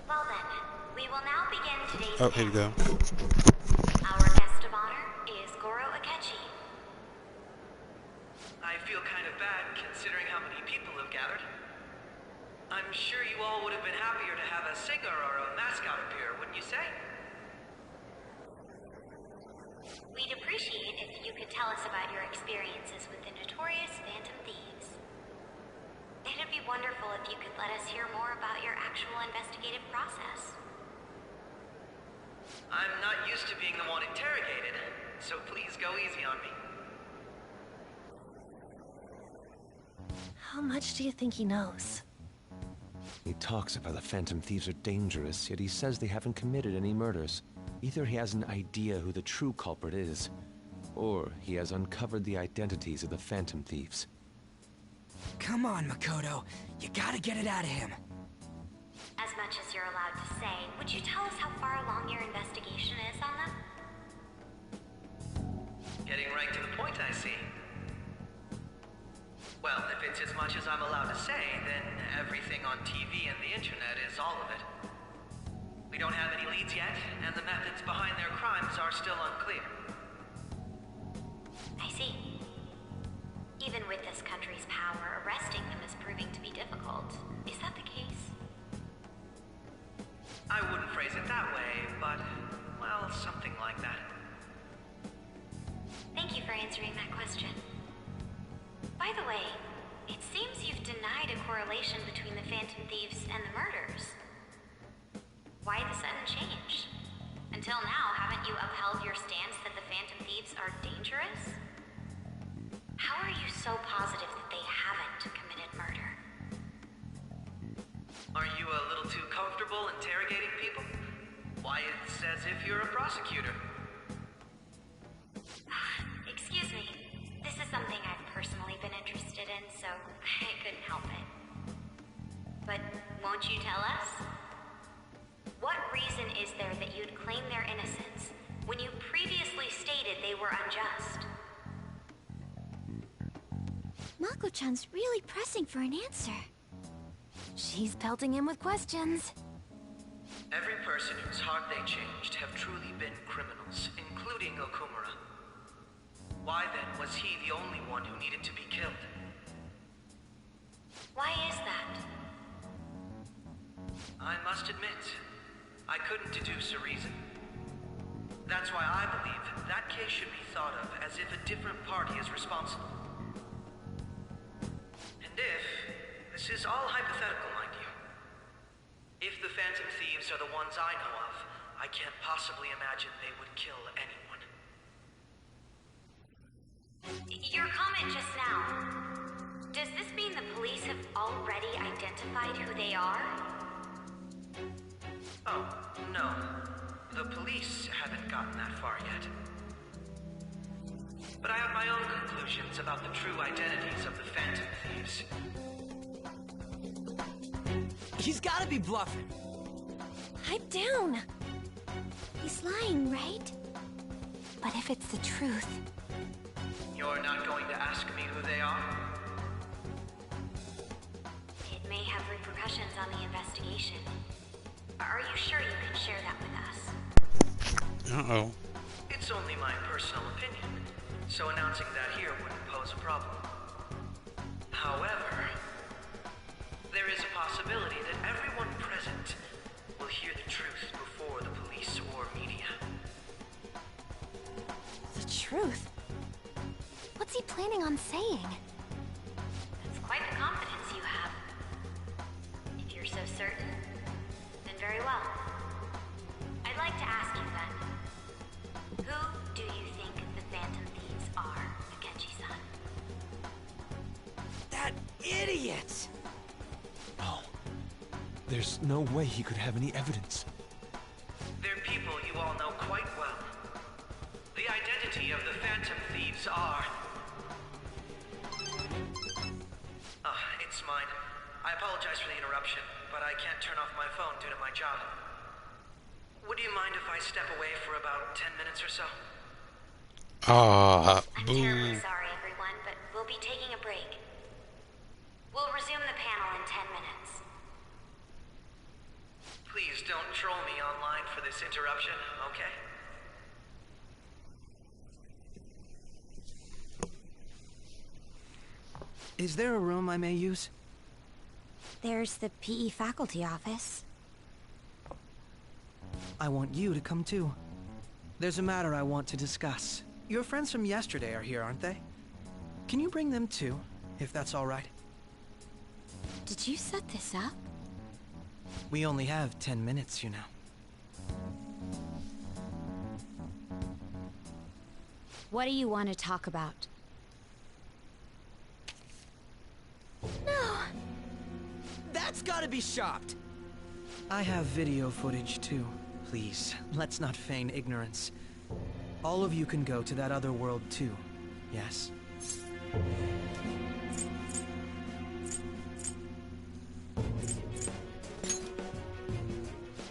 Well then, we will now begin today's Oh, here we go. Our guest of honor is Goro Akechi. I feel kind of bad considering how many people have gathered. I'm sure you all would have been happier to have a singer or a mascot appear, wouldn't you say? We'd appreciate if you could tell us about your experiences with the notorious Phantom Thieves. It'd be wonderful if you could let us hear more about your actual investigative process. I'm not used to being the one interrogated, so please go easy on me. How much do you think he knows? He talks about the Phantom Thieves are dangerous, yet he says they haven't committed any murders. Either he has an idea who the true culprit is, or he has uncovered the identities of the Phantom Thieves. Come on, Makoto. You gotta get it out of him. As much as you're allowed to say, would you tell us how far along your investigation is on them? Getting right to the point, I see. Well, if it's as much as I'm allowed to say, then everything on TV and the internet is all of it. We don't have any leads yet, and the methods behind their crimes are still unclear. I see. Even with this country's power, arresting them is proving to be difficult. Is that the case? I wouldn't phrase it that way, but, well, something like that. Thank you for answering that question. By the way, it seems you've denied a correlation between the Phantom Thieves and the murders. Why the sudden change? Until now, haven't you upheld your stance that the Phantom Thieves are dangerous? How are you so positive that they haven't committed murder? Are you a little too comfortable interrogating people? Why, it's as if you're a prosecutor. Excuse me. This is something I've personally been interested in, so I couldn't help it. But won't you tell us? What reason is there that you'd claim their innocence when you previously stated they were unjust? Mako-chan's really pressing for an answer. She's pelting him with questions. Every person whose heart they changed have truly been criminals, including Okumura. Why then was he the only one who needed to be killed? Why is that? I must admit, I couldn't deduce a reason. That's why I believe that case should be thought of as if a different party is responsible. And if, this is all hypothetical, mind you, if the Phantom Thieves are the ones I know of, I can't possibly imagine they would kill anyone. Your comment just now. Does this mean the police have already identified who they are? Oh, no. The police haven't gotten that far yet. But I have my own conclusions about the true identities of the Phantom Thieves. He's gotta be bluffing. Pipe down. He's lying, right? But if it's the truth... You're not going to ask me who they are? It may have repercussions on the investigation. Are you sure you can share that with us? Uh-oh. It's only my personal opinion, so announcing that here wouldn't pose a problem. However, there is a possibility that everyone present will hear the truth before the police or media. The truth? What's he planning on saying? That's quite the confidence you have. If you're so certain, then very well. I'd like to ask you then, who do you think the Phantom Thieves are, Akechi-san? That idiot! No. There's no way he could have any evidence. They're people you all know quite well. The identity of the Phantom Thieves are... it's mine. I apologize for the interruption, but I can't turn off my phone due to my job. Would you mind if I step away for about 10 minutes or so? Ah, I'm boo. terribly sorry, everyone, but we'll be taking a break. We'll resume the panel in 10 minutes. Please don't troll me online for this interruption, okay? Is there a room I may use? There's the PE faculty office. I want you to come too. There's a matter I want to discuss. Your friends from yesterday are here, aren't they? Can you bring them too, if that's all right? Did you set this up? We only have 10 minutes, you know. What do you want to talk about? No! That's gotta be shopped! I have video footage too. Please, let's not feign ignorance. All of you can go to that other world too, yes?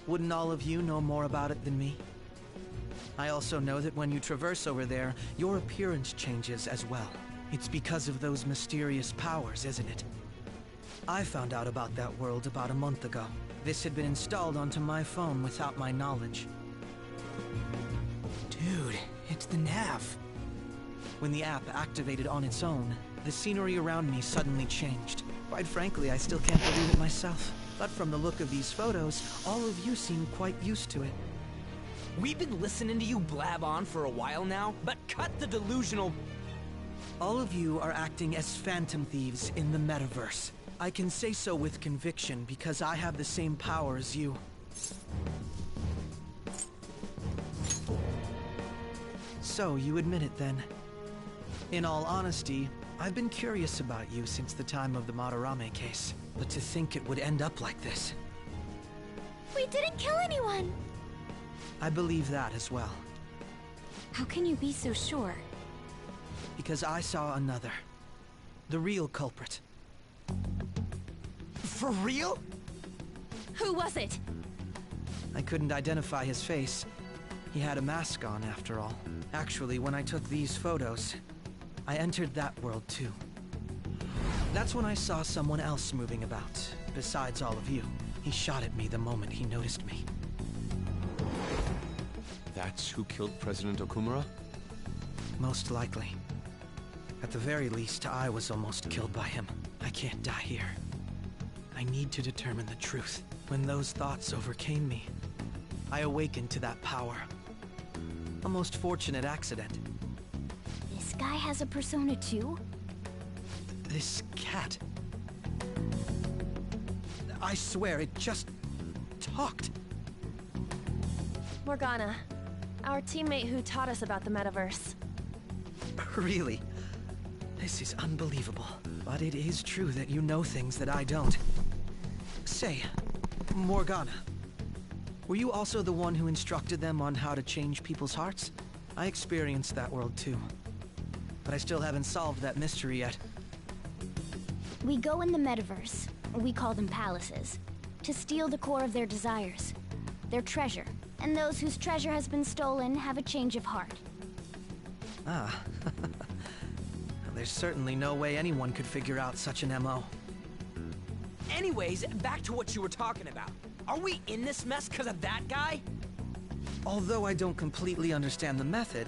Wouldn't all of you know more about it than me? I also know that when you traverse over there, your appearance changes as well. It's because of those mysterious powers, isn't it? I found out about that world about a month ago. This had been installed onto my phone without my knowledge. Dude, it's the nav. When the app activated on its own, the scenery around me suddenly changed. Quite frankly, I still can't believe it myself. But from the look of these photos, all of you seem quite used to it. We've been listening to you blab on for a while now, but cut the delusional... All of you are acting as Phantom Thieves in the metaverse. I can say so with conviction because I have the same power as you. So, you admit it then. In all honesty, I've been curious about you since the time of the Madarame case. But to think it would end up like this. We didn't kill anyone! I believe that as well. How can you be so sure? Because I saw another. The real culprit. For real? Who was it? I couldn't identify his face. He had a mask on, after all. Actually, when I took these photos, I entered that world too. That's when I saw someone else moving about, besides all of you. He shot at me the moment he noticed me. That's who killed President Okumura? Most likely. At the very least, I was almost killed by him. I can't die here. I need to determine the truth. When those thoughts overcame me, I awakened to that power. A most fortunate accident. This guy has a persona too? This cat. I swear, it just talked. Morgana, our teammate who taught us about the metaverse. Really? This is unbelievable. But it is true that you know things that I don't. Say, Morgana, were you also the one who instructed them on how to change people's hearts? I experienced that world too. But I still haven't solved that mystery yet. We go in the metaverse, we call them palaces, to steal the core of their desires, their treasure. And those whose treasure has been stolen have a change of heart. Ah. There's certainly no way anyone could figure out such an MO. Anyways, back to what you were talking about. Are we in this mess because of that guy? Although I don't completely understand the method,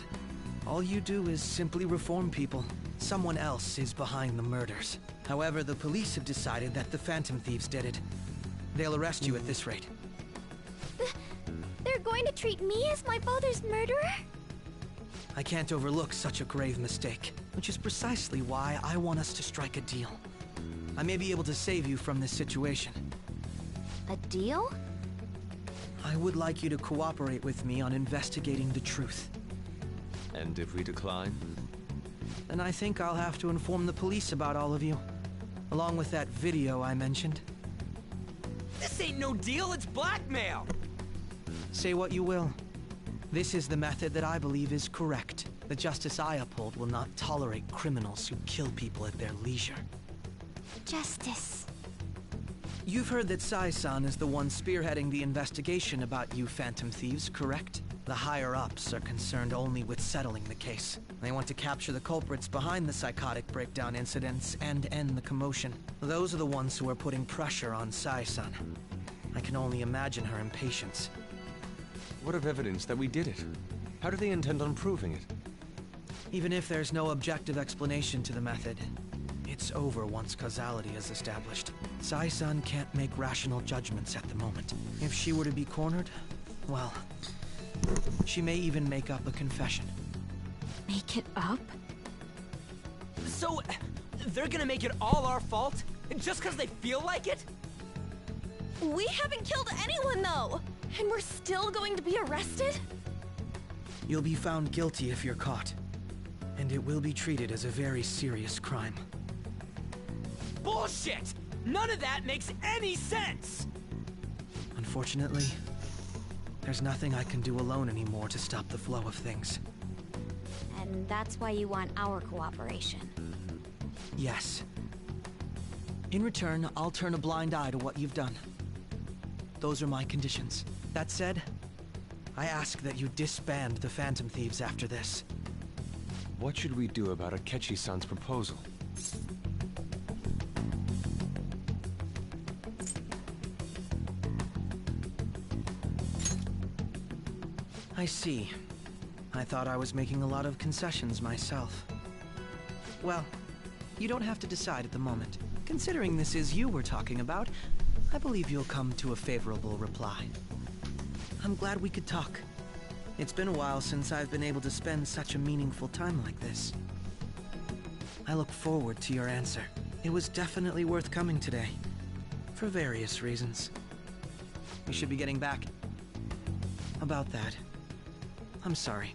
all you do is simply reform people. Someone else is behind the murders. However, the police have decided that the Phantom Thieves did it. They'll arrest you at this rate. They're going to treat me as my father's murderer? I can't overlook such a grave mistake, which is precisely why I want us to strike a deal. I may be able to save you from this situation. A deal? I would like you to cooperate with me on investigating the truth. And if we decline? Then I think I'll have to inform the police about all of you, along with that video I mentioned. This ain't no deal, it's blackmail! Say what you will. This is the method that I believe is correct. The justice I uphold will not tolerate criminals who kill people at their leisure. Justice. You've heard that Sai-san is the one spearheading the investigation about you Phantom Thieves, correct? The higher-ups are concerned only with settling the case. They want to capture the culprits behind the psychotic breakdown incidents and end the commotion. Those are the ones who are putting pressure on Sai-san. I can only imagine her impatience. What of evidence that we did it? How do they intend on proving it? Even if there's no objective explanation to the method, it's over once causality is established. Sai-san can't make rational judgments at the moment. If she were to be cornered, well, she may even make up a confession. Make it up? So, they're gonna make it all our fault? Just because they feel like it? We haven't killed anyone, though! And we're still going to be arrested? You'll be found guilty if you're caught. And it will be treated as a very serious crime. Bullshit! None of that makes any sense! Unfortunately, there's nothing I can do alone anymore to stop the flow of things. And that's why you want our cooperation. Yes. In return, I'll turn a blind eye to what you've done. Those are my conditions. That said, I ask that you disband the Phantom Thieves after this. What should we do about Akechi-san's proposal? I see. I thought I was making a lot of concessions myself. Well, you don't have to decide at the moment. Considering this is you we're talking about, I believe you'll come to a favorable reply. I'm glad we could talk. It's been a while since I've been able to spend such a meaningful time like this. I look forward to your answer. It was definitely worth coming today. For various reasons. We should be getting back. About that, I'm sorry.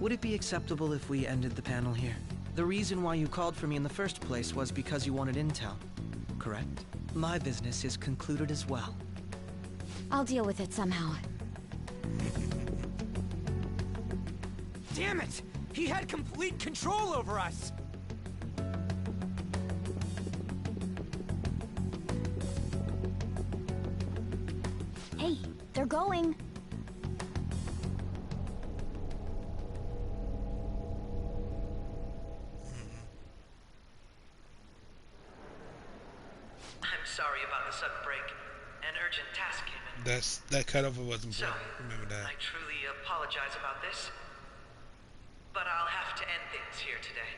Would it be acceptable if we ended the panel here? The reason why you called for me in the first place was because you wanted intel, correct? My business is concluded as well. I'll deal with it somehow. Damn it! He had complete control over us! Hey, they're going! I'm sorry about the sudden break. An urgent task came in. That cutover was important. Remember that. I truly apologize about this. But I'll have to end things here today.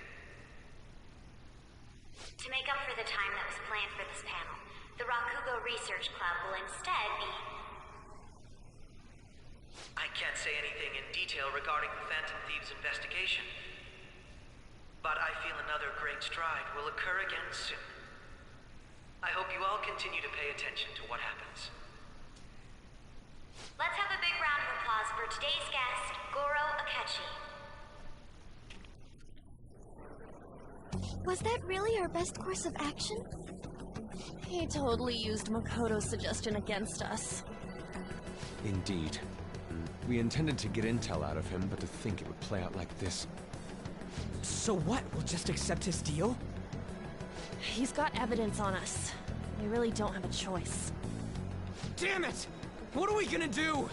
To make up for the time that was planned for this panel, the Rakugo Research Club will instead be... I can't say anything in detail regarding the Phantom Thieves investigation. But I feel another great stride will occur again soon. I hope you all continue to pay attention to what happens. Let's have a big round of applause for today's guest, Goro Akechi. Was that really our best course of action? He totally used Makoto's suggestion against us. Indeed. We intended to get intel out of him, but to think it would play out like this. So what? We'll just accept his deal? He's got evidence on us. We really don't have a choice. Damn it! What are we gonna do?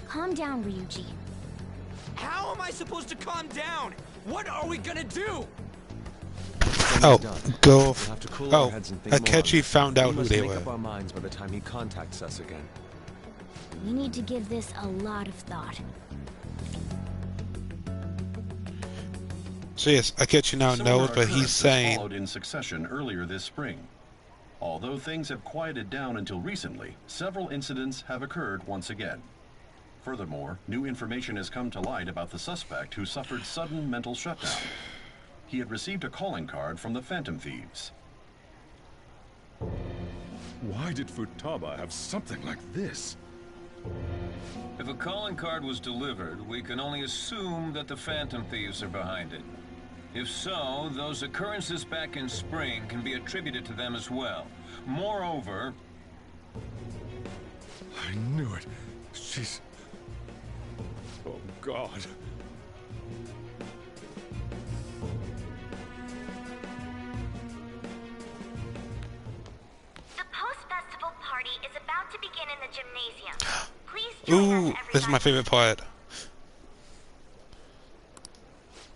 Calm down, Ryuji. How am I supposed to calm down? What are we gonna do? Oh, go. We'll have to cool our heads and think more on Akechi it. found out We who must they make were. up our minds by the time he contacts us again. We need to give this a lot of thought. So yes, Akechi now Similar knows, but he's occurrences saying followed in succession earlier this spring. Although things have quieted down until recently, several incidents have occurred once again. Furthermore, new information has come to light about the suspect who suffered sudden mental shutdown. He had received a calling card from the Phantom Thieves. Why did Futaba have something like this? If a calling card was delivered, we can only assume that the Phantom Thieves are behind it. If so, those occurrences back in spring can be attributed to them as well. Moreover... I knew it. She's... Oh, God. The post-festival party is about to begin in the gymnasium. Please join ooh, this is my favorite part.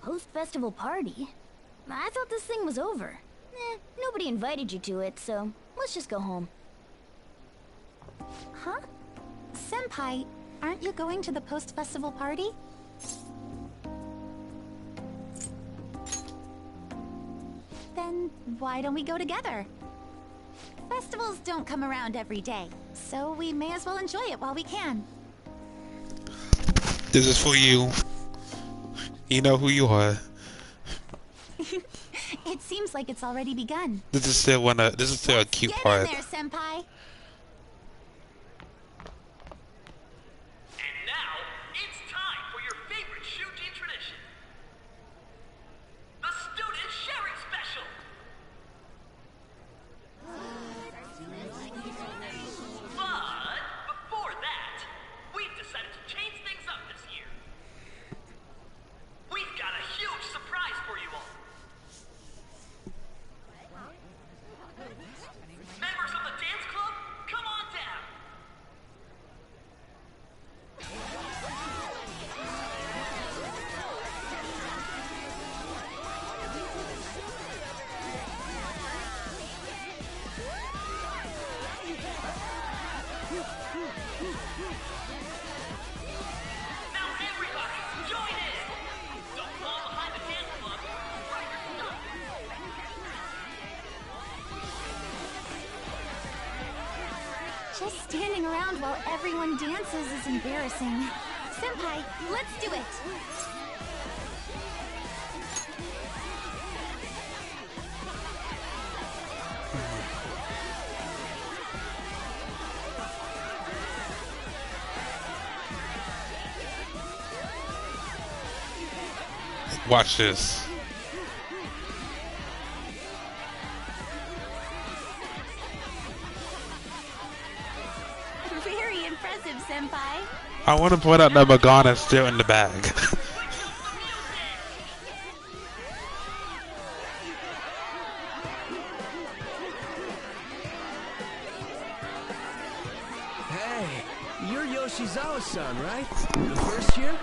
Post-festival party? I thought this thing was over. Nobody invited you to it, so let's just go home. Huh? Senpai, aren't you going to the post-festival party? Then why don't we go together? Festivals don't come around every day, so we may as well enjoy it while we can. This is for you. You know who you are. It seems like it's already begun. This is still a cute Get part. in there, Senpai! And now, it's time for your favorite Shuji tradition. The Student Sharing Special! But, before that, we've decided to change things up this year. We've got a huge surprise for you all. Members of the dance club, come on down. Now everybody, join in. Don't fall behind the dance club. Right your stuff. Just standing around while everyone dances is embarrassing. Senpai, let's do it! Watch this. Very impressive, Senpai. I want to point out that Magana's still in the bag. Hey, you're Yoshizawa-san, right? The first year?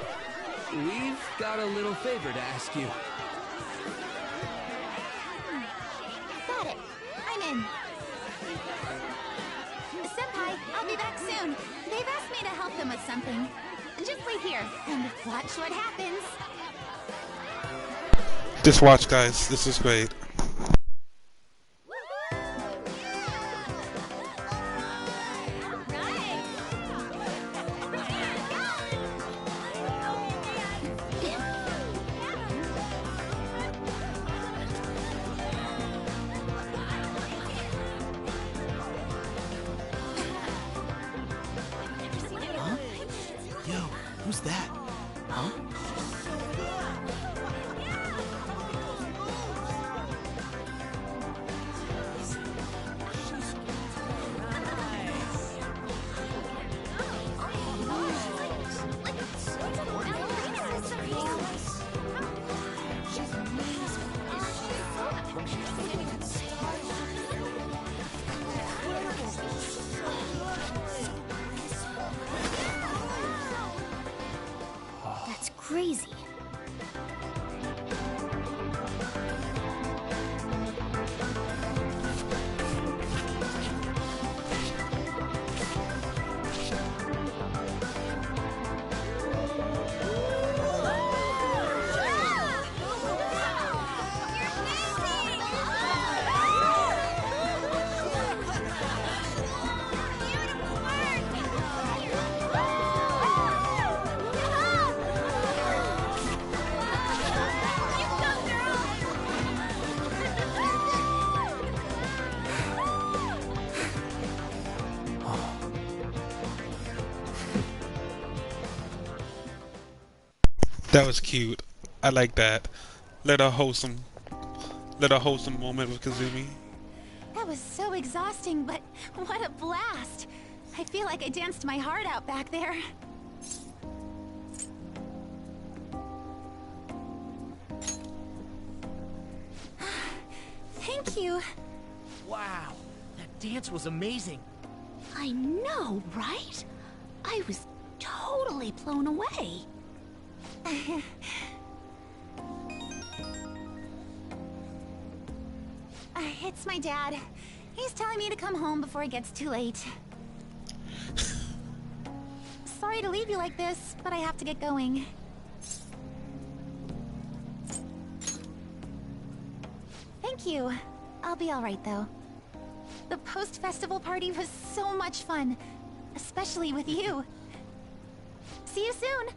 We've got a little favor to ask you. Got it. I'm in. Senpai, I'll be back soon. They've asked me to help them with something. Just wait here and watch what happens. Just watch, guys. This is great. Huh? Yo, who's that? Huh? That was cute. I like that. Little wholesome moment with Kazumi. That was so exhausting, but what a blast! I feel like I danced my heart out back there. Thank you. Wow, that dance was amazing. I know, right? I was totally blown away. It's my dad. He's telling me to come home before it gets too late. Sorry to leave you like this, but I have to get going. Thank you. I'll be alright though. The post-festival party was so much fun, especially with you. See you soon!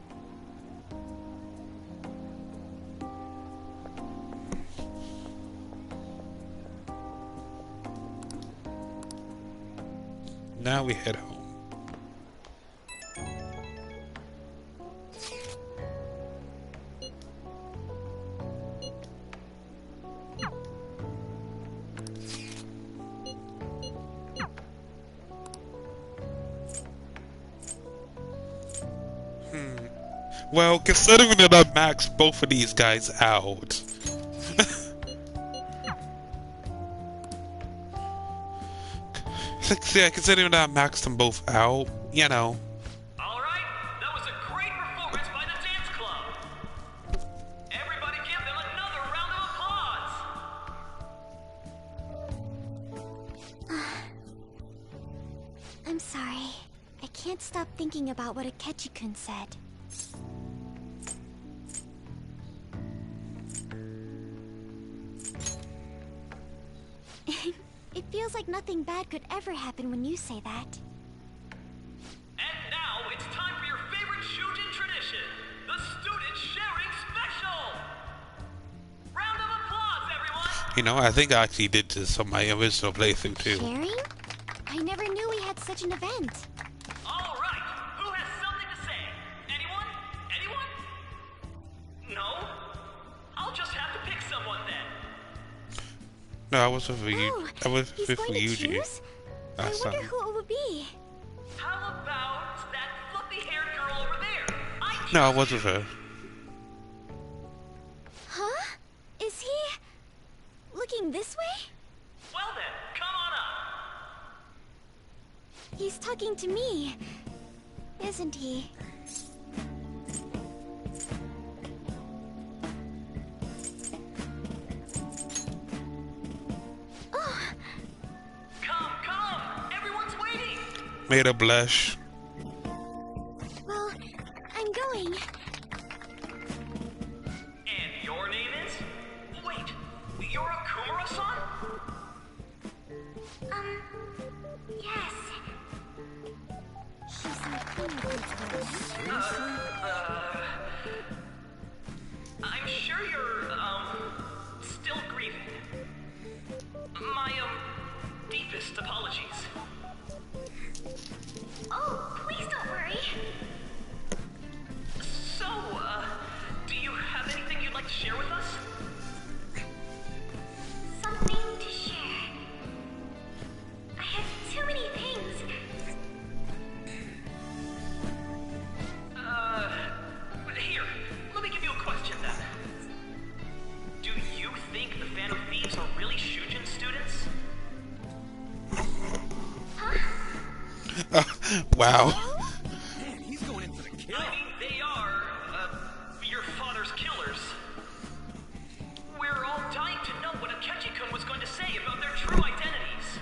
Now we head home. Well, considering that I maxed both of these guys out. Yeah, considering that I maxed them both out, you know. Alright, that was a great performance by the dance club. Everybody give them another round of applause. I'm sorry. I can't stop thinking about what Akechi-kun said. It feels like nothing bad could ever happen when you say that. And now it's time for your favorite Shujin tradition, the Student Sharing Special! Round of applause, everyone! You know, I think I actually did this on my original playthrough too. Sharing? I never knew we had such an event. Alright, who has something to say? Anyone? Anyone? No? I'll just have to pick someone then. No, I was with you. Oh, I was he's with going to Yuji. choose? I wonder who it would be. How about that fluffy-haired girl over there? No, I was with her. Huh? Is he looking this way? Well then, come on up. He's talking to me, isn't he? Come! Everyone's waiting! Made her blush. Well, I'm going. And your name is? Wait, you're a Kumura-san? Yes. She's my I'm sure you're, still grieving. My, deepest apologies. Oh, please don't worry. So, do you have anything you'd like to share with us? Something to share. I have too many things. Here, let me give you a question then. Do you think the Phantom Thieves are really Shujin students? Wow. Man, he's going in for the kill. I mean, they are, your father's killers. We're all dying to know what Akechi-kun was going to say about their true identities.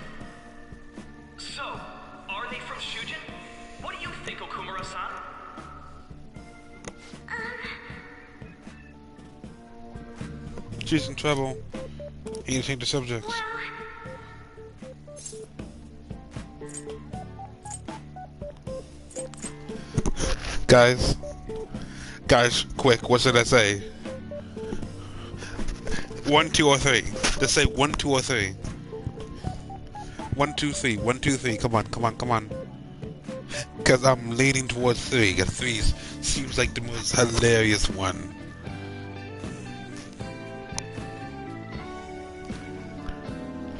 So, are they from Shujin? What do you think, Okumura-san? She's in trouble. You change the subject. Guys, quick, what should I say? 1, 2, or 3. Just say 1, 2, or 3. 1, 2, 3. 1, 2, 3. Come on. Because I'm leaning towards 3, because 3 seems like the most hilarious one.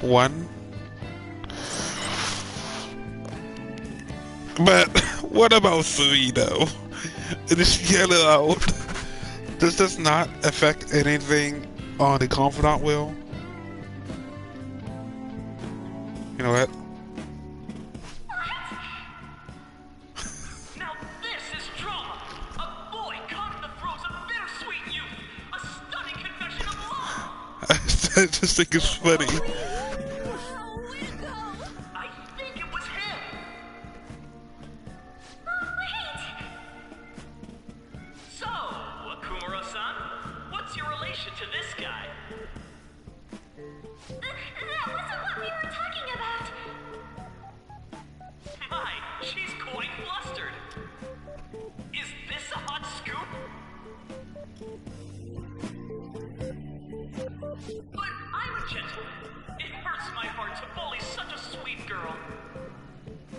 One. But what about 3 though? It is yellow out. Does this not affect anything on the Confidant wheel? You know what? Now this is drama! A boy caught in the throes of bittersweet youth! A stunning confession of love! I just think it's funny. I think it was him! So, Akumura-san, what's your relation to this guy? That wasn't what we were talking about! My, she's quite flustered! Is this a hot scoop? But I'm a gentleman. It hurts my heart to bully such a sweet girl.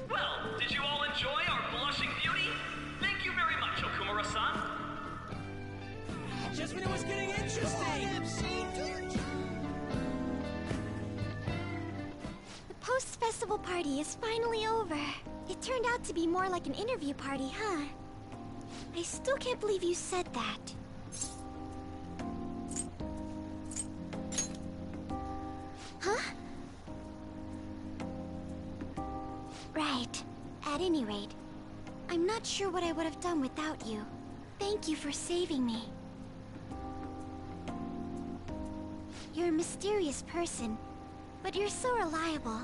Well, did you all enjoy our blushing beauty? Thank you very much, Okumura-san. Just when it was getting interesting! The post-festival party is finally over. It turned out to be more like an interview party, huh? I still can't believe you said that. Huh? Right. At any rate, I'm not sure what I would have done without you. Thank you for saving me. You're a mysterious person, but you're so reliable.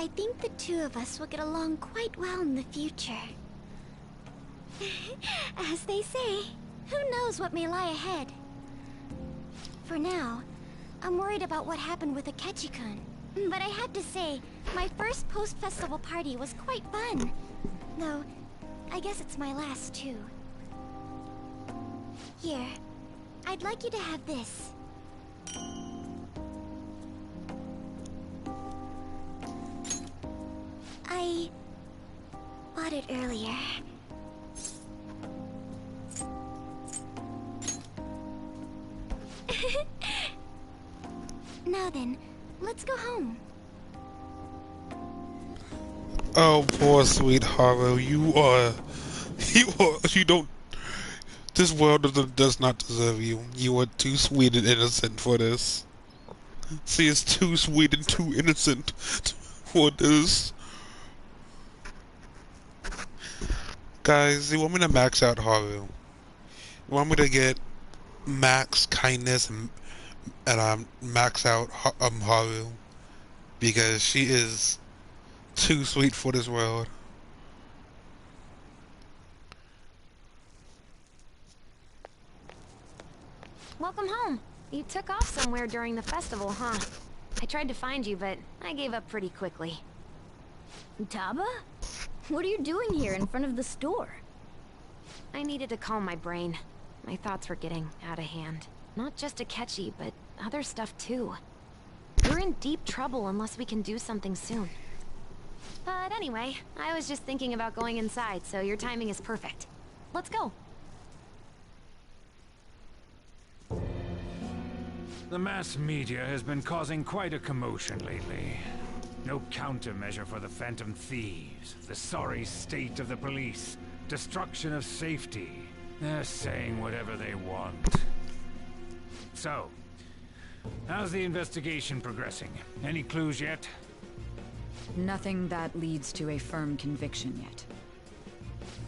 I think the two of us will get along quite well in the future. As they say, who knows what may lie ahead? For now, I'm worried about what happened with Akechi-kun. But I have to say, my first post-festival party was quite fun. Though, I guess it's my last too. Here, I'd like you to have this. I bought it earlier. Now then, let's go home. Oh, poor sweet Haru, you don't. This world does not deserve you. You are too sweet and innocent for this. She is too sweet and too innocent for this. Guys, you want me to max out Haru? You want me to get max kindness and max out Haru? Because she is too sweet for this world. Welcome home. You took off somewhere during the festival, huh? I tried to find you, but I gave up pretty quickly. Taba? What are you doing here in front of the store? I needed to calm my brain. My thoughts were getting out of hand. Not just Akechi, but other stuff too. We're in deep trouble unless we can do something soon. But anyway, I was just thinking about going inside, so your timing is perfect. Let's go. The mass media has been causing quite a commotion lately. No countermeasure for the Phantom Thieves, the sorry state of the police, destruction of safety. They're saying whatever they want. So, how's the investigation progressing? Any clues yet? Nothing that leads to a firm conviction yet.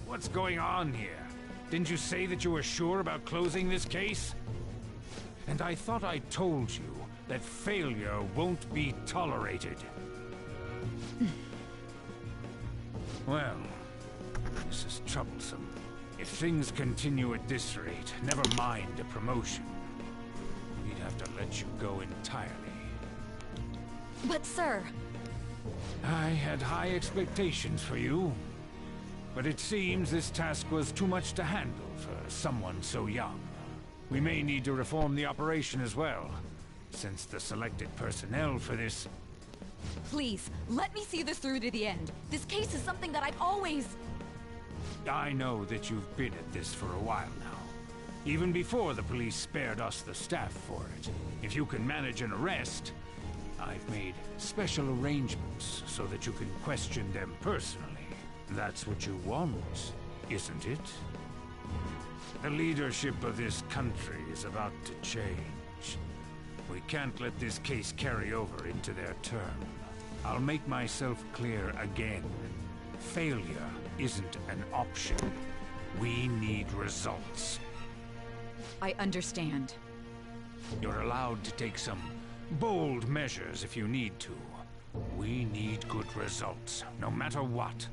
What's going on here? Didn't you say that you were sure about closing this case? And I thought I told you that failure won't be tolerated. Well, this is troublesome. If things continue at this rate, never mind a promotion. We'd have to let you go entirely. But sir... I had high expectations for you. But it seems this task was too much to handle for someone so young. We may need to reform the operation as well, since the selected personnel for this... Please, let me see this through to the end. This case is something that I've always... I know that you've been at this for a while now. Even before the police spared us the staff for it. If you can manage an arrest, I've made special arrangements so that you can question them personally. That's what you want, isn't it? The leadership of this country is about to change. We can't let this case carry over into their term. I'll make myself clear again. Failure isn't an option. We need results. I understand. You're allowed to take some bold measures if you need to. We need good results, no matter what.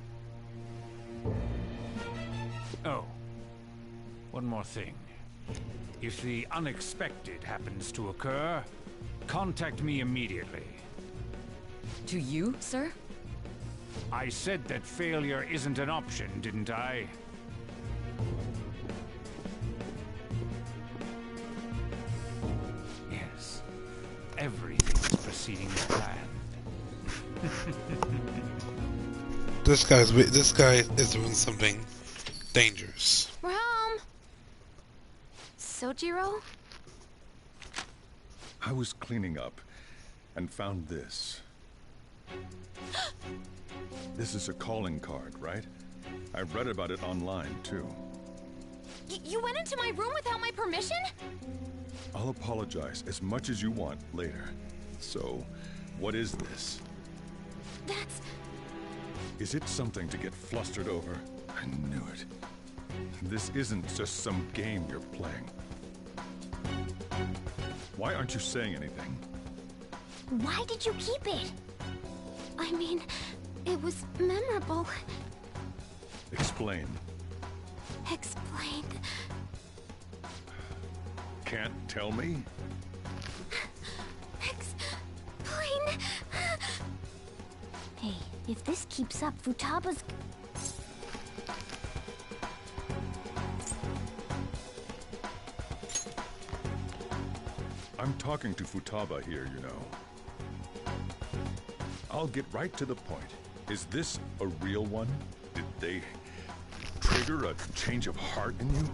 Oh, one more thing. If the unexpected happens to occur, contact me immediately. To you, sir? I said that failure isn't an option, didn't I? Yes. Everything is proceeding as planned. This guy is doing something dangerous. We're home. Sojiro? I was cleaning up and found this. This is a calling card, right? I read about it online, too. You went into my room without my permission? I'll apologize as much as you want later. So, what is this? That's... Is it something to get flustered over? I knew it. This isn't just some game you're playing. Why aren't you saying anything? Why did you keep it? I mean, it was memorable. Explain. Explain. Can't tell me? Explain. Hey, if this keeps up, Futaba's... I'm talking to Futaba here, you know. I'll get right to the point. Is this a real one? Did they trigger a change of heart in you?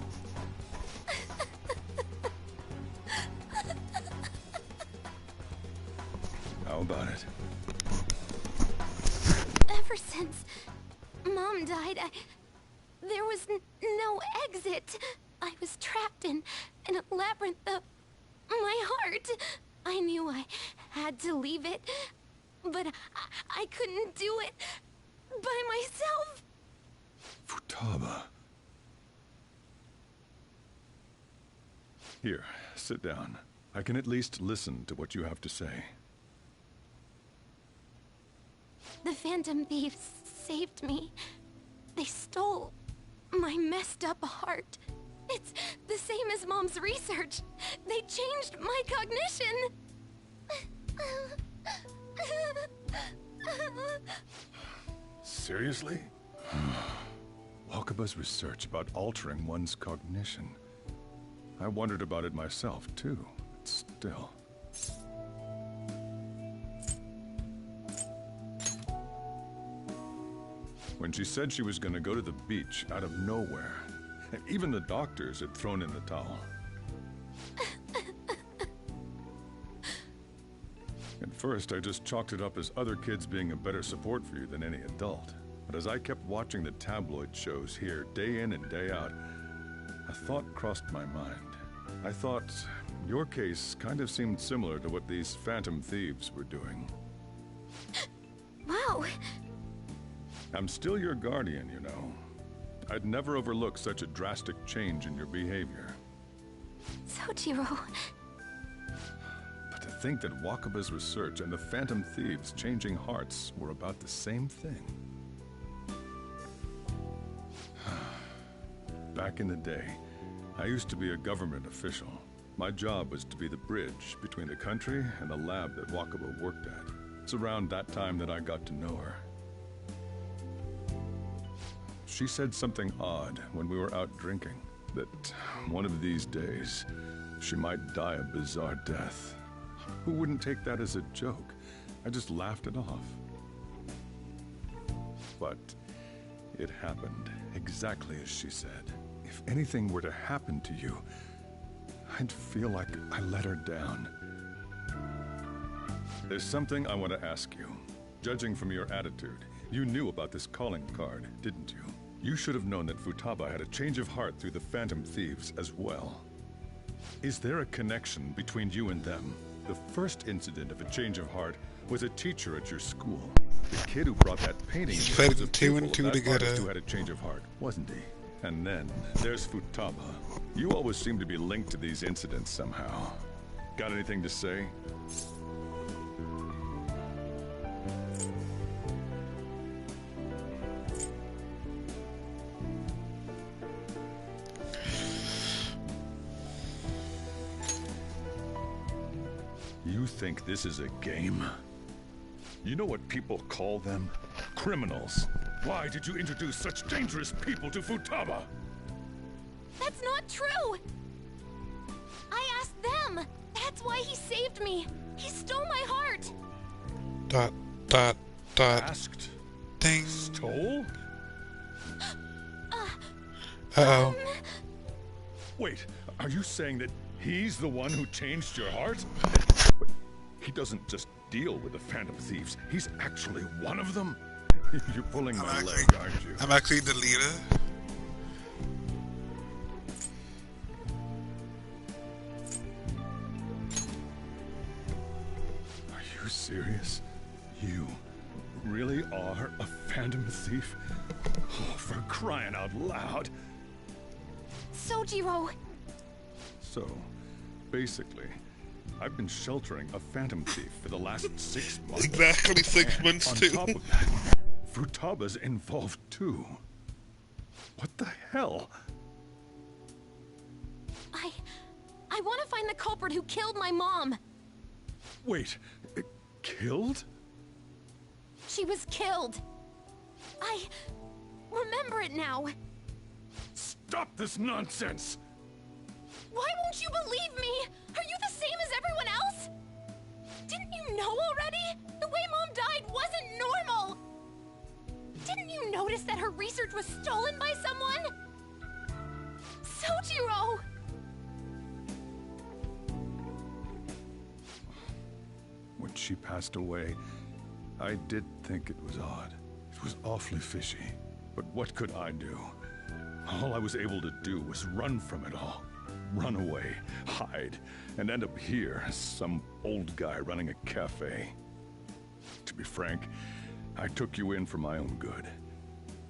How about it? Ever since Mom died, there was no exit. I was trapped in a labyrinth of my heart. I knew I had to leave it, but I couldn't do it by myself. Futaba. Here, sit down. I can at least listen to what you have to say. The Phantom Thieves saved me. They stole my messed up heart. It's the same as Mom's research. They changed my cognition. Seriously? Wakaba's research about altering one's cognition. I wondered about it myself, too. But still. When she said she was going to go to the beach out of nowhere, and even the doctors had thrown in the towel. At first, I just chalked it up as other kids being a better support for you than any adult. But as I kept watching the tabloid shows here, day in and day out, a thought crossed my mind. I thought your case kind of seemed similar to what these Phantom Thieves were doing. Wow. I'm still your guardian, you know. I'd never overlook such a drastic change in your behavior. Sojiro. But to think that Wakaba's research and the Phantom Thieves changing hearts were about the same thing. Back in the day, I used to be a government official. My job was to be the bridge between the country and the lab that Wakaba worked at. It's around that time that I got to know her. She said something odd when we were out drinking, that one of these days, she might die a bizarre death. Who wouldn't take that as a joke? I just laughed it off. But It happened exactly as she said. If anything were to happen to you, I'd feel like I let her down. There's something I want to ask you. Judging from your attitude, you knew about this calling card, didn't you? You should have known that Futaba had a change of heart through the Phantom Thieves as well. Is there a connection between you and them? The first incident of a change of heart was a teacher at your school. The kid who brought that painting was a pupil of that artist who had a change of heart, wasn't he? And then there's Futaba. You always seem to be linked to these incidents somehow. Got anything to say? You think this is a game? You know what people call them? Criminals. Why did you introduce such dangerous people to Futaba? That's not true! I asked them! That's why he saved me! He stole my heart! Asked? Ding. Stole? Uh-oh. Wait, are you saying that he's the one who changed your heart? He doesn't just deal with the Phantom Thieves. He's actually one of them? You're pulling my leg, aren't you? I'm actually the leader. Are you serious? You really are a Phantom Thief? Oh, for crying out loud. Sojiro! So, basically, I've been sheltering a Phantom Thief for the last 6 months. Exactly 6 months, on too. Top of that, Futaba's involved too. What the hell? I want to find the culprit who killed my mom! Wait, killed? She was killed! I remember it now! Stop this nonsense! Why won't you believe me? Are you the same as everyone else? Didn't you know already? The way Mom died wasn't normal! Didn't you notice that her research was stolen by someone? Sojiro! When she passed away, I did think it was odd. It was awfully fishy. But what could I do? All I was able to do was run from it all. Run away, hide, and end up here as some old guy running a cafe. To be frank, I took you in for my own good.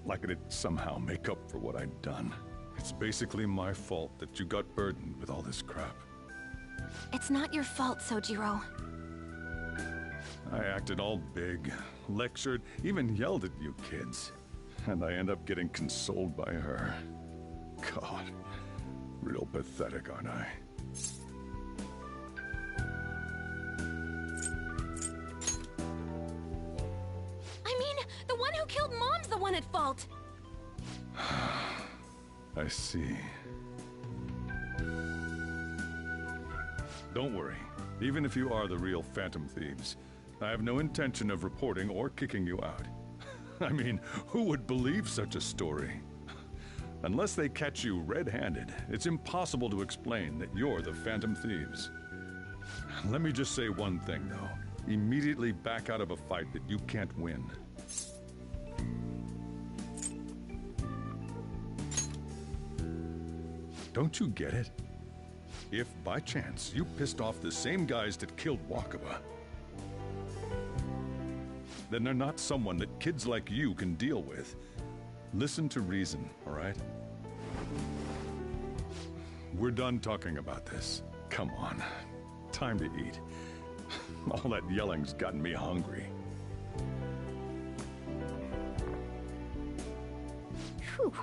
Like it'd somehow make up for what I'd done. It's basically my fault that you got burdened with all this crap. It's not your fault, Sojiro. I acted all big, lectured, even yelled at you kids. And I end up getting consoled by her. God, real pathetic, aren't I? I mean, the one who killed Mom's the one at fault! I see. Don't worry. Even if you are the real Phantom Thieves, I have no intention of reporting or kicking you out. I mean, who would believe such a story? Unless they catch you red-handed, it's impossible to explain that you're the Phantom Thieves. Let me just say one thing, though. Immediately back out of a fight that you can't win. Don't you get it? If, by chance, you pissed off the same guys that killed Wakaba, then they're not someone that kids like you can deal with. Listen to reason, all right? We're done talking about this. Come on. Time to eat. All that yelling's gotten me hungry. Phew.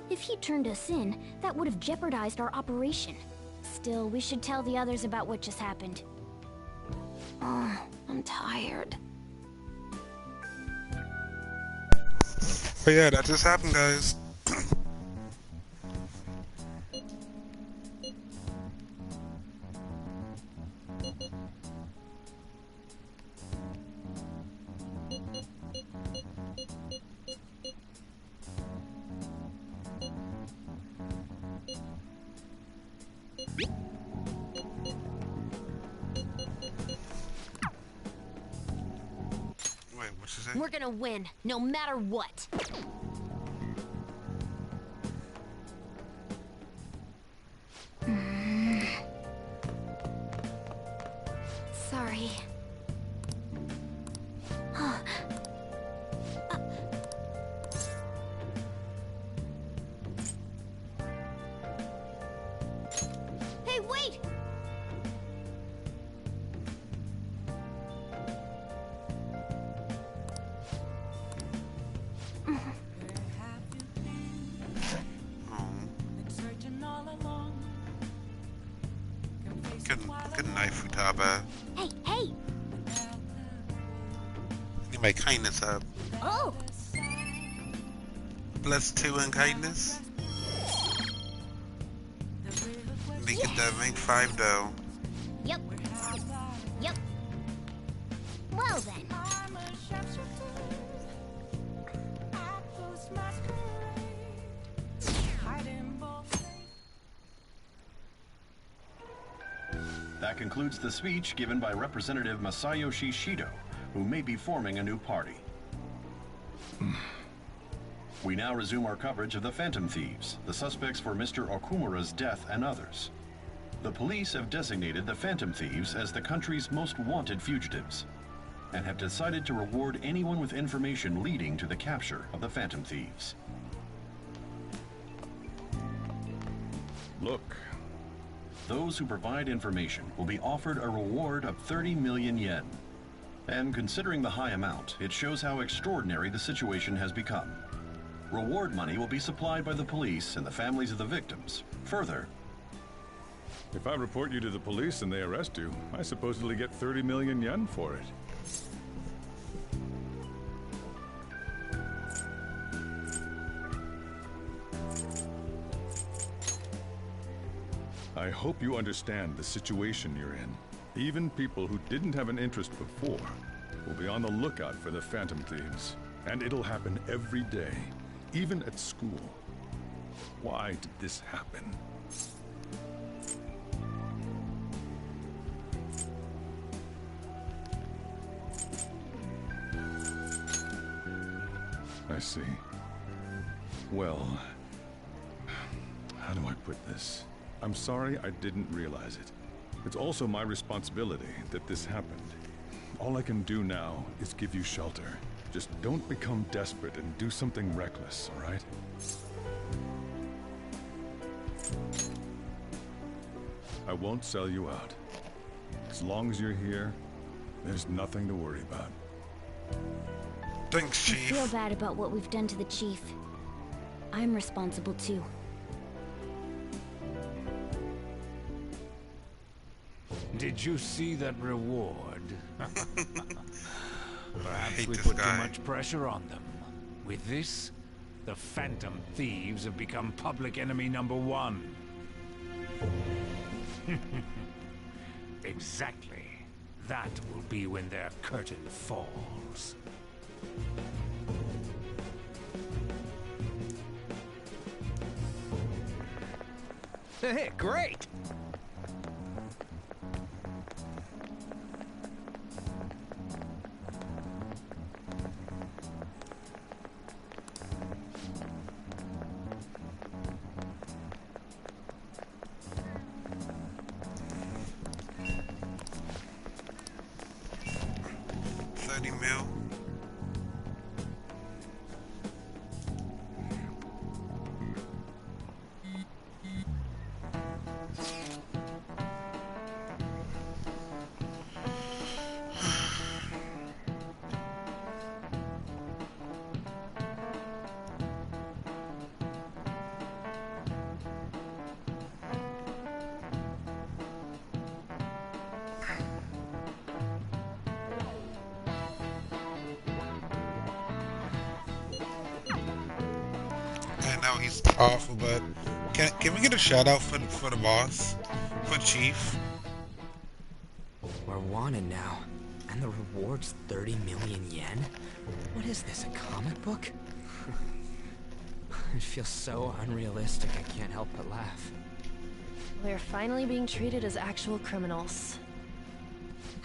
If he turned us in, that would have jeopardized our operation. Still, we should tell the others about what just happened. Oh, I'm tired. But yeah, that just happened, guys. amazing. We're gonna win, no matter what. Sorry. Hey, wait! Good night, Futaba. Hey, hey! You my kindness up. Oh! Plus 2 in kindness. They get that make 5 though. Yep. Yep. Well then. That concludes the speech given by Representative Masayoshi Shido, who may be forming a new party. We now resume our coverage of the Phantom Thieves, the suspects for Mr. Okumura's death and others. The police have designated the Phantom Thieves as the country's most wanted fugitives, and have decided to reward anyone with information leading to the capture of the Phantom Thieves. Look. Those who provide information will be offered a reward of 30 million yen. And considering the high amount, it shows how extraordinary the situation has become. Reward money will be supplied by the police and the families of the victims. Further, If I report you to the police and they arrest you, I supposedly get 30 million yen for it. I hope you understand the situation you're in. Even people who didn't have an interest before will be on the lookout for the Phantom Thieves. And it'll happen every day, even at school. Why did this happen? I see. Well, how do I put this? I'm sorry I didn't realize it. It's also my responsibility that this happened. All I can do now is give you shelter. Just don't become desperate and do something reckless, all right? I won't sell you out. As long as you're here, there's nothing to worry about. Thanks, I Chief. feel bad about what we've done to the Chief. I'm responsible too. Did you see that reward? Perhaps we this put guy. too much pressure on them. With this, the Phantom Thieves have become public enemy #1. Exactly. That will be when their curtain falls. Hey, great! Mil. I know he's awful, but can we get a shout out for the boss, for Chief? We're wanted now, and the reward's 30 million yen? What is this, a comic book? It feels so unrealistic I can't help but laugh. We're finally being treated as actual criminals.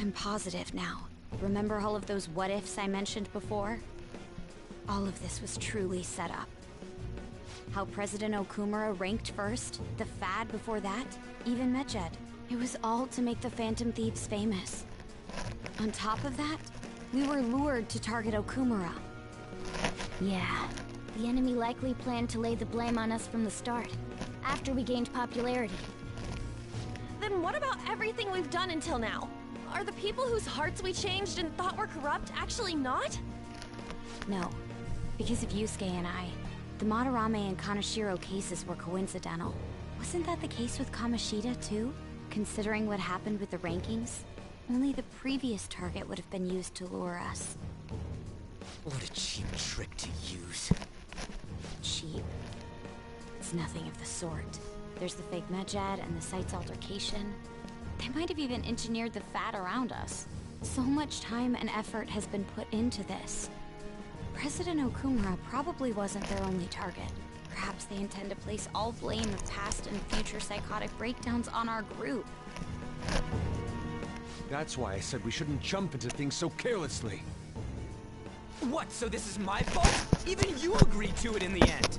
I'm positive now. Remember all of those what-ifs I mentioned before? All of this was truly set up. How President Okumura ranked first, the Fad before that, even Medjed. It was all to make the Phantom Thieves famous. On top of that, we were lured to target Okumura. Yeah, the enemy likely planned to lay the blame on us from the start, after we gained popularity. Then what about everything we've done until now? Are the people whose hearts we changed and thought were corrupt actually not? No, because of Yusuke and I. The Madarame and Kaneshiro cases were coincidental. Wasn't that the case with Kamoshida, too? Considering what happened with the rankings, only the previous target would have been used to lure us. What a cheap trick to use. Cheap? It's nothing of the sort. There's the fake Medjed and the site's altercation. They might have even engineered the Fat around us. So much time and effort has been put into this. President Okumura probably wasn't their only target. Perhaps they intend to place all blame of past and future psychotic breakdowns on our group. That's why I said we shouldn't jump into things so carelessly. What, so this is my fault? Even you agreed to it in the end.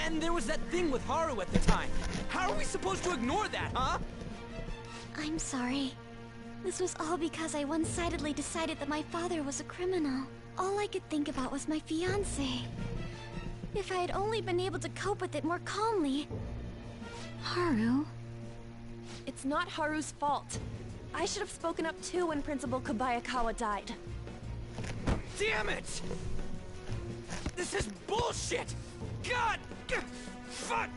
And there was that thing with Haru at the time. How are we supposed to ignore that, huh? I'm sorry. This was all because I one-sidedly decided that my father was a criminal. All I could think about was my fiancé. If I had only been able to cope with it more calmly... Haru? It's not Haru's fault. I should have spoken up too when Principal Kobayakawa died. Damn it! This is bullshit! God! Fuck!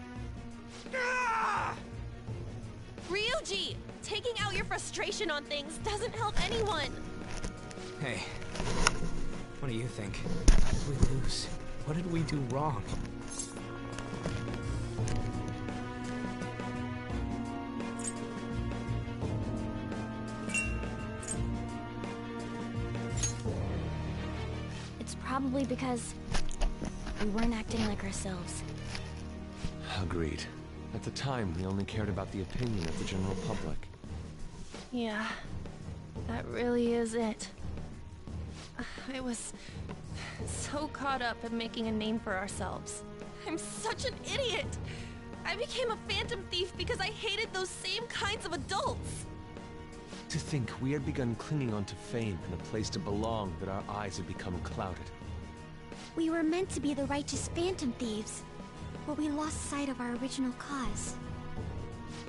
Ah! Ryuji! Taking out your frustration on things doesn't help anyone! Hey, what do you think? How did we lose? What did we do wrong? It's probably because we weren't acting like ourselves. Agreed. At the time, we only cared about the opinion of the general public. Yeah, that really is it. I was so caught up in making a name for ourselves. I'm such an idiot! I became a phantom thief because I hated those same kinds of adults! To think we had begun clinging onto fame and a place to belong, that our eyes had become clouded. We were meant to be the righteous phantom thieves, but we lost sight of our original cause.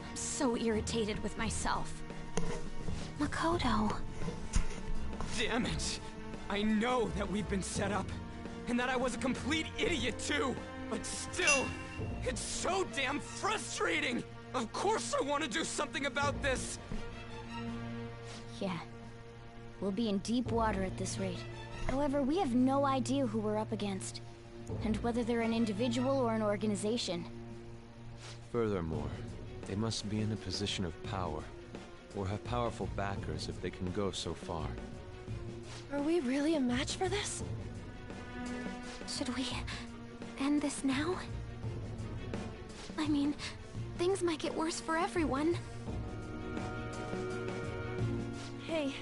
I'm so irritated with myself. Makoto. Damn it! I know that we've been set up, and that I was a complete idiot too! But still, it's so damn frustrating! Of course I want to do something about this! Yeah. We'll be in deep water at this rate. However, we have no idea who we're up against, and whether they're an individual or an organization. Furthermore, they must be in a position of power, or have powerful backers if they can go so far. Are we really a match for this? Should we end this now? I mean, things might get worse for everyone. Hey,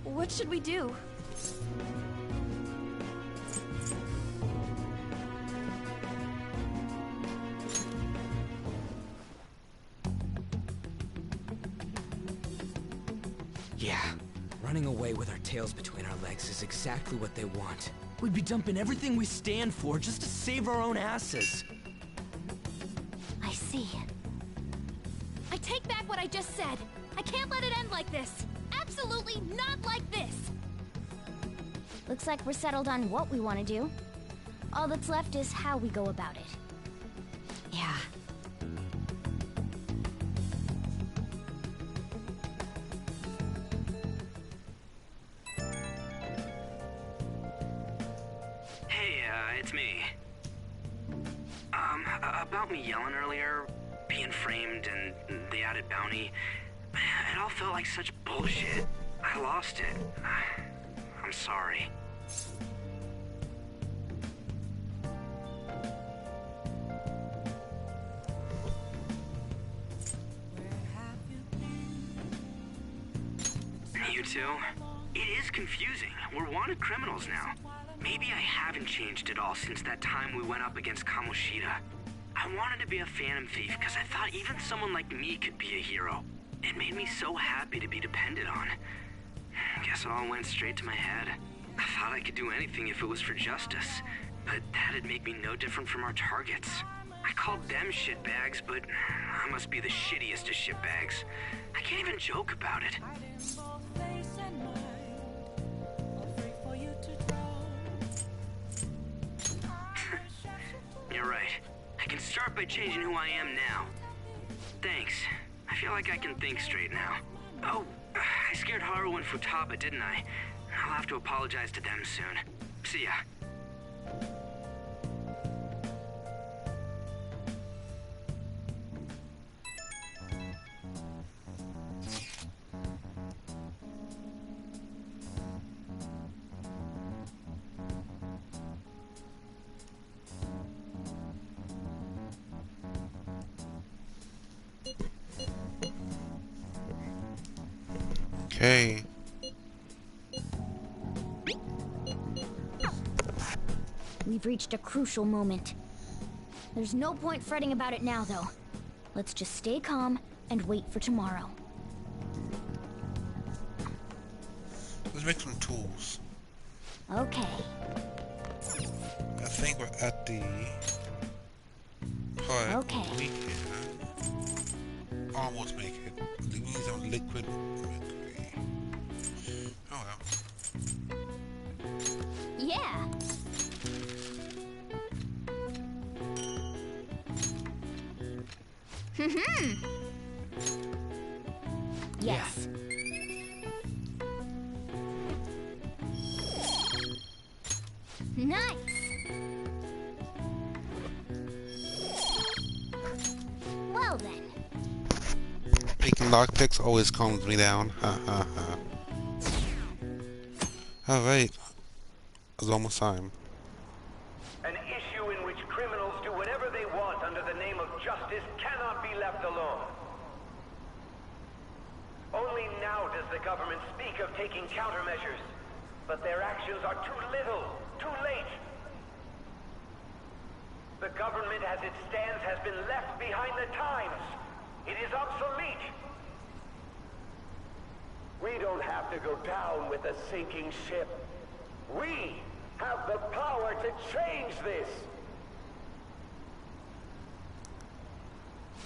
what should we do? Yeah, running away with our tails between our legs is exactly what they want. We'd be dumping everything we stand for just to save our own asses. I see. I take back what I just said. I can't let it end like this. Absolutely not like this. Looks like we're settled on what we want to do. All that's left is how we go about it. Yeah. Hey, it's me. About me yelling earlier, being framed, and the added bounty, it all felt like such bullshit. I lost it. I'm sorry. You too? It is confusing. We're wanted criminals now. Maybe I haven't changed at all since that time we went up against Kamoshida. I wanted to be a Phantom Thief because I thought even someone like me could be a hero. It made me so happy to be depended on. Guess it all went straight to my head. I thought I could do anything if it was for justice, but that'd make me no different from our targets. I called them shitbags, but I must be the shittiest of shitbags. I can't even joke about it. You're right. I can start by changing who I am now. Thanks. I feel like I can think straight now. Oh, I scared Haru and Futaba, didn't I? I'll have to apologize to them soon. See ya. Okay. We've reached a crucial moment. There's no point fretting about it now, though. Let's just stay calm and wait for tomorrow. Let's make some tools. Okay. I think we're at the part Okay. we can almost make it. We need some liquid mercury. Oh well. Yeah. Yes. Nice. Well then. Making lockpicks always calms me down. Ha ha ha. Alright. It's almost time. An issue in which criminals do whatever they want under the name of justice cannot be left alone. Only now does the government speak of taking countermeasures, but their actions are too little, too late. The government as it stands has been left behind the times. It is obsolete. We don't have to go down with a sinking ship. We have the power to change this.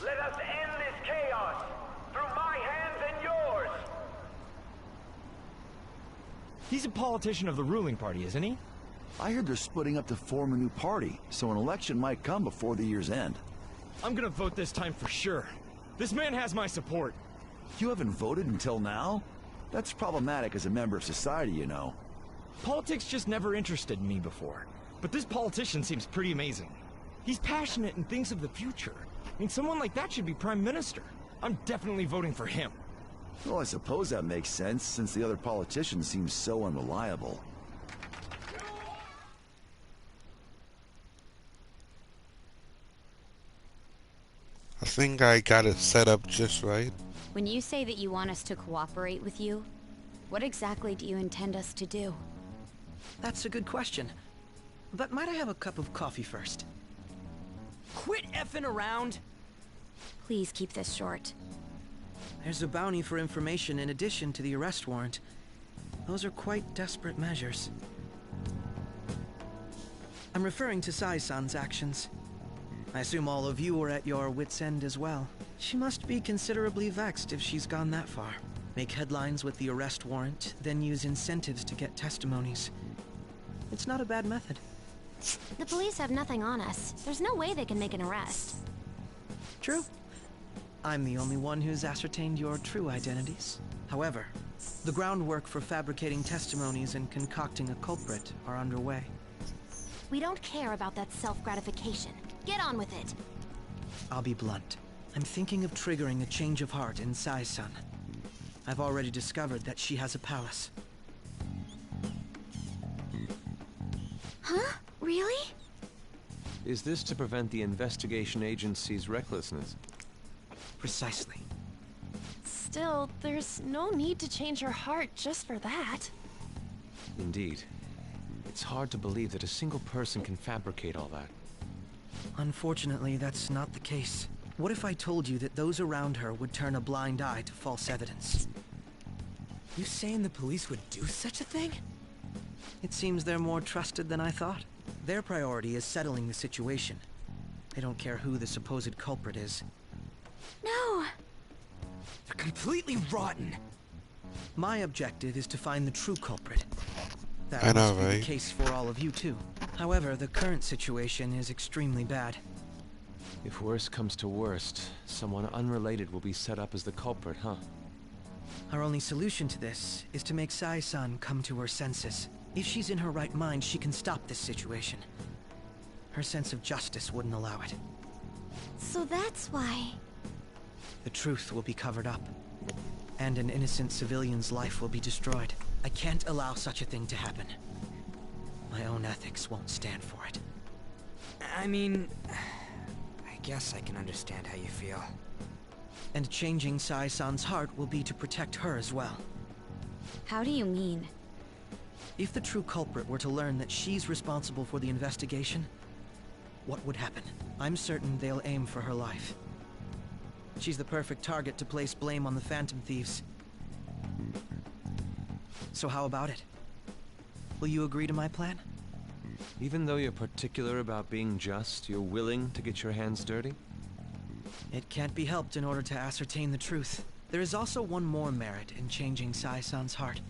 Let us end this chaos through my hands and yours. He's a politician of the ruling party, isn't he? I heard they're splitting up to form a new party, so an election might come before the year's end. I'm gonna vote this time for sure. This man has my support. You haven't voted until now? That's problematic as a member of society, you know. Politics just never interested me before. But this politician seems pretty amazing. He's passionate and thinks of the future. I mean, someone like that should be prime minister. I'm definitely voting for him. Well, I suppose that makes sense, since the other politicians seem so unreliable. I think I got it set up just right. When you say that you want us to cooperate with you, what exactly do you intend us to do? That's a good question. But might I have a cup of coffee first? Quit effing around! Please keep this short. There's a bounty for information in addition to the arrest warrant. Those are quite desperate measures. I'm referring to Sai-san's actions. I assume all of you are at your wits' end as well. She must be considerably vexed if she's gone that far. Make headlines with the arrest warrant, then use incentives to get testimonies. It's not a bad method. The police have nothing on us. There's no way they can make an arrest. True. I'm the only one who's ascertained your true identities. However, the groundwork for fabricating testimonies and concocting a culprit are underway. We don't care about that self-gratification. Get on with it. I'll be blunt. I'm thinking of triggering a change of heart in Sai-san. I've already discovered that she has a palace. Huh? Really? Is this to prevent the investigation agency's recklessness? Precisely. Still, there's no need to change her heart just for that. Indeed. It's hard to believe that a single person can fabricate all that. Unfortunately, that's not the case. What if I told you that those around her would turn a blind eye to false evidence? You saying the police would do such a thing? It seems they're more trusted than I thought. Their priority is settling the situation. They don't care who the supposed culprit is. No! They're completely rotten! My objective is to find the true culprit. That I know, must be right? the case for all of you too. However, the current situation is extremely bad. If worst comes to worst, someone unrelated will be set up as the culprit, huh? Our only solution to this is to make Sai-san come to her senses. If she's in her right mind, she can stop this situation. Her sense of justice wouldn't allow it. So that's why... The truth will be covered up, and an innocent civilian's life will be destroyed. I can't allow such a thing to happen. My own ethics won't stand for it. I mean, I guess I can understand how you feel. And changing Sai-san's heart will be to protect her as well. How do you mean? If the true culprit were to learn that she's responsible for the investigation, what would happen? I'm certain they'll aim for her life. She's the perfect target to place blame on the Phantom Thieves. So how about it? Will you agree to my plan? Even though you're particular about being just, you're willing to get your hands dirty? It can't be helped in order to ascertain the truth. There is also one more merit in changing Sai-san's heart.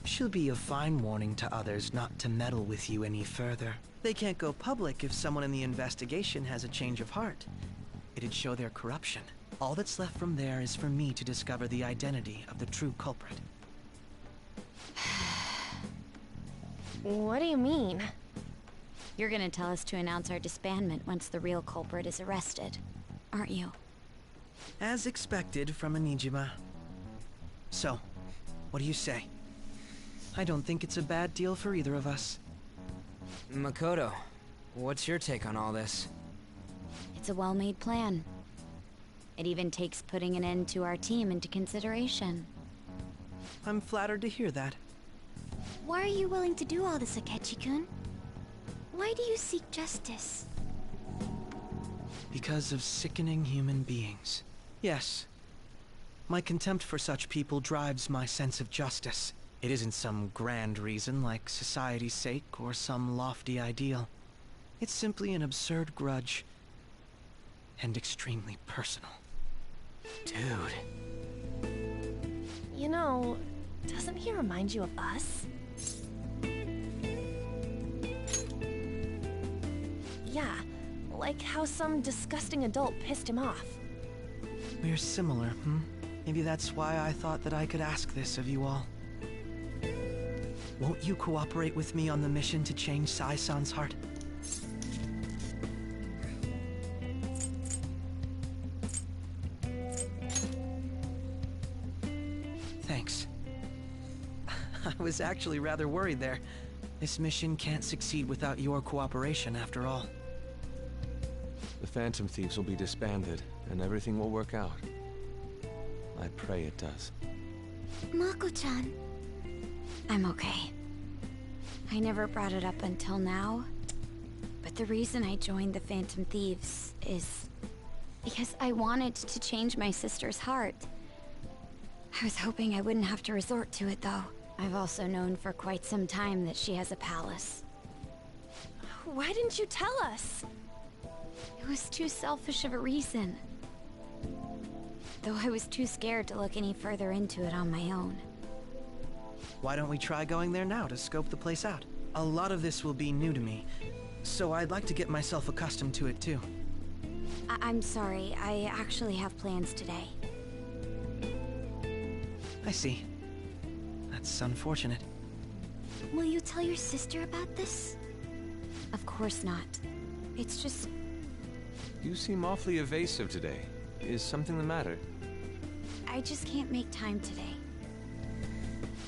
She'll be a fine warning to others not to meddle with you any further. They can't go public if someone in the investigation has a change of heart. It'd show their corruption. All that's left from there is for me to discover the identity of the true culprit. What do you mean? You're gonna tell us to announce our disbandment once the real culprit is arrested, aren't you? As expected from a Nijima. So, what do you say? I don't think it's a bad deal for either of us. Makoto, what's your take on all this? It's a well-made plan. It even takes putting an end to our team into consideration. I'm flattered to hear that. Why are you willing to do all this, Akechi-kun? Why do you seek justice? Because of sickening human beings. Yes. My contempt for such people drives my sense of justice. It isn't some grand reason like society's sake or some lofty ideal. It's simply an absurd grudge. And extremely personal. Dude. You know, doesn't he remind you of us? Yeah, like how some disgusting adult pissed him off. We're similar, hmm? Maybe that's why I thought that I could ask this of you all. Won't you cooperate with me on the mission to change Sai-san's heart? Thanks. I was actually rather worried there. This mission can't succeed without your cooperation, after all. The Phantom Thieves will be disbanded, and everything will work out. I pray it does. Mako-chan. I'm okay. I never brought it up until now, but the reason I joined the Phantom Thieves is because I wanted to change my sister's heart. I was hoping I wouldn't have to resort to it, though. I've also known for quite some time that she has a palace. Why didn't you tell us? It was too selfish of a reason. Though I was too scared to look any further into it on my own. Why don't we try going there now to scope the place out? A lot of this will be new to me, so I'd like to get myself accustomed to it too. I'm sorry, I actually have plans today. I see. That's unfortunate. Will you tell your sister about this? Of course not. It's just... You seem awfully evasive today. Is something the matter? I just can't make time today.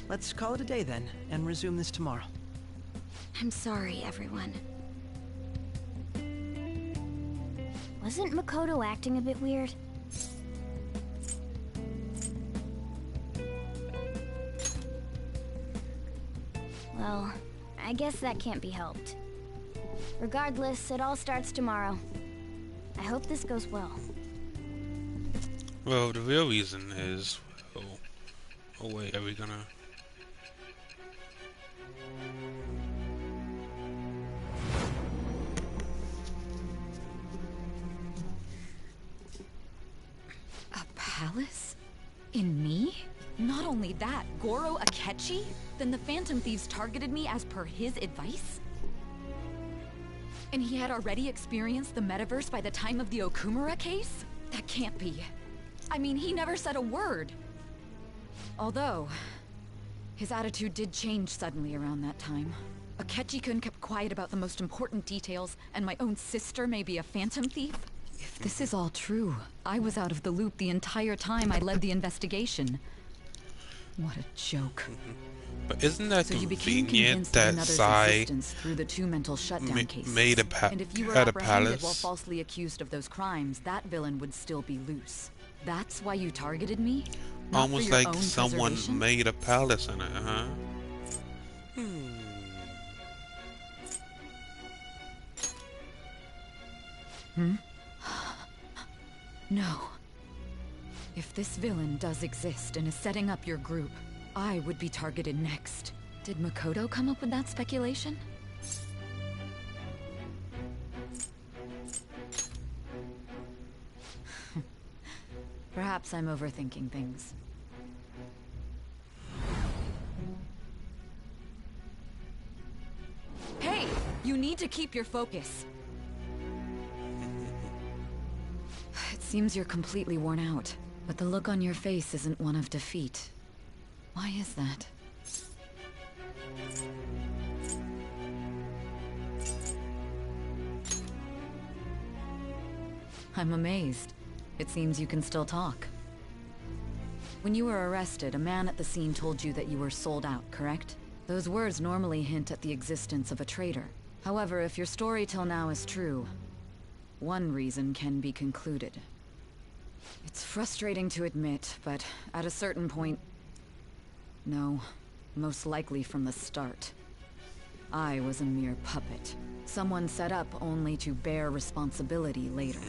Let's call it a day then, and resume this tomorrow. I'm sorry, everyone. Wasn't Makoto acting a bit weird? I guess that can't be helped. Regardless, it all starts tomorrow. I hope this goes well. Well, the real reason is... Oh wait, are we gonna... A palace? In me? Not only that, Goro Akechi? Then the Phantom Thieves targeted me as per his advice? And he had already experienced the metaverse by the time of the Okumura case? That can't be. I mean, he never said a word. Although, his attitude did change suddenly around that time. Akechi-kun kept quiet about the most important details, and my own sister may be a Phantom Thief? If this is all true, I was out of the loop the entire time I led the investigation. What a joke. But isn't that So you became convenient convinced of that another's Sai existence through the two mental shutdown cases. made And if you were had a apprehended while palace? falsely accused of those crimes, that villain would still be loose. That's why you targeted me? Not Almost for your like own someone preservation? made a palace in it, huh? Hmm? No. If this villain does exist and is setting up your group, I would be targeted next. Did Makoto come up with that speculation? Perhaps I'm overthinking things. Hey! You need to keep your focus. It seems you're completely worn out, but the look on your face isn't one of defeat. Why is that? I'm amazed. It seems you can still talk. When you were arrested, a man at the scene told you that you were sold out, correct? Those words normally hint at the existence of a traitor. However, if your story till now is true, one reason can be concluded. It's frustrating to admit, but at a certain point... No, most likely from the start. I was a mere puppet. Someone set up only to bear responsibility later.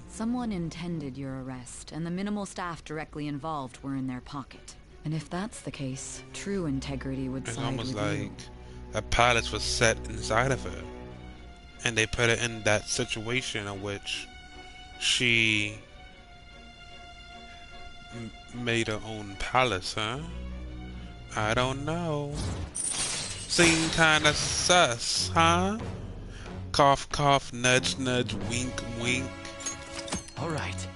Someone intended your arrest, and the minimal staff directly involved were in their pocket. And if that's the case, true integrity would It's side almost with like you. a palace was set inside of her. And they put her in that situation in which she made her own palace, huh? I don't know. Seem kinda sus, huh? Cough, cough, nudge, nudge, wink, wink. All right.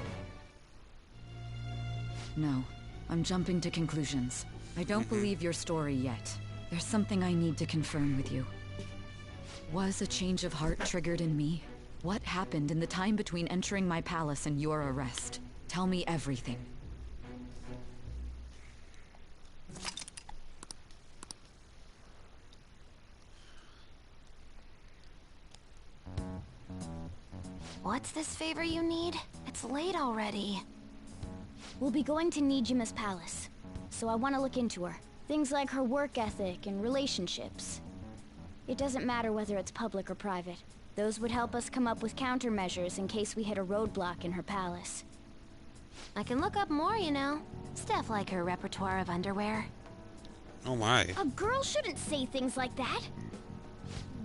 No, I'm jumping to conclusions. I don't believe your story yet. There's something I need to confirm with you. Was a change of heart triggered in me? What happened in the time between entering my palace and your arrest? Tell me everything. What's this favor you need? It's late already. We'll be going to Nijima's palace, so I want to look into her. Things like her work ethic and relationships. It doesn't matter whether it's public or private. Those would help us come up with countermeasures in case we hit a roadblock in her palace. I can look up more, you know. Stuff like her repertoire of underwear. Oh my. A girl shouldn't say things like that.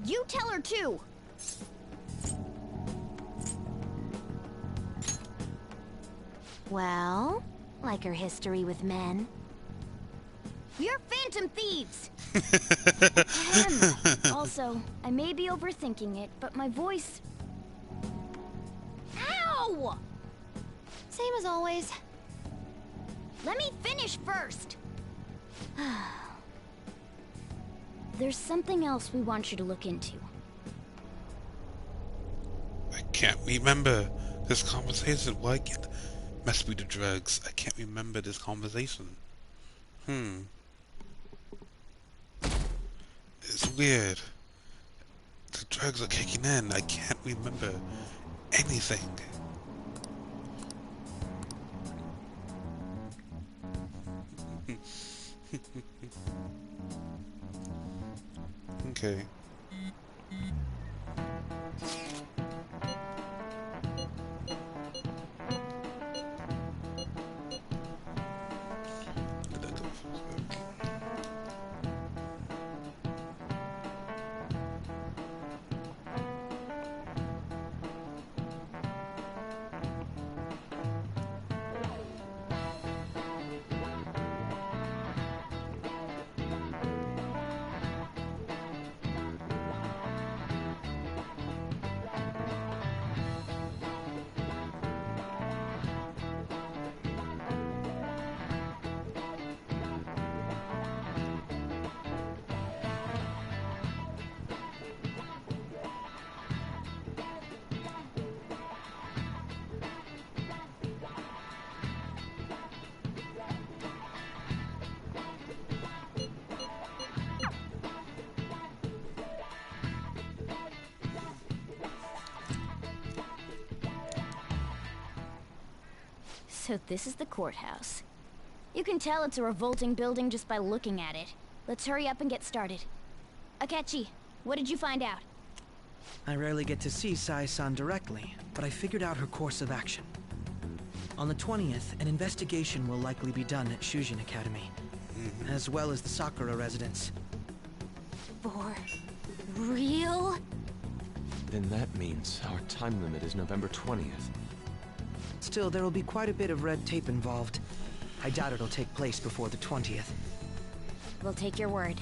You tell her too. Well, like her history with men. We're Phantom Thieves! Also, I may be overthinking it, but my voice... Ow! Same as always. Let me finish first! There's something else we want you to look into. I can't remember this conversation. Why can't... Must be the drugs. I can't remember this conversation. It's weird. The drugs are kicking in. I can't remember anything. Okay. So this is the courthouse. You can tell it's a revolting building just by looking at it. Let's hurry up and get started. Akechi, what did you find out? I rarely get to see Sai-san directly, but I figured out her course of action. On the 20th, an investigation will likely be done at Shujin Academy, as well as the Sakura residence. For real? Then that means our time limit is November 20th. Still, there will be quite a bit of red tape involved. I doubt it'll take place before the 20th. We'll take your word.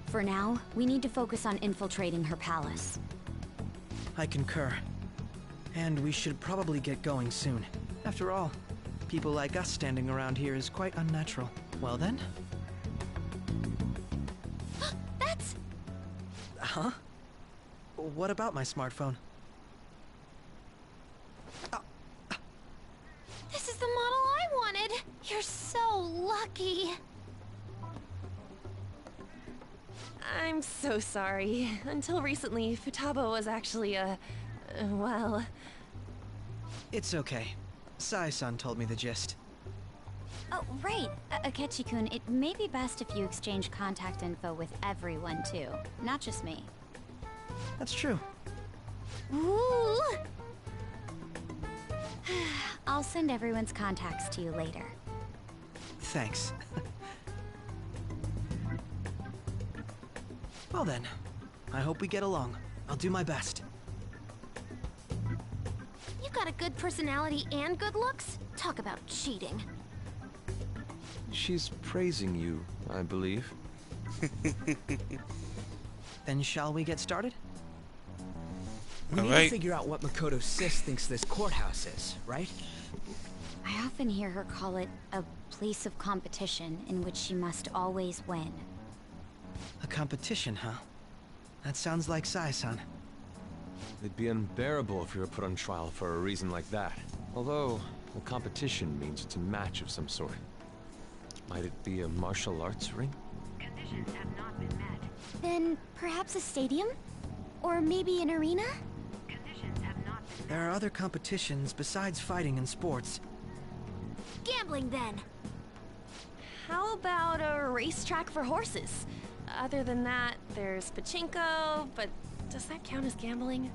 For now, we need to focus on infiltrating her palace. I concur. And we should probably get going soon. After all, people like us standing around here is quite unnatural. Well then? That's... Huh? What about my smartphone? This is the model I wanted! You're so lucky! I'm so sorry. Until recently, Futaba was actually well... It's okay. Sai-san told me the gist. Oh, right. Akechi-kun, it may be best if you exchange contact info with everyone, too. Not just me. That's true. Ooh! I'll send everyone's contacts to you later. Thanks. Well then, I hope we get along. I'll do my best. You've got a good personality and good looks? Talk about cheating. She's praising you, I believe. Then shall we get started? We need to figure out what Makoto Sis thinks this courthouse is, right? I often hear her call it a place of competition in which she must always win. A competition, huh? That sounds like Sai-san. It'd be unbearable if you were put on trial for a reason like that. Although, a competition means it's a match of some sort. Might it be a martial arts ring? Conditions have not been met. Then perhaps a stadium? Or maybe an arena? Conditions have not been met. There are other competitions besides fighting and sports. Gambling, then. How about a racetrack for horses? Other than that, there's pachinko, but does that count as gambling?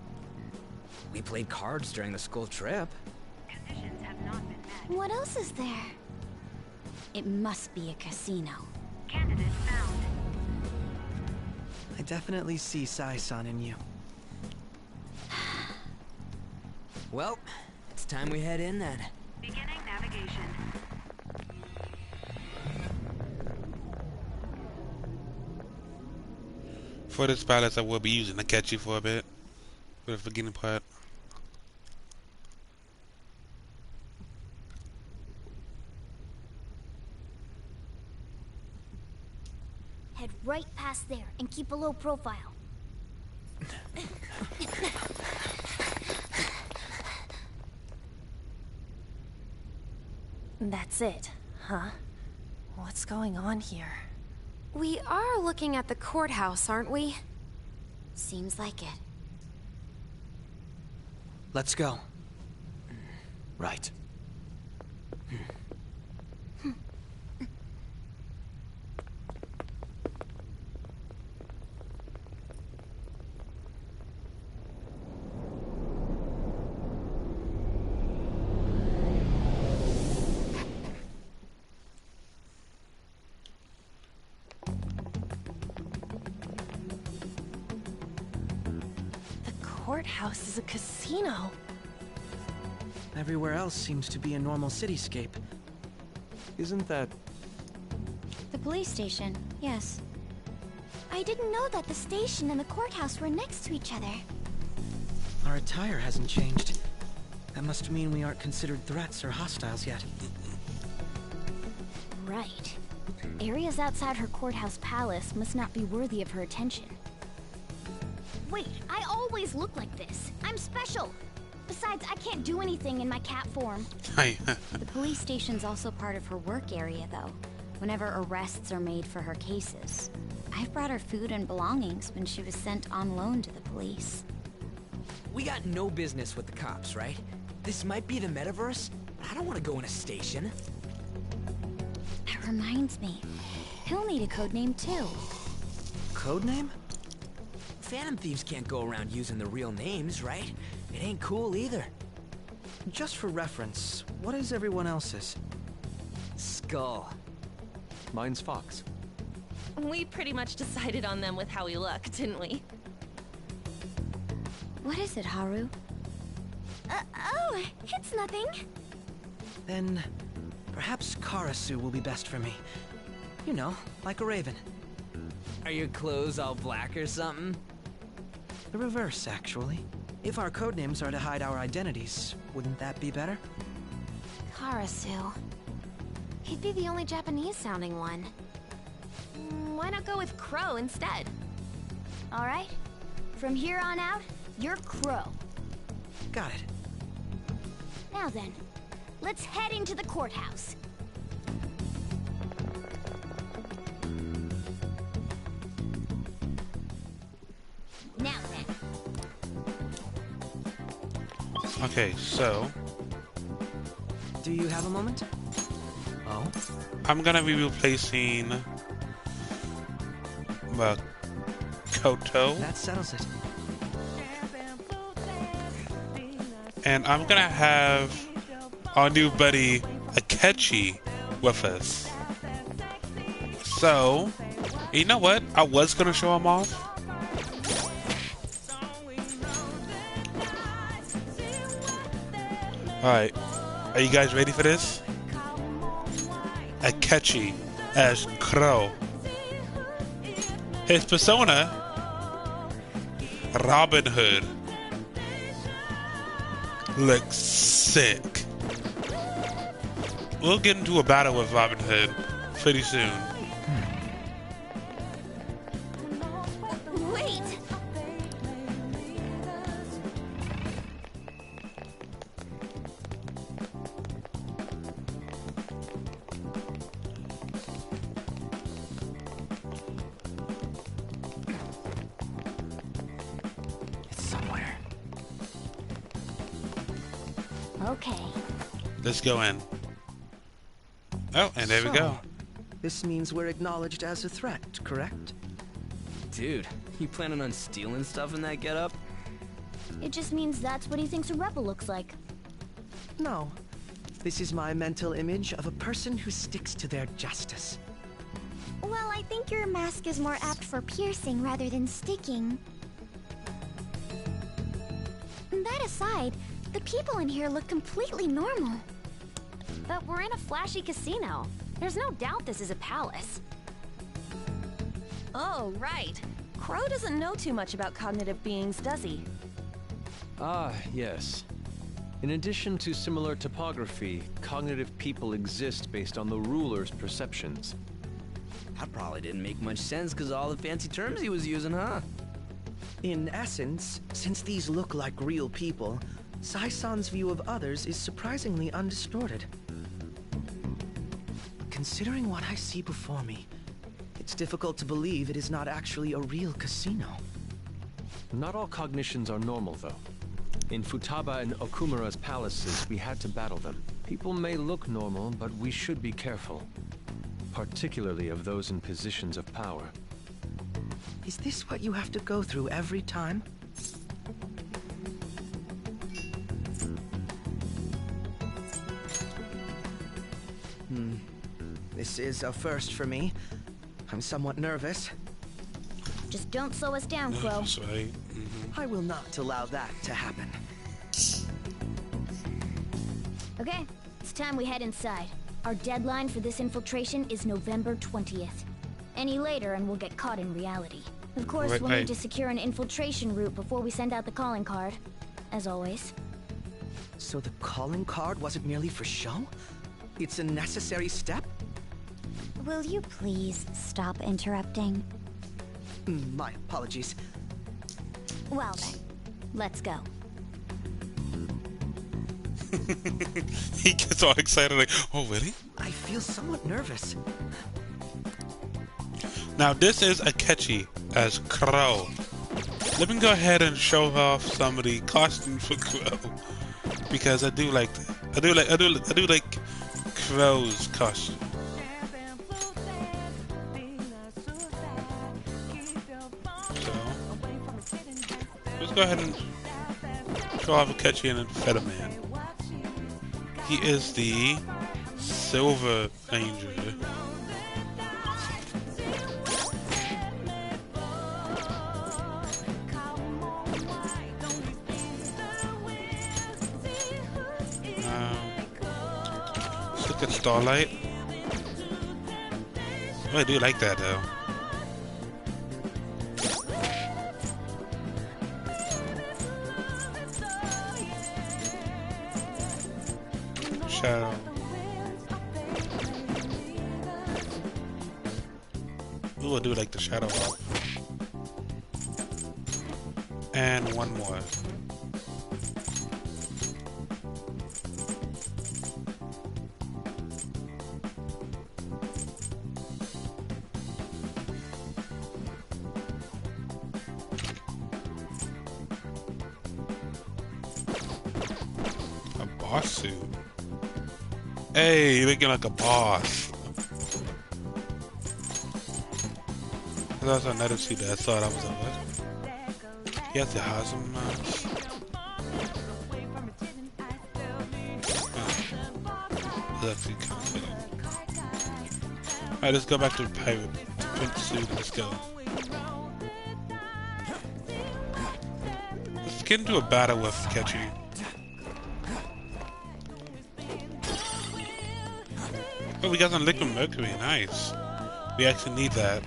We played cards during the school trip. Conditions have not been met. What else is there? It must be a casino. Candidate found. I definitely see Sai-san in you. Well, it's time we head in then. Beginning navigation. For this palace, I will be using Akechi for a bit. For the beginning part. Head right past there and keep a low profile. That's it, huh? What's going on here? We are looking at the courthouse, aren't we? Seems like it. Let's go. Right. courthouse is a casino. Everywhere else seems to be a normal cityscape. Isn't that... The police station, yes. I didn't know that the station and the courthouse were next to each other. Our attire hasn't changed. That must mean we aren't considered threats or hostiles yet. Right. Areas outside her courthouse palace must not be worthy of her attention. Wait, I always look like this. I'm special. Besides, I can't do anything in my cat form. The police station's also part of her work area, though, whenever arrests are made for her cases. I've brought her food and belongings when she was sent on loan to the police. We got no business with the cops, right? This might be the metaverse. I don't want to go in a station. That reminds me. He'll need a code name too. Code name? Phantom thieves can't go around using the real names, right? It ain't cool either. Just for reference, what is everyone else's? Skull. Mine's Fox. We pretty much decided on them with how we look, didn't we? What is it, Haru? Oh, it's nothing. Then, perhaps Karasu will be best for me. You know, like a raven. Are your clothes all black or something? The reverse, actually. If our codenames are to hide our identities, wouldn't that be better? Karasu. He'd be the only Japanese-sounding one. Why not go with Crow instead? All right. From here on out, you're Crow. Got it. Now then, let's head into the courthouse. Now then. Okay, so Do you have a moment? Oh? I'm gonna be replacing Koto. That settles it. And I'm gonna have our new buddy Akechi with us. So, you know what? I was gonna show him off. Alright, are you guys ready for this? Akechi as Crow. His persona, Robin Hood. Looks sick. We'll get into a battle with Robin Hood pretty soon. Wait! It's somewhere. Okay. Let's go in. Oh, and there we go. This means we're acknowledged as a threat, correct? Dude, you planning on stealing stuff in that getup? It just means that's what he thinks a rebel looks like. No. This is my mental image of a person who sticks to their justice. Well, I think your mask is more apt for piercing rather than sticking. That aside, the people in here look completely normal. But we're in a flashy casino. There's no doubt this is a palace. Oh, right. Crow doesn't know too much about cognitive beings, does he? Ah, yes. In addition to similar topography, cognitive people exist based on the ruler's perceptions. That probably didn't make much sense because all the fancy terms he was using, huh? In essence, since these look like real people, Sai-san's view of others is surprisingly undistorted. Considering what I see before me, it's difficult to believe it is not actually a real casino. Not all cognitions are normal, though. In Futaba and Okumura's palaces, we had to battle them. People may look normal, but we should be careful. Particularly of those in positions of power. Is this what you have to go through every time? This is a first for me. I'm somewhat nervous. Just don't slow us down, Crow. That's right. I will not allow that to happen. Okay, it's time we head inside. Our deadline for this infiltration is November 20th. Any later and we'll get caught in reality. Of course, we'll need to secure an infiltration route before we send out the calling card. As always. So the calling card wasn't merely for show? It's a necessary step? Will you please stop interrupting? My apologies. Well then, let's go. He gets all excited like, oh really? I feel somewhat nervous. Now this is Akechi as Crow. Let me go ahead and show off some of the costumes for Crow, because I do like Crow's costume. So let's go ahead and show off Akechi and Feather Man. He is the Silver Ranger. Look at Starlight. Oh, I do like that though. Shadow. Ooh, I do like the shadow. And one more. Boss suit. Hey, you're looking like a boss. That's another suit that I thought I was a what? He has the Hazam mask. That's kind of fitting. Alright, let's go back to the pirate print suit. Let's go. Let's get into a battle with Akechi. Oh, we got some liquid mercury, nice. We actually need that.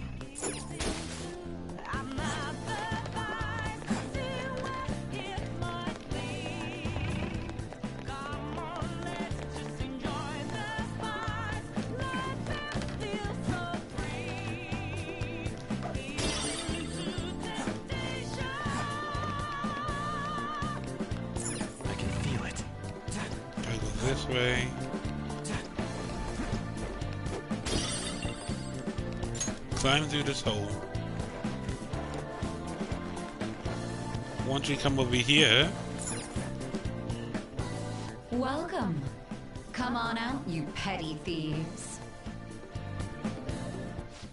I can feel it. Gotta go this way. Climb through this hole. Once we come over here. Welcome. Come on out, you petty thieves.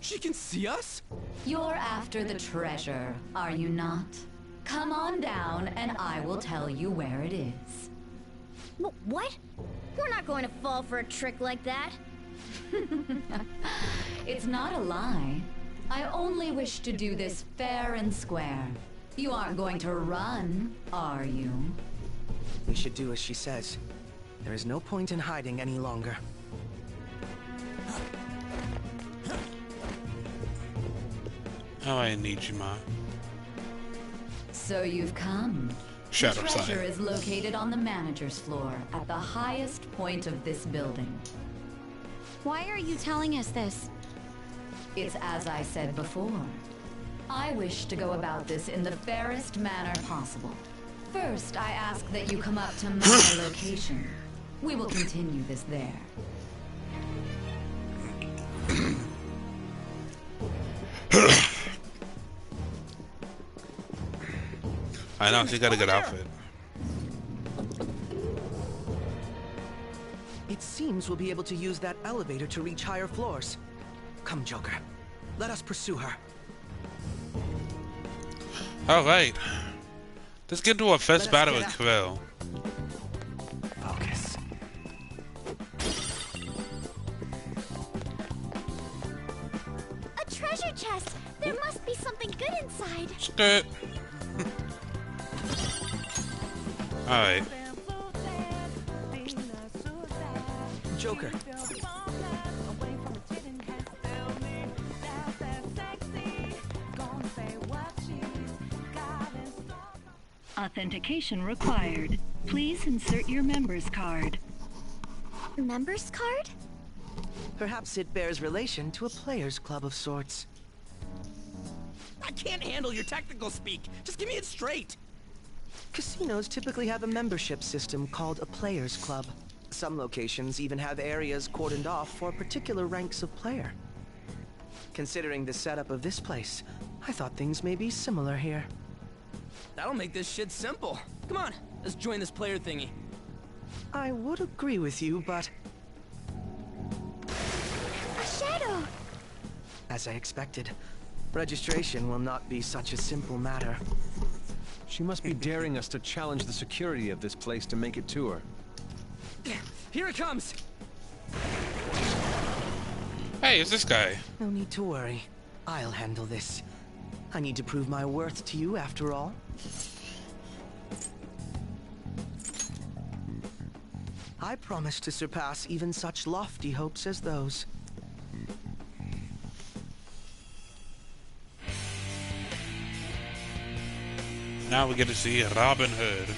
She can see us? You're after the treasure, are you not? Come on down and I will tell you where it is. What? We're not going to fall for a trick like that. It's not a lie. I only wish to do this fair and square. You aren't going to run, are you? We should do as she says. There is no point in hiding any longer. Oh, I need you, Ma. So you've come. Shadow The treasure side. is located on the manager's floor at the highest point of this building. Why are you telling us this? It's as I said before. I wish to go about this in the fairest manner possible. First, I ask that you come up to my location. We will continue this there. I know, she got a good outfit. It seems we'll be able to use that elevator to reach higher floors. Come, Joker. Let us pursue her. Alright. Let's get into a first battle with Quill. Focus. A treasure chest! There must be something good inside. Skirt. Alright. Joker. Authentication required. Please insert your member's card. Member's card? Perhaps it bears relation to a player's club of sorts. I can't handle your technical speak. Just give me it straight. Casinos typically have a membership system called a player's club. Some locations even have areas cordoned off for particular ranks of player. Considering the setup of this place, I thought things may be similar here. That'll make this shit simple. Come on, let's join this player thingy. I would agree with you, but... A shadow! As I expected, registration will not be such a simple matter. She must be daring us to challenge the security of this place to make it to her. Here it comes! Hey, it's this guy. No need to worry. I'll handle this. I need to prove my worth to you, after all. I promise to surpass even such lofty hopes as those. Now we get to see Robin Hood.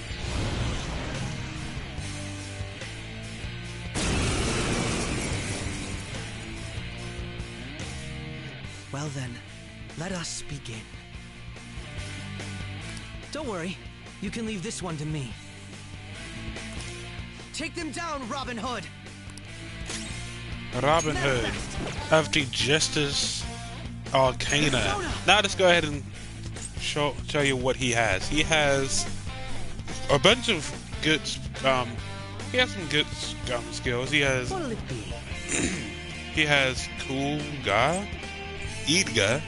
Well then, let us begin. Don't worry, you can leave this one to me. Take them down, Robin Hood! Robin Hood of the Justice Arcana. Now let's go ahead and show you what he has. He has a bunch of good, he has some good skills. He has, What'll it be? he has Kulga, Idga,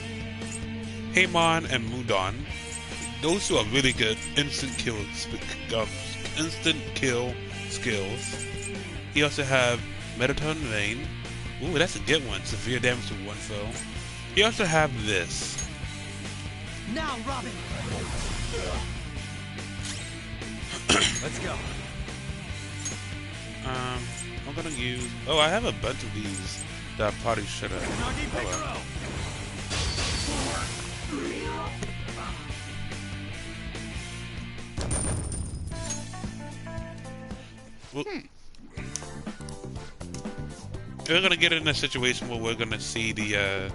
Haemon, and Mudon. Those two are really good instant kill skills. He also have Mettaton Vein. Ooh, that's a good one. Severe damage to one foe. He also have this. Now, Robin! Let's go. I'm gonna use. Oh, I have a bunch of these that I probably should have. We're gonna get in a situation where we're gonna see the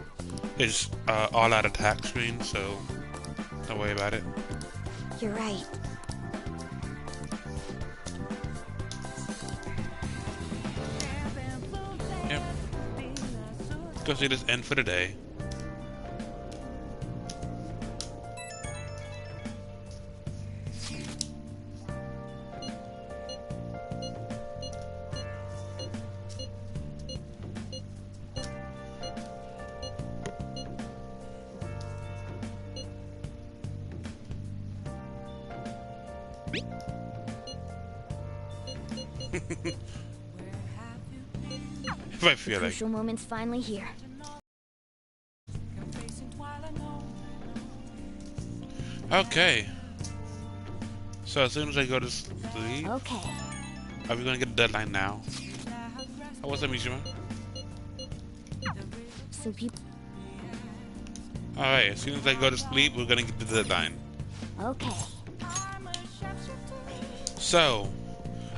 his all-out attack screen, so don't worry about it. You're right. Yep. Go see this end for the day. If I feel like. Crucial moment's finally here. Okay. So as soon as I go to sleep. Okay. Are we gonna get a deadline now? Oh, what's up, Mishima? So people. Alright, as soon as I go to sleep, we're gonna get the deadline. Okay. So,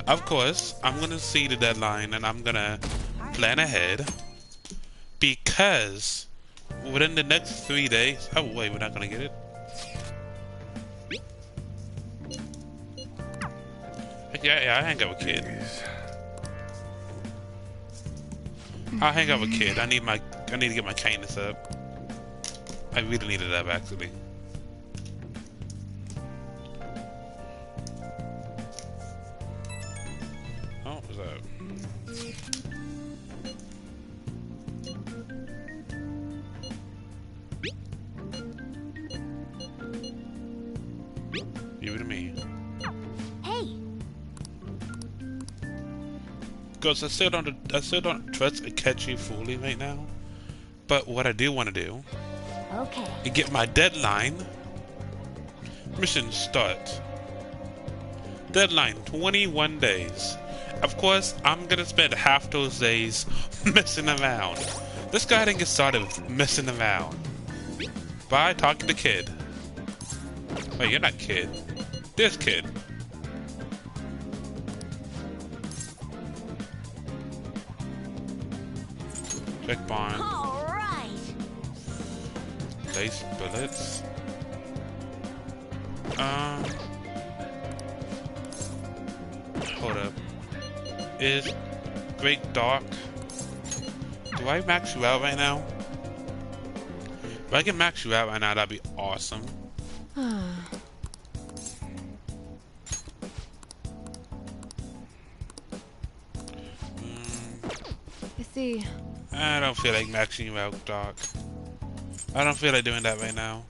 of course, I'm gonna see the deadline and I'm gonna plan ahead because within the next 3 days. Oh wait, we're not gonna get it. Yeah, I hang out with kid. I'll hang out with kid. I need to get my kindness up. I really need it up actually. Oh, what's up? Give it to me. Hey. Because I still don't trust Akechi fully right now. But what I do want to do. Okay. And get my deadline. Mission start. Deadline, 21 days. Of course, I'm gonna spend half those days messing around. Let's go ahead and get started with messing around. By talking to Kid. Wait, you're not Kid. There's Kid. Check bond. All right. Lace bullets. Hold up. Is Great Dark? Do I max you out right now? If I can max you out right now, that'd be awesome. I see. I don't feel like maxing you out, Doc. I don't feel like doing that right now.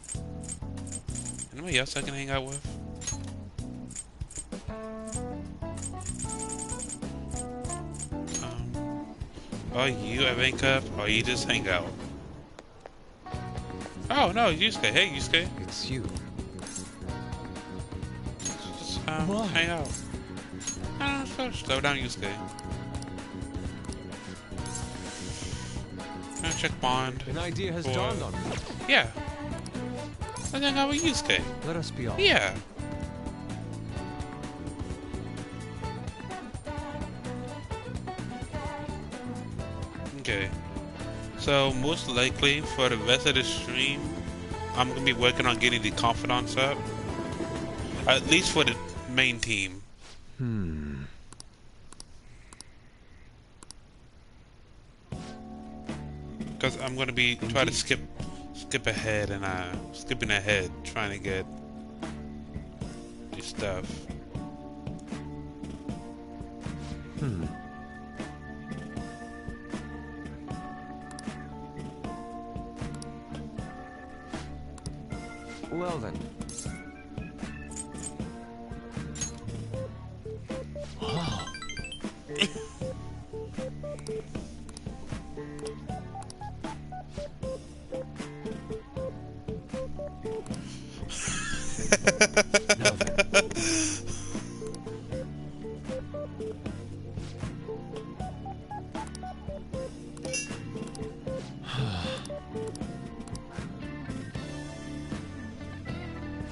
Anybody else I can hang out with? Are you a rank up, or you just hang out? Oh no, Yusuke. Hey, Yusuke. It's you. Just hang out. Slow down, Yusuke. Check bond. An idea has dawned on me. Yeah. Let's hang out with Yusuke. Let us be all. Yeah. Okay. So most likely for the rest of the stream, I'm gonna be working on getting the confidants up. At least for the main team. Because I'm gonna be trying to skip ahead and skipping ahead, trying to get the stuff. Well then.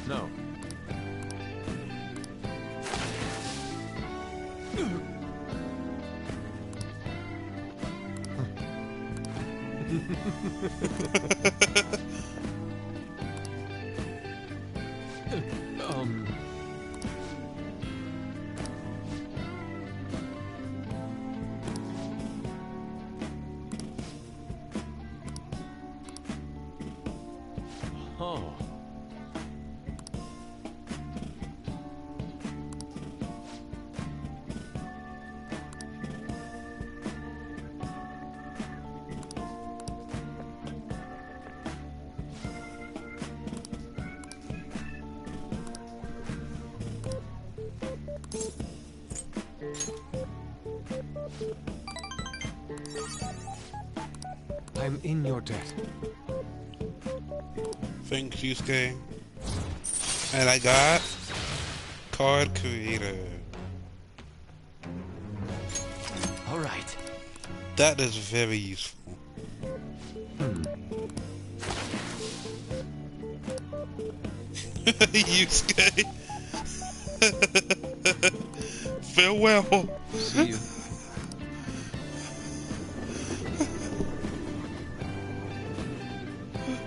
No. Oh. I'm in your debt. Thanks, Yusuke. And I got Card Creator. All right. That is very useful. Yusuke. Farewell. See you.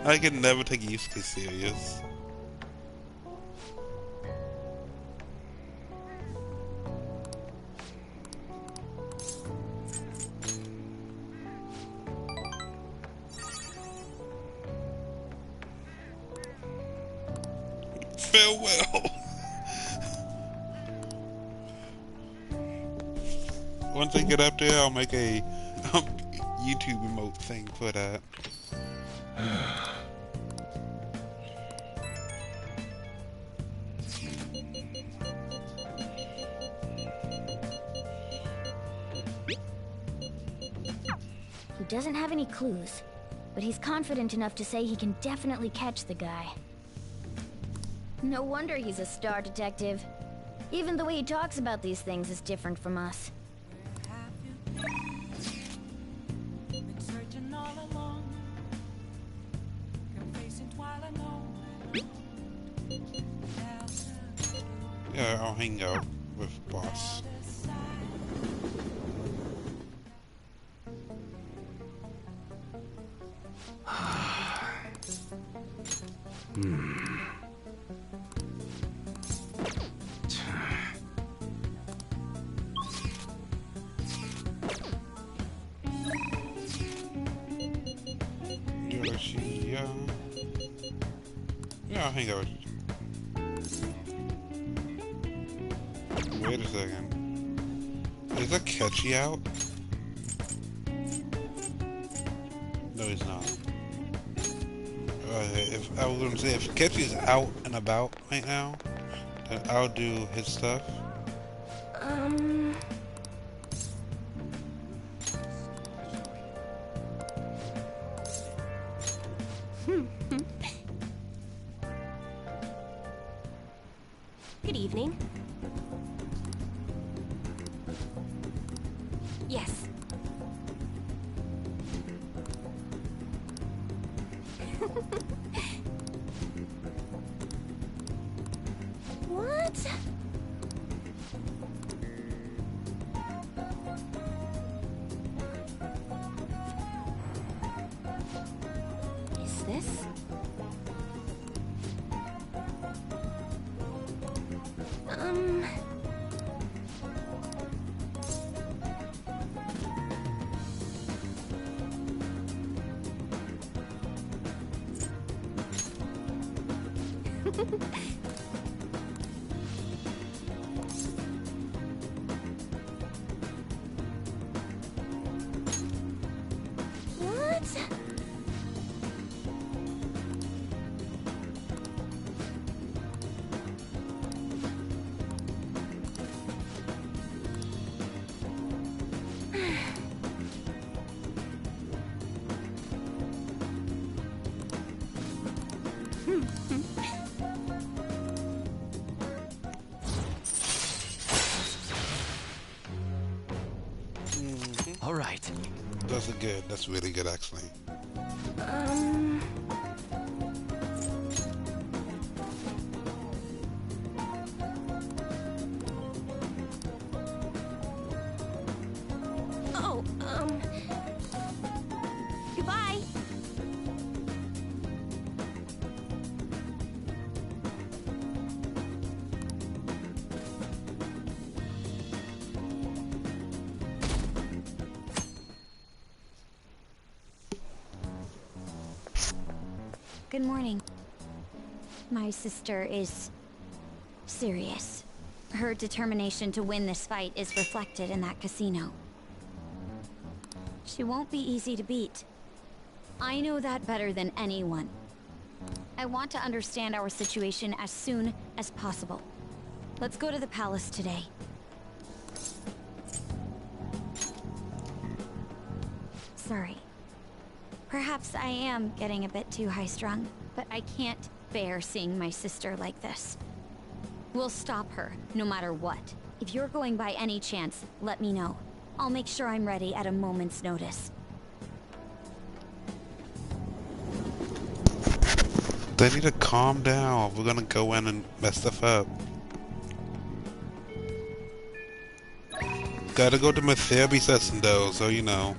I can never take Yusuke serious. Farewell. Once I get up there, I'll make a YouTube remote thing for that. He doesn't have any clues, but he's confident enough to say he can definitely catch the guy. No wonder he's a star detective. Even the way he talks about these things is different from us. Yeah, I'll hang out with boss. Yeah, I'll hang out with you. Wait a second. Is that Catchy out? No, he's not. If I was gonna say, if Catchy's out and about right now, then I'll do his stuff. Good evening. Yes. What? Is this? What? All right. That's a good. That's really good, actually. Oh, goodbye. Good morning. My sister is serious. Her determination to win this fight is reflected in that casino. She won't be easy to beat. I know that better than anyone. I want to understand our situation as soon as possible. Let's go to the palace today. Sorry. Perhaps I am getting a bit too high-strung, but I can't bear seeing my sister like this. We'll stop her, no matter what. If you're going by any chance, let me know. I'll make sure I'm ready at a moment's notice. They need to calm down. We're gonna go in and mess stuff up. Gotta go to my therapy session though, so you know.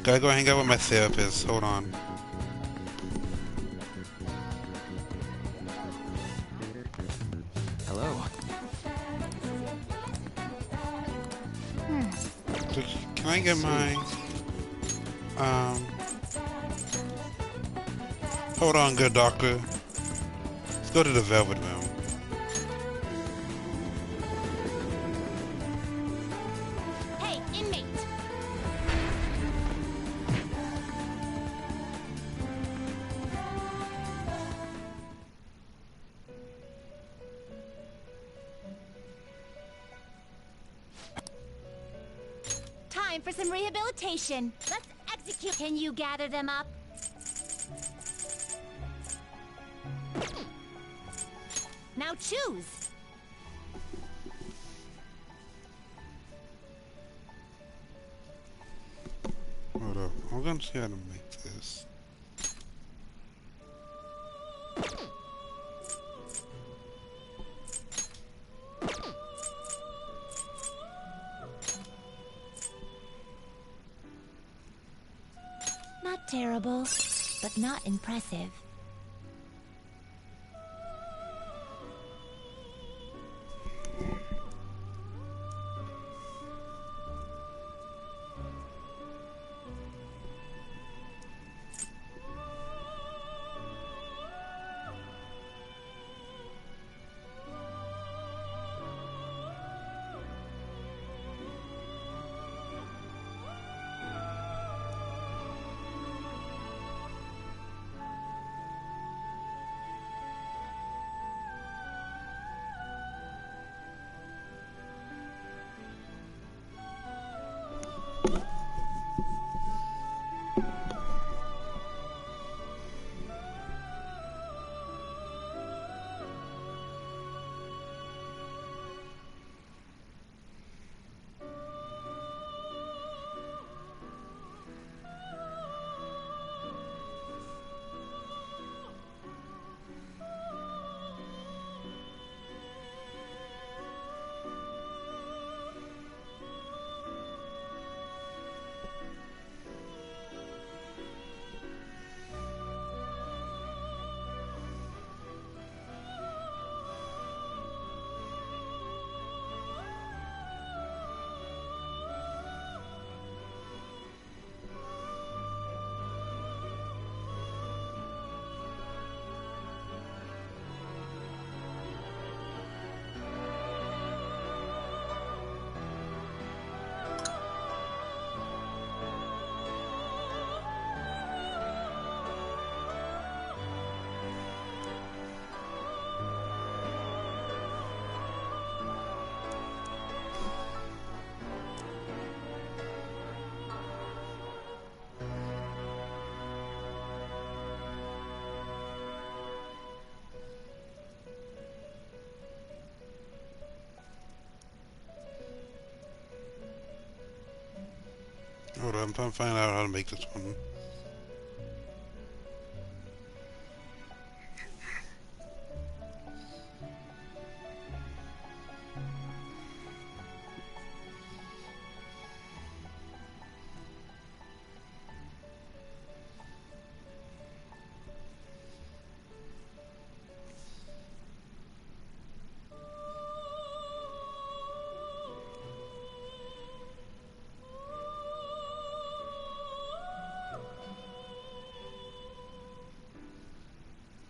Gotta go hang out with my therapist. Hold on. Hello. Can I get my hold on, good doctor. Let's go to the Velvet Room. Hey, inmate! Time for some rehabilitation. Let's execute. Can you gather them up? Now choose. Hold up. I'm gonna see how to make this. Not terrible, but not impressive. Hold on, I'm trying to find out how to make this one.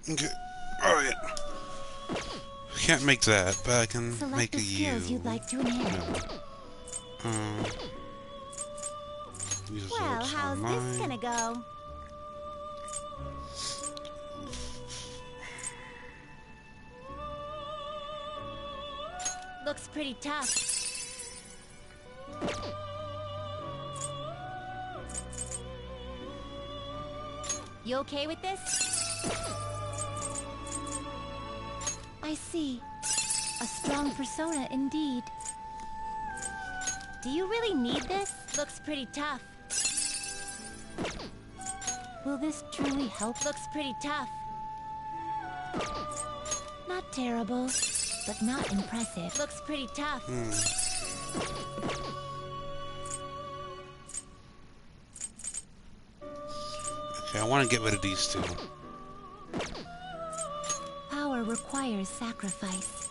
Okay, alright. Can't make that, but I can Select make the a skills U. you'd like to enhance. Use Well, results how's online. this gonna go? Looks pretty tough. You okay with this? I see. A strong persona indeed. Do you really need this? Looks pretty tough. Will this truly help? Looks pretty tough. Not terrible, but not impressive. Looks pretty tough. Okay, I want to get rid of these two. Power requires sacrifice.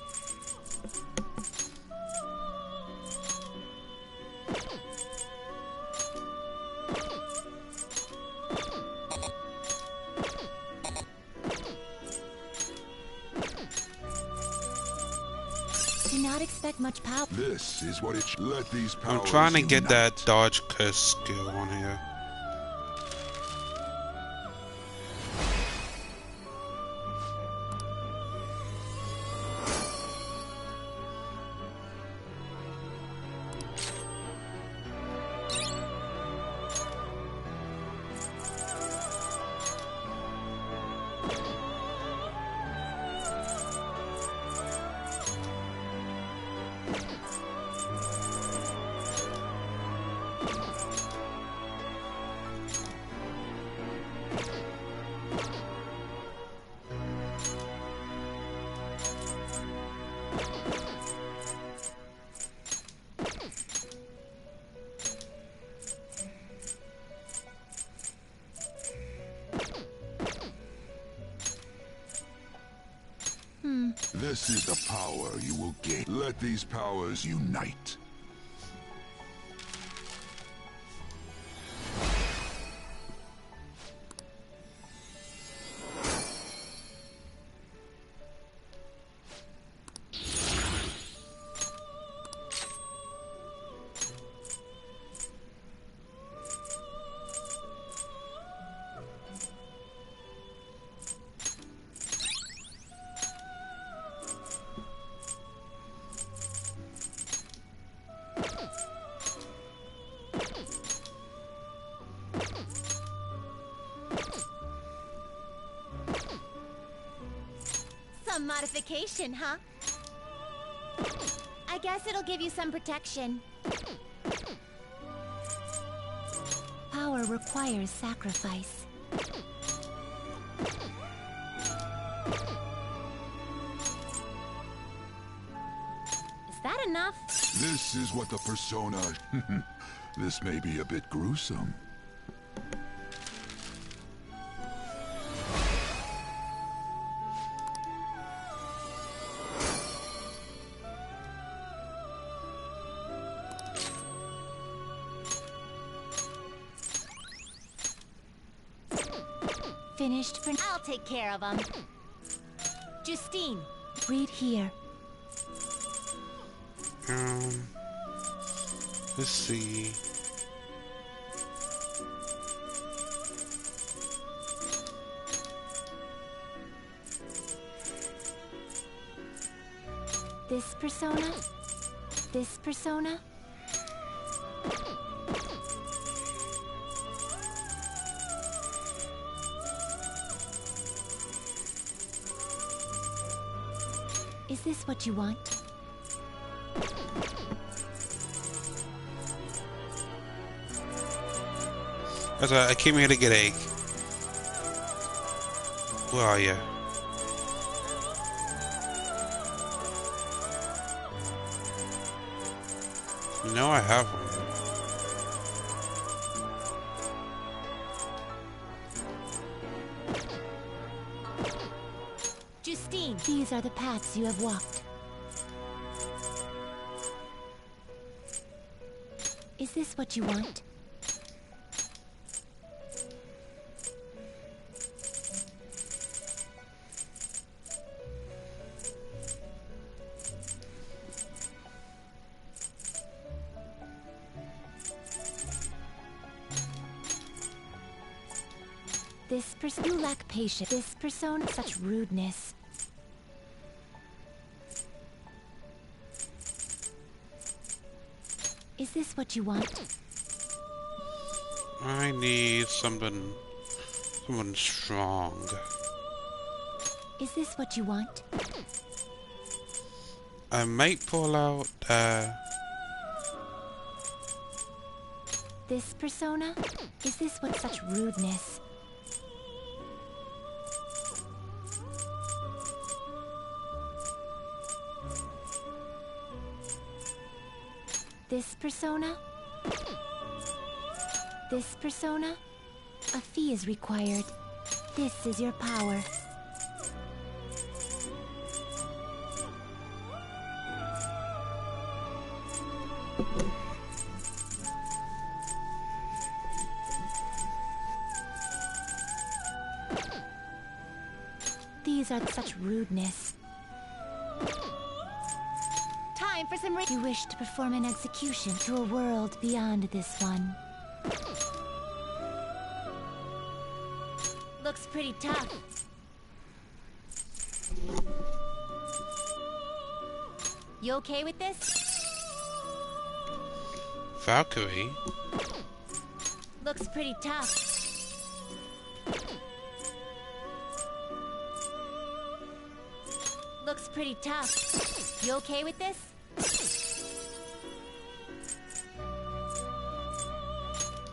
Do not expect much power. This is what it let these powers I'm trying to get unite. that dodge curse skill on here. This is the power you will gain. Let these powers unite. Some modification, huh? I guess it'll give you some protection. Power requires sacrifice. Is that enough? This is what the persona... This may be a bit gruesome. Finished for... I'll take care of them. Justine, read here. Let's see. This persona? This persona? Is this what you want? That's why I came here to get a... Where are you? You know I have one. Justine, these are the paths you have walked. Is this what you want? This person, you lack patience. This persona, such rudeness. Is this what you want? I need someone strong. Is this what you want? I might pull out, This persona? Is this what such rudeness? This persona? This persona? A fee is required. This is your power. These are such rudeness. Time for some You wish to perform an execution to a world beyond this one. Looks pretty tough. You okay with this? Valkyrie. Looks pretty tough. Looks pretty tough. You okay with this?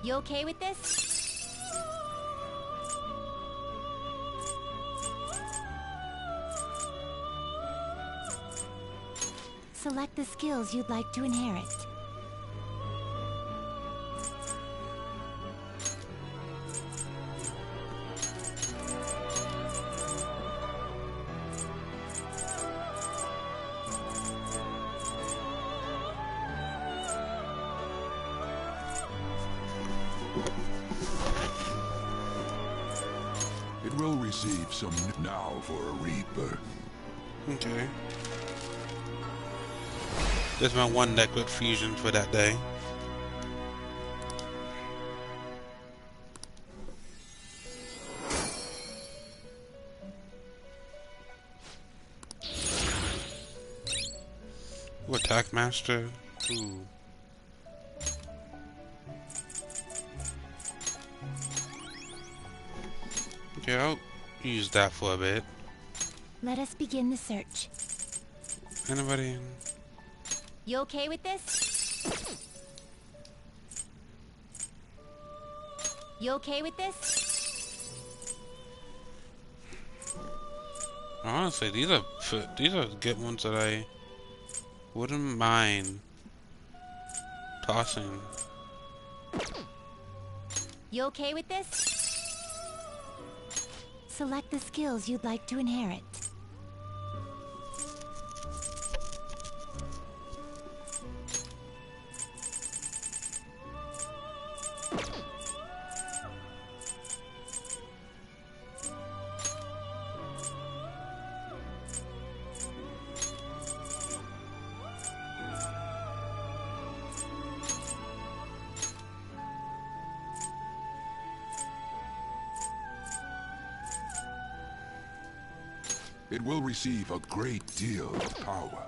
You okay with this? Select the skills you'd like to inherit. It will receive some now for a rebirth. Okay. There's my one necklace fusion for that day. Ooh, Attack Master. Ooh. Okay, I'll use that for a bit. Let us begin the search. Anybody? You okay with this? You okay with this? Honestly, these are good ones that I wouldn't mind tossing. You okay with this? Select the skills you'd like to inherit. It will receive a great deal of power.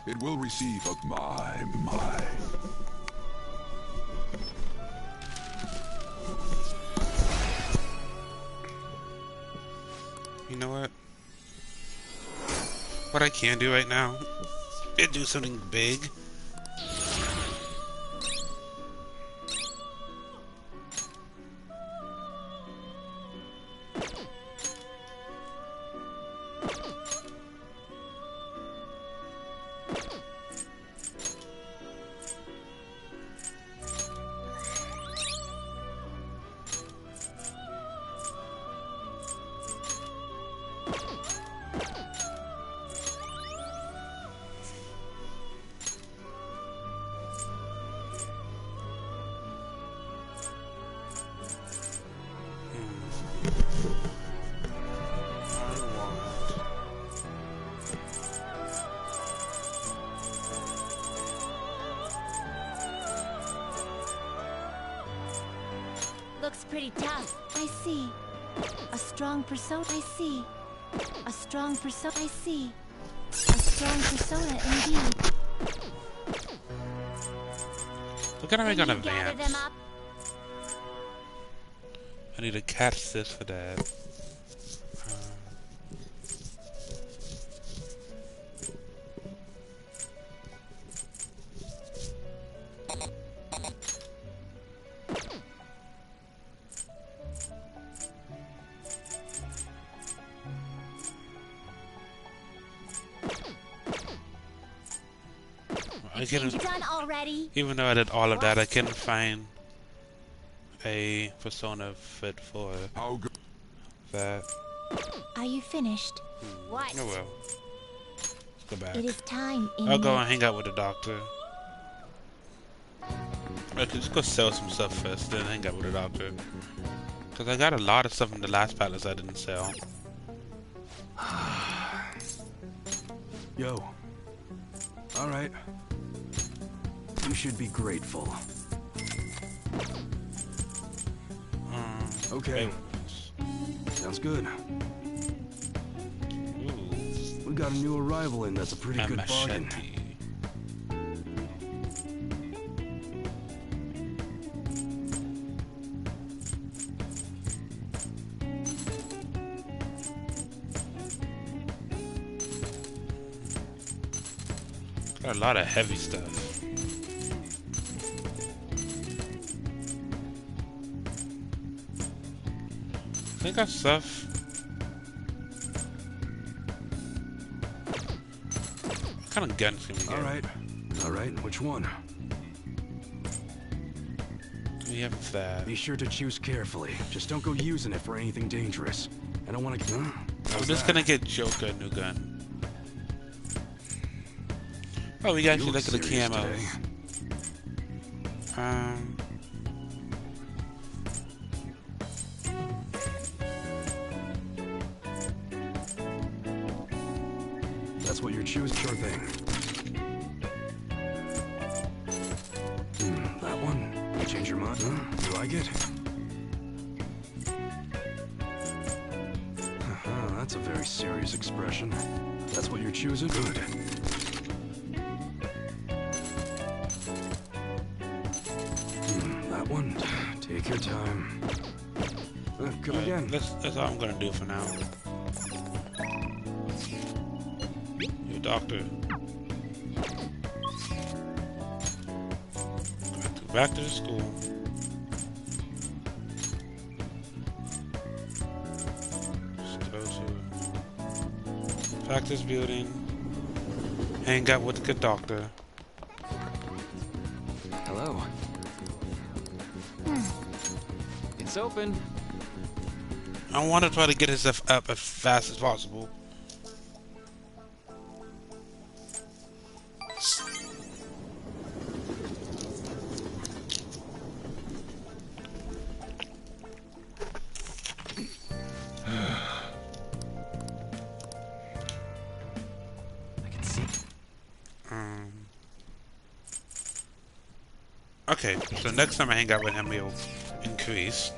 It will receive a my. You know what? What I can do right now is do something big. Looks pretty tough. I see. A strong persona. I see. A strong persona. I see. A strong persona indeed. Look at how I got Can you gather advance. them up? I need to catch this for that. I couldn't, Done already? even though I did all of that, I couldn't find a persona fit for that. Are you finished? What? Oh well. Let's go back. It is time. I'll go and hang out with the doctor. Let's just go sell some stuff first, then hang out with the doctor. Cause I got a lot of stuff in the last palace I didn't sell. Yo. Alright. You should be grateful. Okay. Sounds good. We got a new arrival in that's a pretty good bargain. Got a lot of heavy stuff. I think got stuff. kind of guns can we get? All right, which one? We have that. Be sure to choose carefully. Just don't go using it for anything dangerous. I don't want to. I'm just gonna get Joker a new gun. Oh, we got you look at the camos. That's what you're choosing. Sure thing. That one. Change your mind? You like it? That's a very serious expression. That's what you're choosing? Good. That one. Take your time. Come again. That's all I'm gonna do for now. You doctor. Back to the school. Just go to practice building. Hang out with the good doctor. Hello. It's open. I want to try to get his stuff up as fast as possible. Okay, so next time I hang out with him, he'll increase.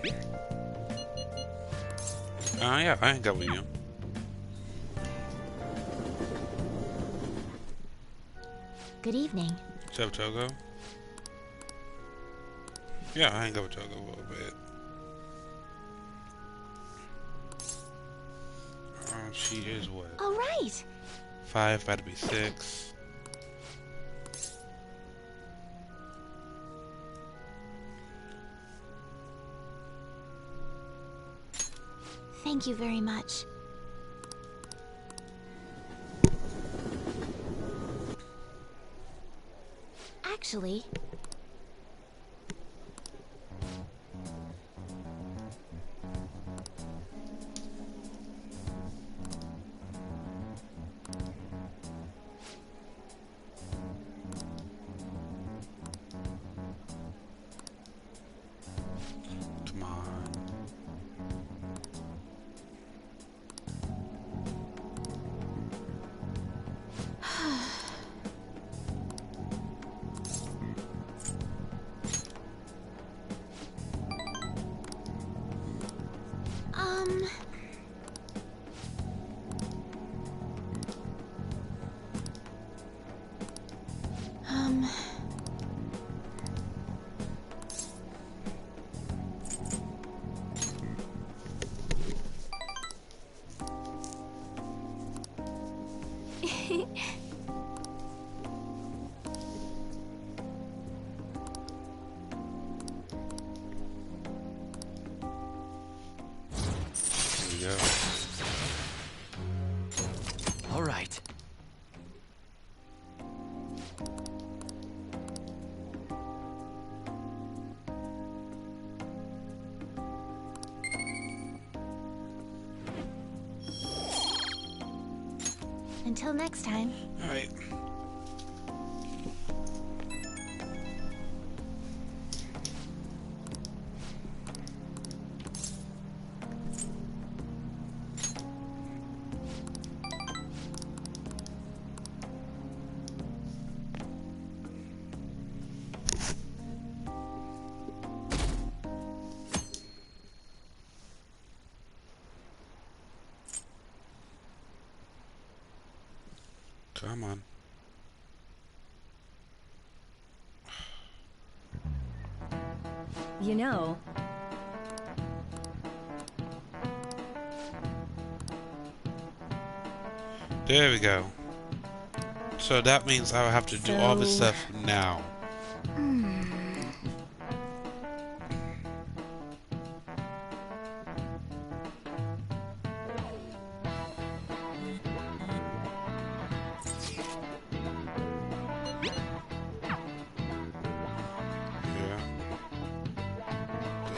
Yeah, I hang out with you. Good evening. What's up, Togo? Yeah, I hang out with Togo a little bit. She is what? All right. 5, about to be 6. Thank you very much. Actually... Come on. All right. Until next time. All right. Come on. You know, There we go. So that means I will have to do all this stuff now.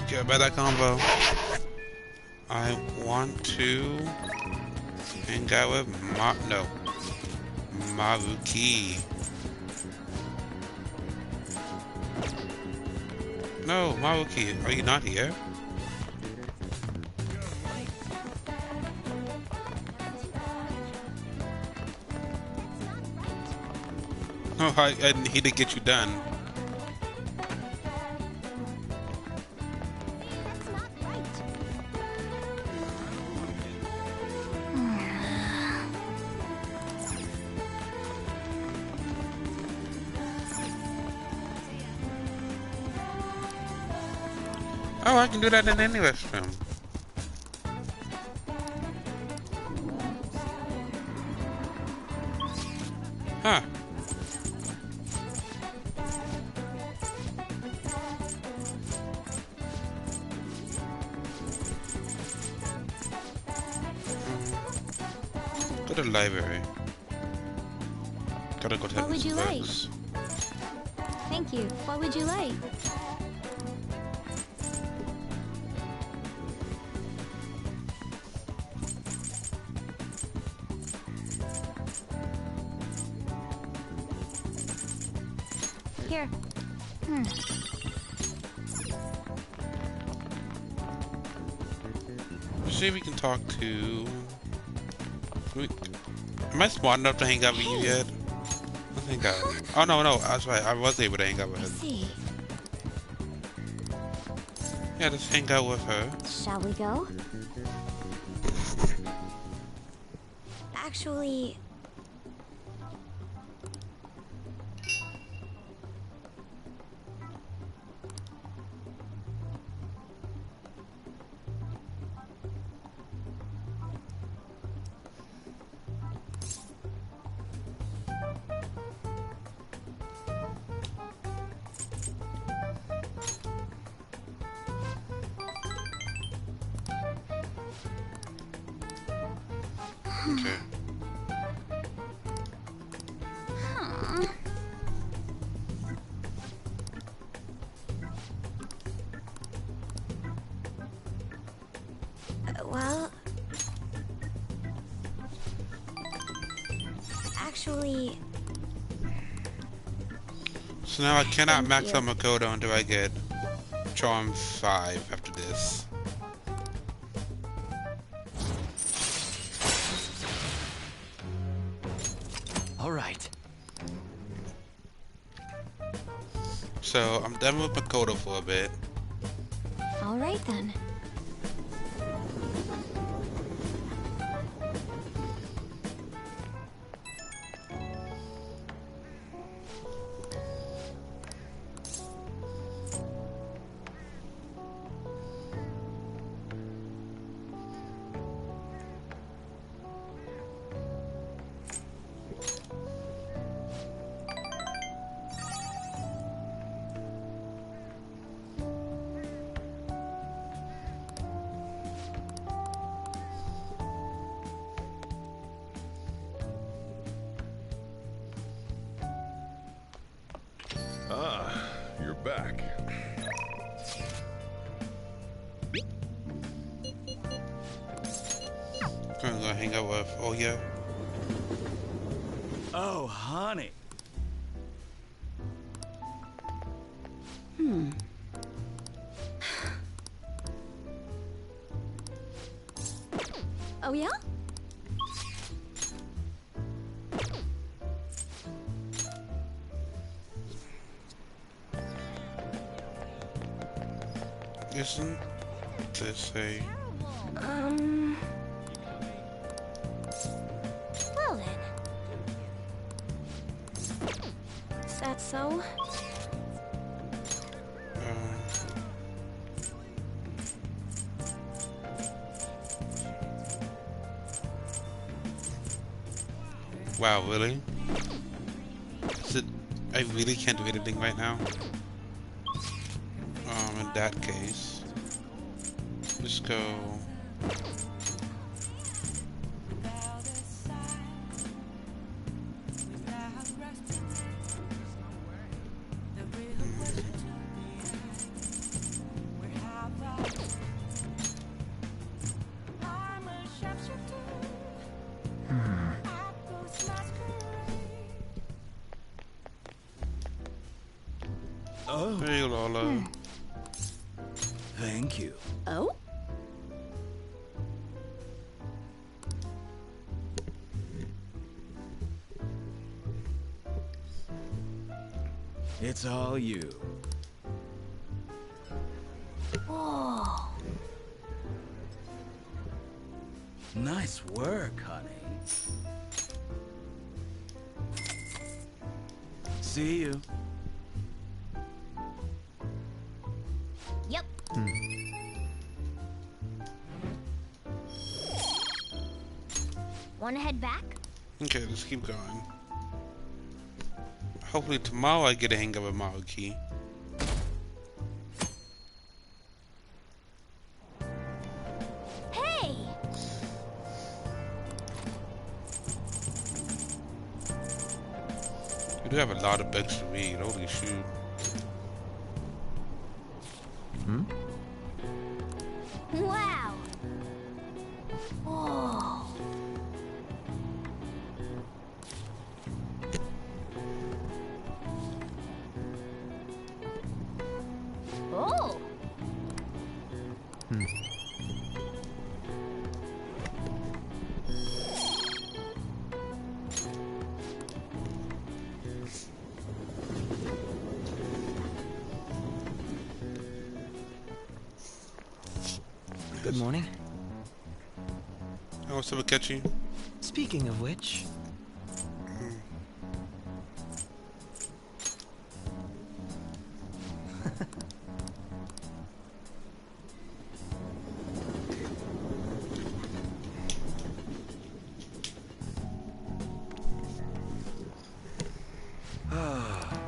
Get about that combo. I want to hang out with Maruki. No, Maruki, are you not here? No, I need to get you done. Oh, I can do that in any restroom. Huh. Go to the library. Gotta go to What would you like? books. Thank you. What would you like? Here. See if we can talk to... Am I smart enough to hang out with you yet? I think I... Oh, no, that's right. I was able to hang out with her. See. Yeah, just hang out with her. Shall we go? Actually... Okay. Well... Actually... So now I cannot Thank max you. out Makoto until I get Charm 5 after this. All right. So I'm done with Makoto for a bit. All right then. Ah, you're back. Gonna go hang out with Oya. Oh, honey. Oh yeah? Isn't this a... Well then. Is that so? Wow, really? Is it... I really can't do anything right now? In that case... Let's go... Oh. Hey, Lola. Thank you. Oh? It's all you. Whoa. Nice work, honey. See you. Yep. Wanna head back? Okay, let's keep going. Hopefully tomorrow I get a hang of a Maoki. Hey! You do have a lot of books to read, holy shoot. Wow! Whoa! Oh! Good morning. Oh, what's up, Akechi? Speaking of which...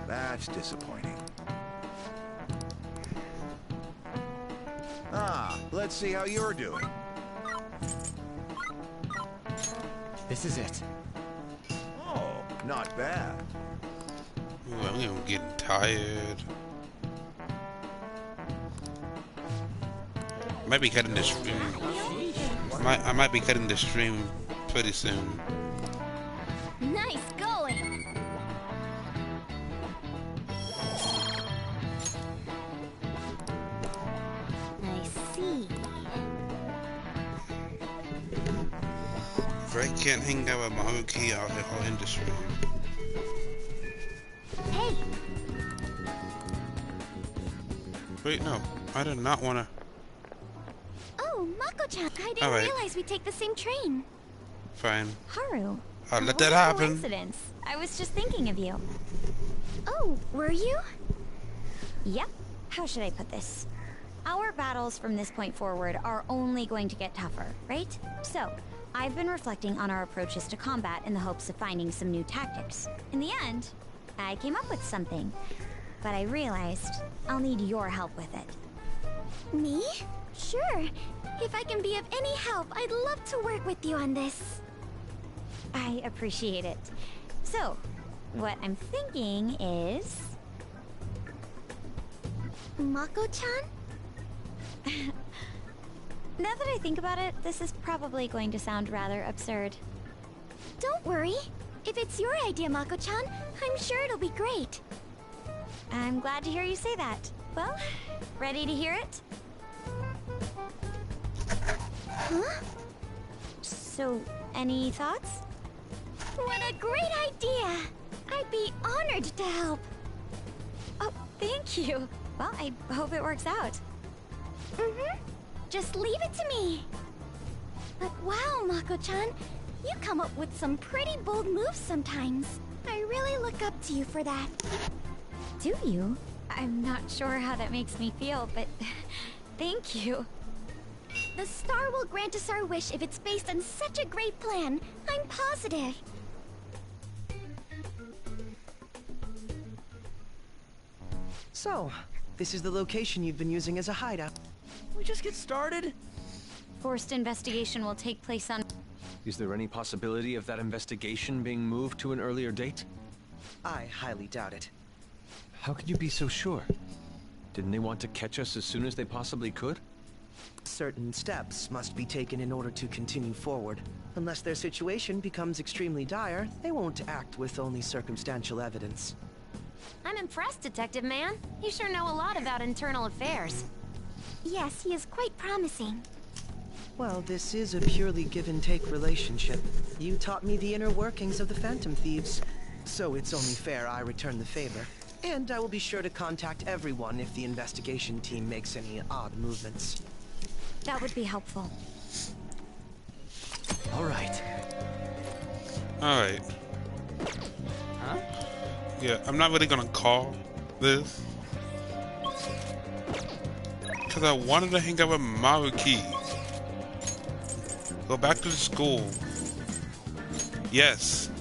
That's disappointing. Let's see how you're doing. This is it. Oh, not bad. Ooh, I'm getting tired. I might be cutting this stream. I might be cutting the stream pretty soon. Nice going! I see. If I can't hang out with Maoki, I'll end the stream. Hey! Wait, no. I did not want to. Oh, Mako-chan, I didn't Alright. realize we'd take the same train. Fine. Haru. I'll let what that a happen. coincidence. I was just thinking of you. Oh, were you? Yep. How should I put this? Our battles from this point forward are only going to get tougher, right? So, I've been reflecting on our approaches to combat in the hopes of finding some new tactics. In the end, I came up with something. But I realized I'll need your help with it. Me? Sure. If I can be of any help, I'd love to work with you on this. I appreciate it. So, what I'm thinking is... Mako-chan? Now that I think about it, this is probably going to sound rather absurd. Don't worry. If it's your idea, Mako-chan, I'm sure it'll be great. I'm glad to hear you say that. Well, ready to hear it? Huh? So, any thoughts? What a great idea! I'd be honored to help. Oh, thank you. Well, I hope it works out. Mm-hmm. Just leave it to me. But wow, Mako-chan, you come up with some pretty bold moves sometimes. I really look up to you for that. Do you? I'm not sure how that makes me feel, but thank you. The star will grant us our wish if it's based on such a great plan. I'm positive. So, this is the location you've been using as a hideout. We just get started? Forced investigation will take place on... Is there any possibility of that investigation being moved to an earlier date? I highly doubt it. How can you be so sure? Didn't they want to catch us as soon as they possibly could? Certain steps must be taken in order to continue forward. Unless their situation becomes extremely dire, they won't act with only circumstantial evidence. I'm impressed, Detective Man. You sure know a lot about internal affairs. Yes, he is quite promising. Well, this is a purely give-and-take relationship. You taught me the inner workings of the Phantom Thieves, so it's only fair I return the favor. And I will be sure to contact everyone if the investigation team makes any odd movements. That would be helpful. All right. Alright. Huh? Yeah, I'm not really gonna call this. Because I wanted to hang out with Maruki. Go back to the school. Yes.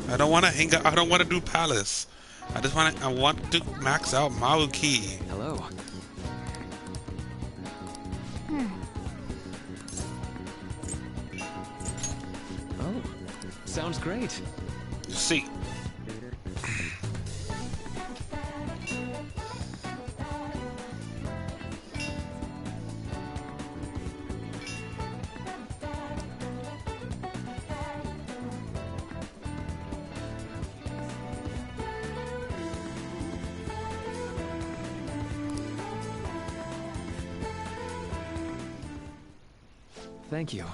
I don't want to hang out. I don't want to do Palace. I want to max out Maruki. Hello. Oh, sounds great. See. Thank you.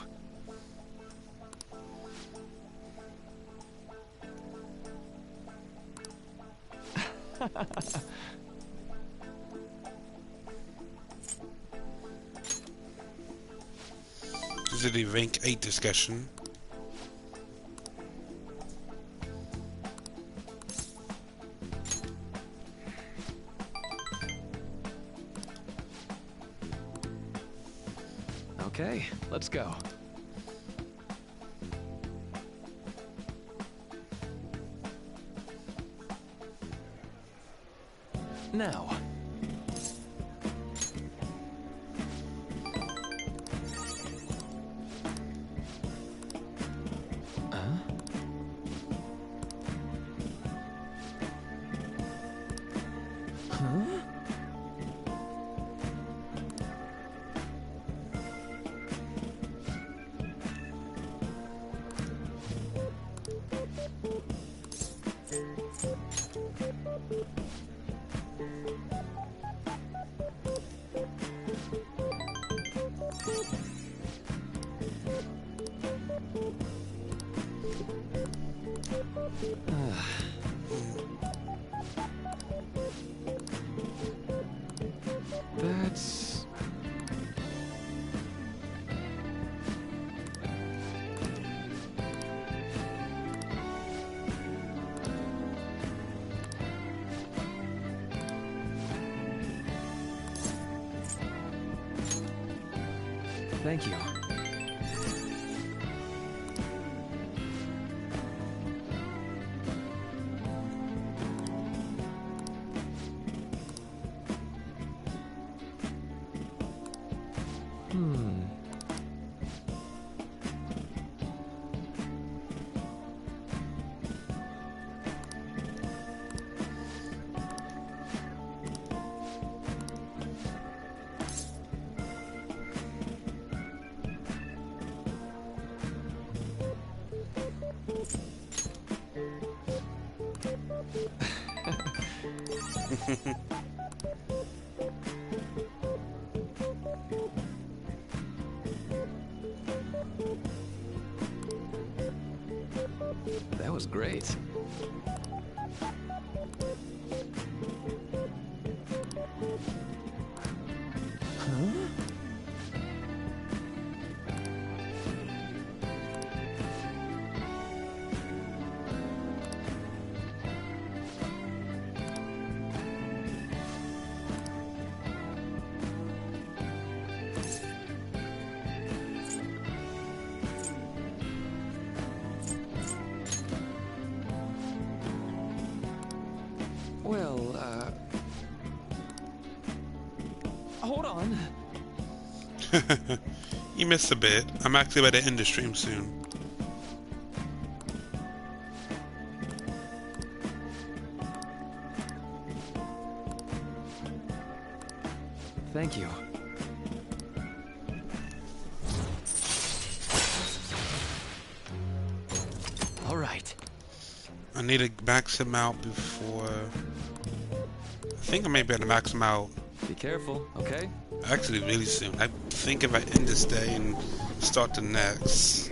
This is the rank 8 discussion. Okay, let's go. Now. Huh? That's... Thank you. That was great. Huh? Well, hold on. You missed a bit. I'm actually about to end the stream soon. Thank you. All right. I need to max him out before... I think I may be able to max him out. Be careful, okay? Actually, really soon. I think if I end this day and start the next,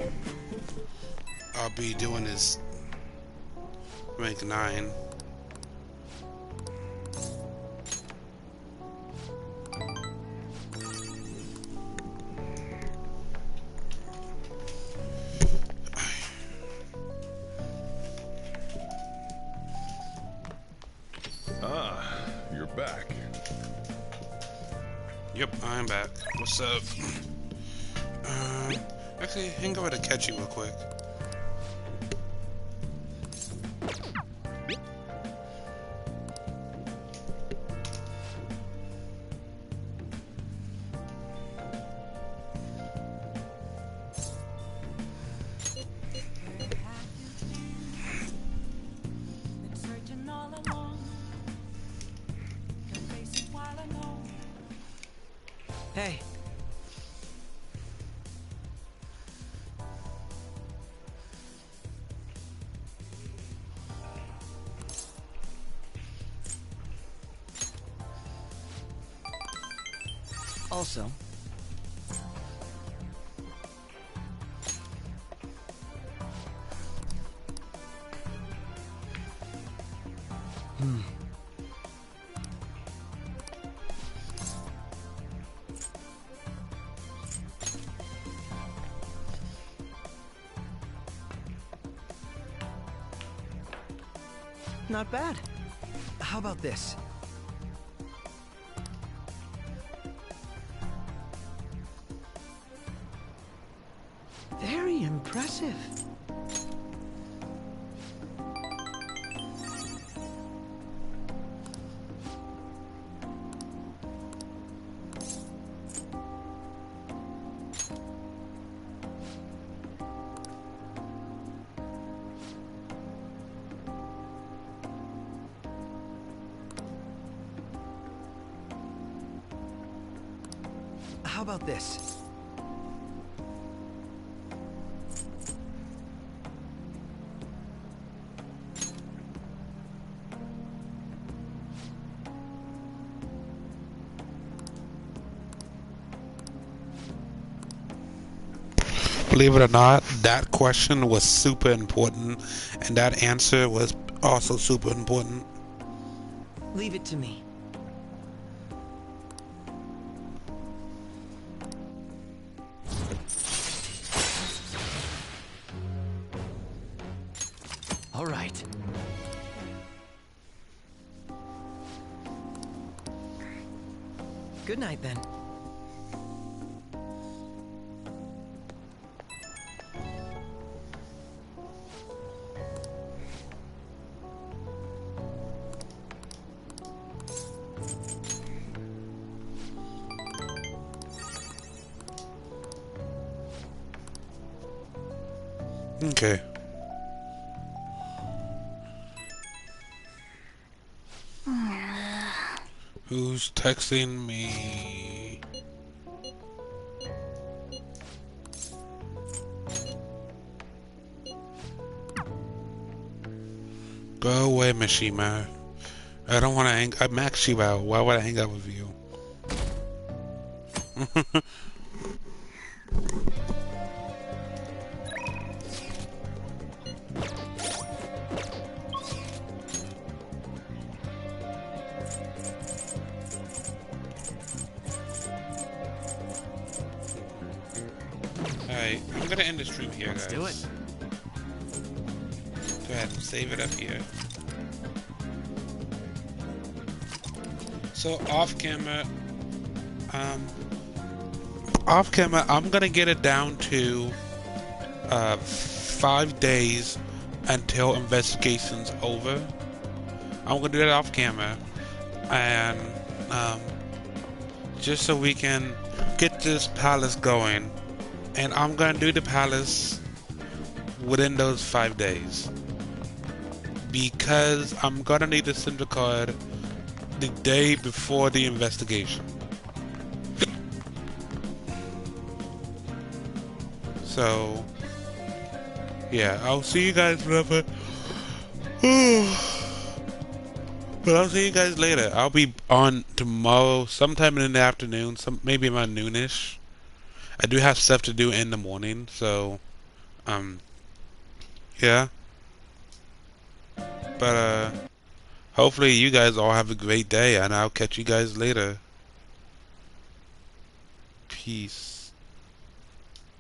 I'll be doing this rank 9. Ah, you're back. Yep, I'm back. What's up? Actually, I can go ahead and catch you real quick. Hey. Also, not bad. How about this? Very impressive. How about this? Believe it or not, that question was super important, and that answer was also super important. Leave it to me. All right. Good night, then. Okay. Who's texting me? Go away, Mishima. I don't want to hang. I maxed you out. Why would I hang out with you? Alright, I'm gonna end the stream here, guys. Let's do it. Go ahead and save it up here. So off camera, I'm gonna get it down to 5 days until investigation's over. I'm gonna do that off camera, and just so we can get this palace going. And I'm gonna do the palace within those 5 days, because I'm gonna need the Cinder card the day before the investigation. So yeah, I'll see you guys whenever But I'll see you guys later. I'll be on tomorrow, sometime in the afternoon, maybe around noonish. I do have stuff to do in the morning, so yeah. But hopefully you guys all have a great day, and I'll catch you guys later. Peace.